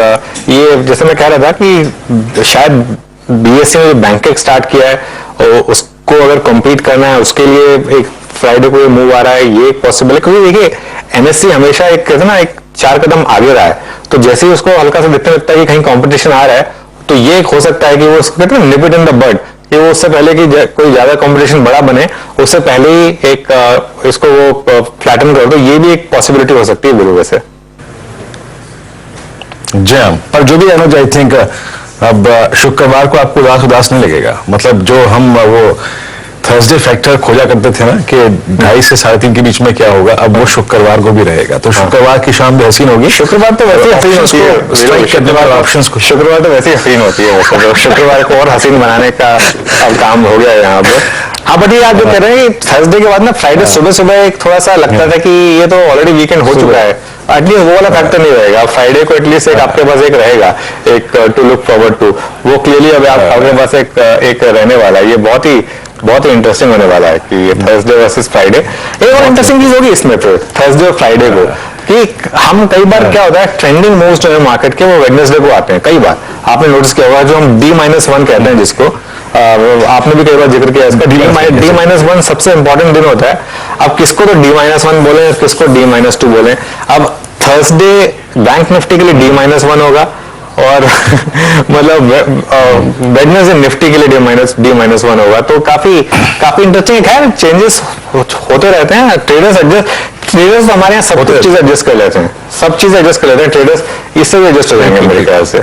ये जैसे मैं कह रहा था कि शायद बीएसई ने जो बैंकिंग स्टार्ट किया है, और उसको अगर कंप्लीट करना है, उसके लिए एक फ्राइडे को ये मूव आ रहा है, ये पॉसिबल है, क्योंकि देखिए एनएससी हमेशा एक कहते ना एक 4 कदम आगे रहा है, तो जैसे ही उसको हल्का सा दिखने लगता है कि कहीं कंपटीशन आ रहा है, तो ये हो सकता है कि वो उसको कहते हैं निप इट इन द बड, कि वो उससे पहले कि कोई ज्यादा कंपटीशन बड़ा बने, उससे पहले ही एक इसको वो फ्लैटन कर दो, ये भी एक पॉसिबिलिटी हो सकती है बिल्कुल। वैसे जी हाँ, पर जो भी अनुज, आई थिंक अब शुक्रवार को आपको उदास नहीं लगेगा, मतलब जो हम वो थर्सडे फैक्टर खोजा करते थे ना कि 2:30 से 3:30 के बीच में क्या होगा, अब वो शुक्रवार को भी रहेगा। तो शुक्रवार की शाम भी हसीन होगी। शुक्रवार तो वैसे हसीन होती है, स्ट्राइक करने वाले ऑप्शंस को, शुक्रवार तो वैसे हसीन होती है, शुक्रवार को और हसीन बनाने का अब काम हो गया है यहाँ पे। हाँ, बट ये आप जो कह रहे हैं कि थर्सडे के बाद ना फ्राइडे सुबह सुबह एक थोड़ा सा लगता था कि ये तो ऑलरेडी वीकेंड हो चुका है, एटलीस्ट वो वाला फैक्टर नहीं रहेगा। फ्राइडे को एटलीस्ट एक आपके पास एक रहेगा, एक टू लुक फॉरवर्ड टू, वो क्लियरली अब आपके पास एक रहने वाला है। ये बहुत ही इंटरेस्टिंग होने वाला है कि थर्सडे वर्सेस फ्राइडे। एक और इंटरेस्टिंग चीज होगी इसमें फिर थर्सडे और फ्राइडे को, कि हम कई बार क्या होता है, ट्रेंडिंग मूव्स जो है मार्केट के वो वेडनेसडे को आते हैं। कई बार आपने नोटिस किया होगा, जो हम D-1 कहते हैं, जिसको आपने भी कई बार जिक्र किया इसका, D-1 सबसे इंपॉर्टेंट दिन होता है। अब किसको तो D-1 बोले, किसको D-2 बोले। अब थर्सडे बैंक निफ्टी के लिए D-1 होगा, और मतलब वेडनेसडे निफ्टी के लिए D-1 होगा, तो काफी इंटरेस्टिंग है। चेंजेस होते रहते हैं, ट्रेडर्स तो हमारे यहाँ सब कुछ चीज एडजस्ट कर लेते हैं, सब चीज एडजस्ट कर लेते हैं ट्रेडर्स, इससे भी एडजस्ट हो जाएंगे मेरे ख्याल से।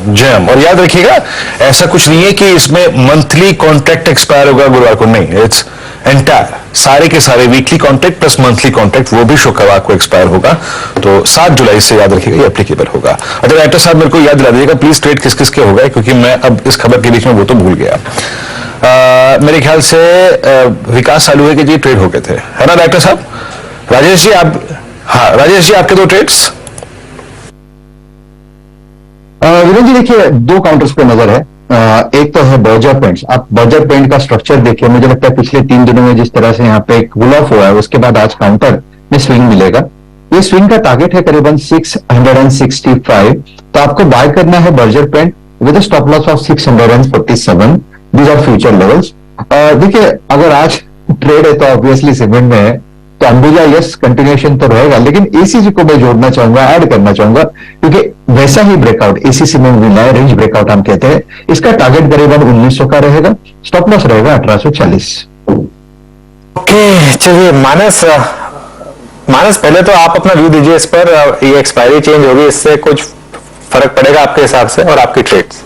जैम, और याद रखिएगा ऐसा कुछ नहीं है कि इसमें मंथली कॉन्ट्रैक्ट एक्सपायर होगा गुरुवार को, नहीं, इट्स एंटायर, सारे के सारे weekly contract plus monthly contract वो भी शुक्रवार को एक्सपायर होगा। तो 7 जुलाई से याद रखिएगा ये एप्लीकेबल होगा। अच्छा डायरेक्टर साहब मेरे को याद दिला दीजिएगा प्लीज ट्रेड किस किस के हो गए, क्योंकि मैं अब इस खबर के बीच में वो तो भूल गया। मेरे ख्याल से विकास सालुए के जी ट्रेड हो गए थे, है ना डायरेक्टर साहब? राजेश जी आप, हाँ राजेश जी आपके 2 ट्रेड्स। विनोद जी देखिए 2 काउंटर्स पे नजर है। एक तो है बर्जर पेंट्स। आप बर्जर पेंट का स्ट्रक्चर देखिए, मुझे लगता है पिछले 3 दिनों में जिस तरह से यहाँ पे एक वुल ऑफ हुआ है, उसके बाद आज काउंटर में स्विंग मिलेगा। ये स्विंग का टारगेट है करीबन 665, तो आपको बाय करना है Berger paint with stop loss of 647। These are future levels. देखिए अगर आज ट्रेड है तो ऑब्वियसली सीमेंट में है, तो अंबुजा यस कंटिन्यूएशन तो रहेगा, लेकिन एसीसी को मैं जोड़ना चाहूंगा, ऐड करना चाहूंगा, क्योंकि वैसा ही ब्रेकआउट एसीसी में मिला है, रेंज ब्रेकआउट हम कहते हैं। इसका टारगेट करीबन 1900 का रहेगा, स्टॉप लॉस रहेगा 1840। ओके चलिए मानस पहले तो आप अपना व्यू दीजिए इस पर। ये एक्सपायरी चेंज होगी, इससे कुछ फर्क पड़ेगा आपके हिसाब से और आपकी ट्रेड्स?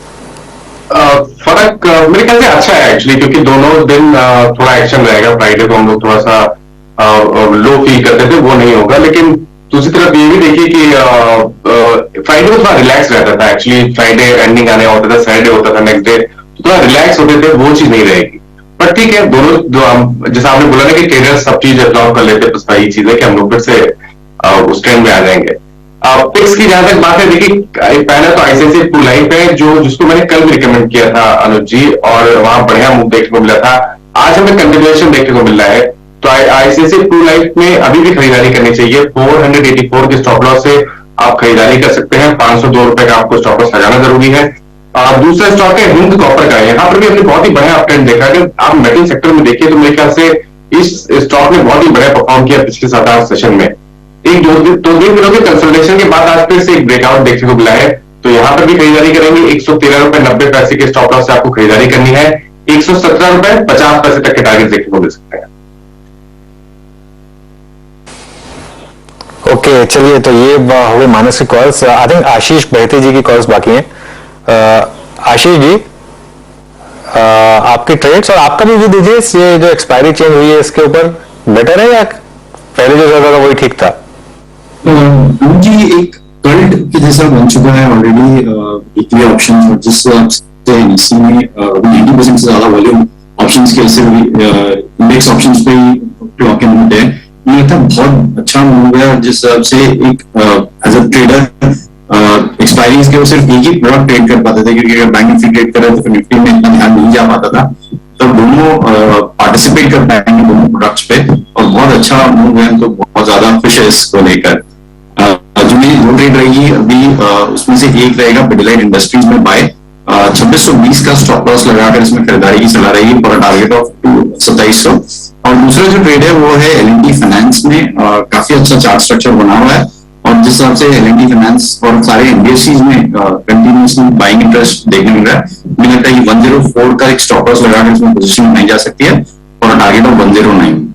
फर्क मेरे ख्याल से अच्छा है एक्चुअली, क्योंकि दोनों दिन थोड़ा एक्शन रहेगा। फ्राइडे को हम लोग थोड़ा सा लो फील करते थे, वो नहीं होगा। लेकिन दूसरी तरफ ये भी देखिए कि फ्राइडे को थोड़ा रिलैक्स रहता था एक्चुअली, फ्राइडे एंडिंग आने होता था, सैटरडे होता था नेक्स्ट डे, तो थोड़ा रिलैक्स होते थे, वो चीज नहीं रहेगी। पर ठीक है, दोनों जैसा आपने बोला ना कि ट्रेडर्स सब चीज एब्जॉर्व कर लेते, बस वही चीज है कि हम लोग फिर से उस ट्रेंड में आ जाएंगे। पिक्स की जहां तक बात है, देखिए पहला तो आईसीआईसीआई प्रू लाइफ है जिसको मैंने कल भी रिकमेंड किया था अनुज जी, और वहां बढ़िया मूव देखने को मिला था। आज हमें कंटिन्यूएशन देखने को मिल रहा है, तो आईसीआईसीआई प्रू लाइफ में अभी भी खरीदारी करनी चाहिए। 484 के स्टॉप लॉस से आप खरीदारी कर सकते हैं। 502 रुपए का आपको स्टॉप लॉस लगाना जरूरी है। दूसरा स्टॉक है हिंद कॉपर का। यहाँ पर भी हमने बहुत ही बढ़िया अपट्रेंड देखा। अगर आप मेटल सेक्टर में देखिए तो मेरे ख्याल से इस स्टॉक ने बहुत ही बढ़िया परफॉर्म किया पिछले 7-8 सेशन में। एक दो दिन दिनों के कंसल्टेशन के बाद आज फिर से एक ब्रेकआउट देखने को मिला है, तो यहाँ पर भी खरीदारी करेंगे। 113 रुपए 90 पैसे के स्टॉप लॉस से आपको खरीदारी करनी है। 117 रुपए 50 पैसे तक के टारगेट देखने को मिल सकते हैं। ओके चलिए, तो ये हो गए मानस की कॉल्स। आई थिंक आशीष बहती जी की कॉल्स बाकी हैं। आशीष जी आपके ट्रेड्स और आपका भी दीजिए। ये जो एक्सपायरी चेंज हुई है इसके ऊपर बेटर है या पहले जो ज्यादा था वही ठीक था? जी एक कल्ट के जैसा बन चुका है ऑलरेडी वीकली ऑप्शंस, और जिस एनएससी में 90% से ज्यादा वॉल्यूम ऑप्शंस के ऐसे इंडेक्स ऑप्शंस पे ही क्लॉक इन होते हैं। ये था बहुत अच्छा मूव है, जिस हिसाब से एक एज अ ट्रेडर एक्सपायरीज के वो सिर्फ एक ही प्रोडक्ट ट्रेड कर पाते थे, क्योंकि अगर बैंक निफ्टी ट्रेड करे तो फिर निफ्टी में इतना ध्यान नहीं जा पाता था। तो दोनों पार्टिसिपेट कर पाएंगे दोनों प्रोडक्ट्स पे, और बहुत अच्छा मूव है। तो बहुत ज्यादा खुश है इसको लेकर। जो मेरी 2 ट्रेड रहेगी अभी, उसमें से एक रहेगा पिडिलाइट इंडस्ट्रीज में बाय 2620 का स्टॉप लॉस लगाकर इसमें खरीदारी की सलाह रहेगी फॉर टारगेट ऑफ 2700। और दूसरा जो ट्रेड है वो है एल&टी फाइनेंस में। काफी अच्छा चार्ट स्ट्रक्चर बना हुआ है, और जिस हिसाब से एल&टी फाइनेंस और सारे एनबीएफसीज में कंटिन्यूअसली बाइंग इंटरेस्ट देखने मिल रहा है, मुझे लगता है 104 का एक स्टॉप लॉस लगाकर इसमें पोजीशन बनाई जा सकती है और target of 109।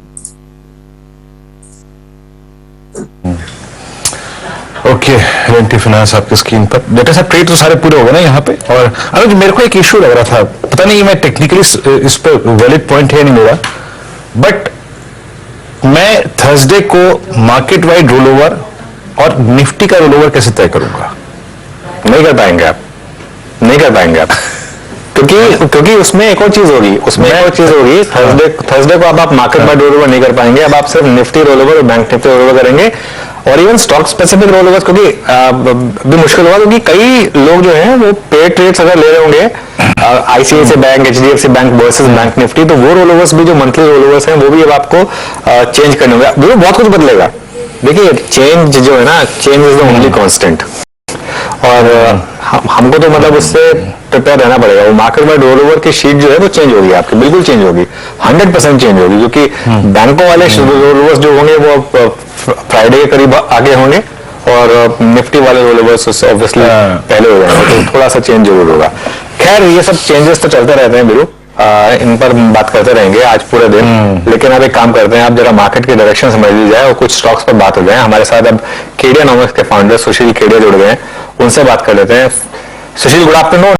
Okay L&T finance आपकी स्क्रीन पर। डेटा साहब ट्रेड तो सारे पूरे हो गए ना यहाँ पे। और अनुज मेरे को एक इश्यू लग रहा था, पता नहीं मैं टेक्निकली इस पर वैलिड पॉइंट है नहीं मेरा, बट मैं थर्सडे को मार्केट वाइड रोल ओवर और निफ्टी का रोल ओवर कैसे तय करूंगा? नहीं कर पाएंगे आप, नहीं कर पाएंगे आप क्योंकि उसमें एक और चीज होगी, थर्सडे को आप मार्केट वाइड रोल ओवर नहीं कर पाएंगे। अब आप सिर्फ निफ्टी रोल ओवर और बैंक निफ्टी रोल ओवर करेंगे, और even stock specific roll over क्योंकि भी मुश्किल होगा, क्योंकि कई लोग जो हैं वो पेड ट्रेड्स अगर ले रहे होंगे ICICI bank, HDFC bank versus bank Nifty, तो वो रोल ओवर्स भी जो मंथली रोल ओवर्स हैं वो भी अब आपको चेंज करने होंगे। वो बहुत कुछ बदलेगा। देखिए चेंज जो है ना, change is the only constant, और हमको तो मतलब उससे प्रिपेयर रहना पड़ेगा। वो मार्केट वाइड रोल ओवर की शीट जो है वो चेंज होगी आपकी, बिल्कुल चेंज होगी, 100% चेंज होगी, क्योंकि बैंकों वाले रोल ओवर्स जो होंगे वो फ्राइडे के करीब आगे होंगे, और निफ्टी वाले रोल ओवर्स ऑब्वियसली पहले हो जाएंगे, तो थोड़ा सा चेंज जरूर होगा। खैर ये सब चेंजेस तो चलते रहते हैं बीरू, इन पर बात करते रहेंगे आज पूरे दिन। लेकिन अब एक काम करते हैं, आप जरा मार्केट की डायरेक्शन समझ ली जाए और कुछ स्टॉक्स पर बात हो जाए। हमारे साथ अब केडिया नॉमिक्स के फाउंडर सुशील केडिया जुड़ गए हैं, उनसे बात कर लेते हैं। सुशील, गुड आफ्टरनून।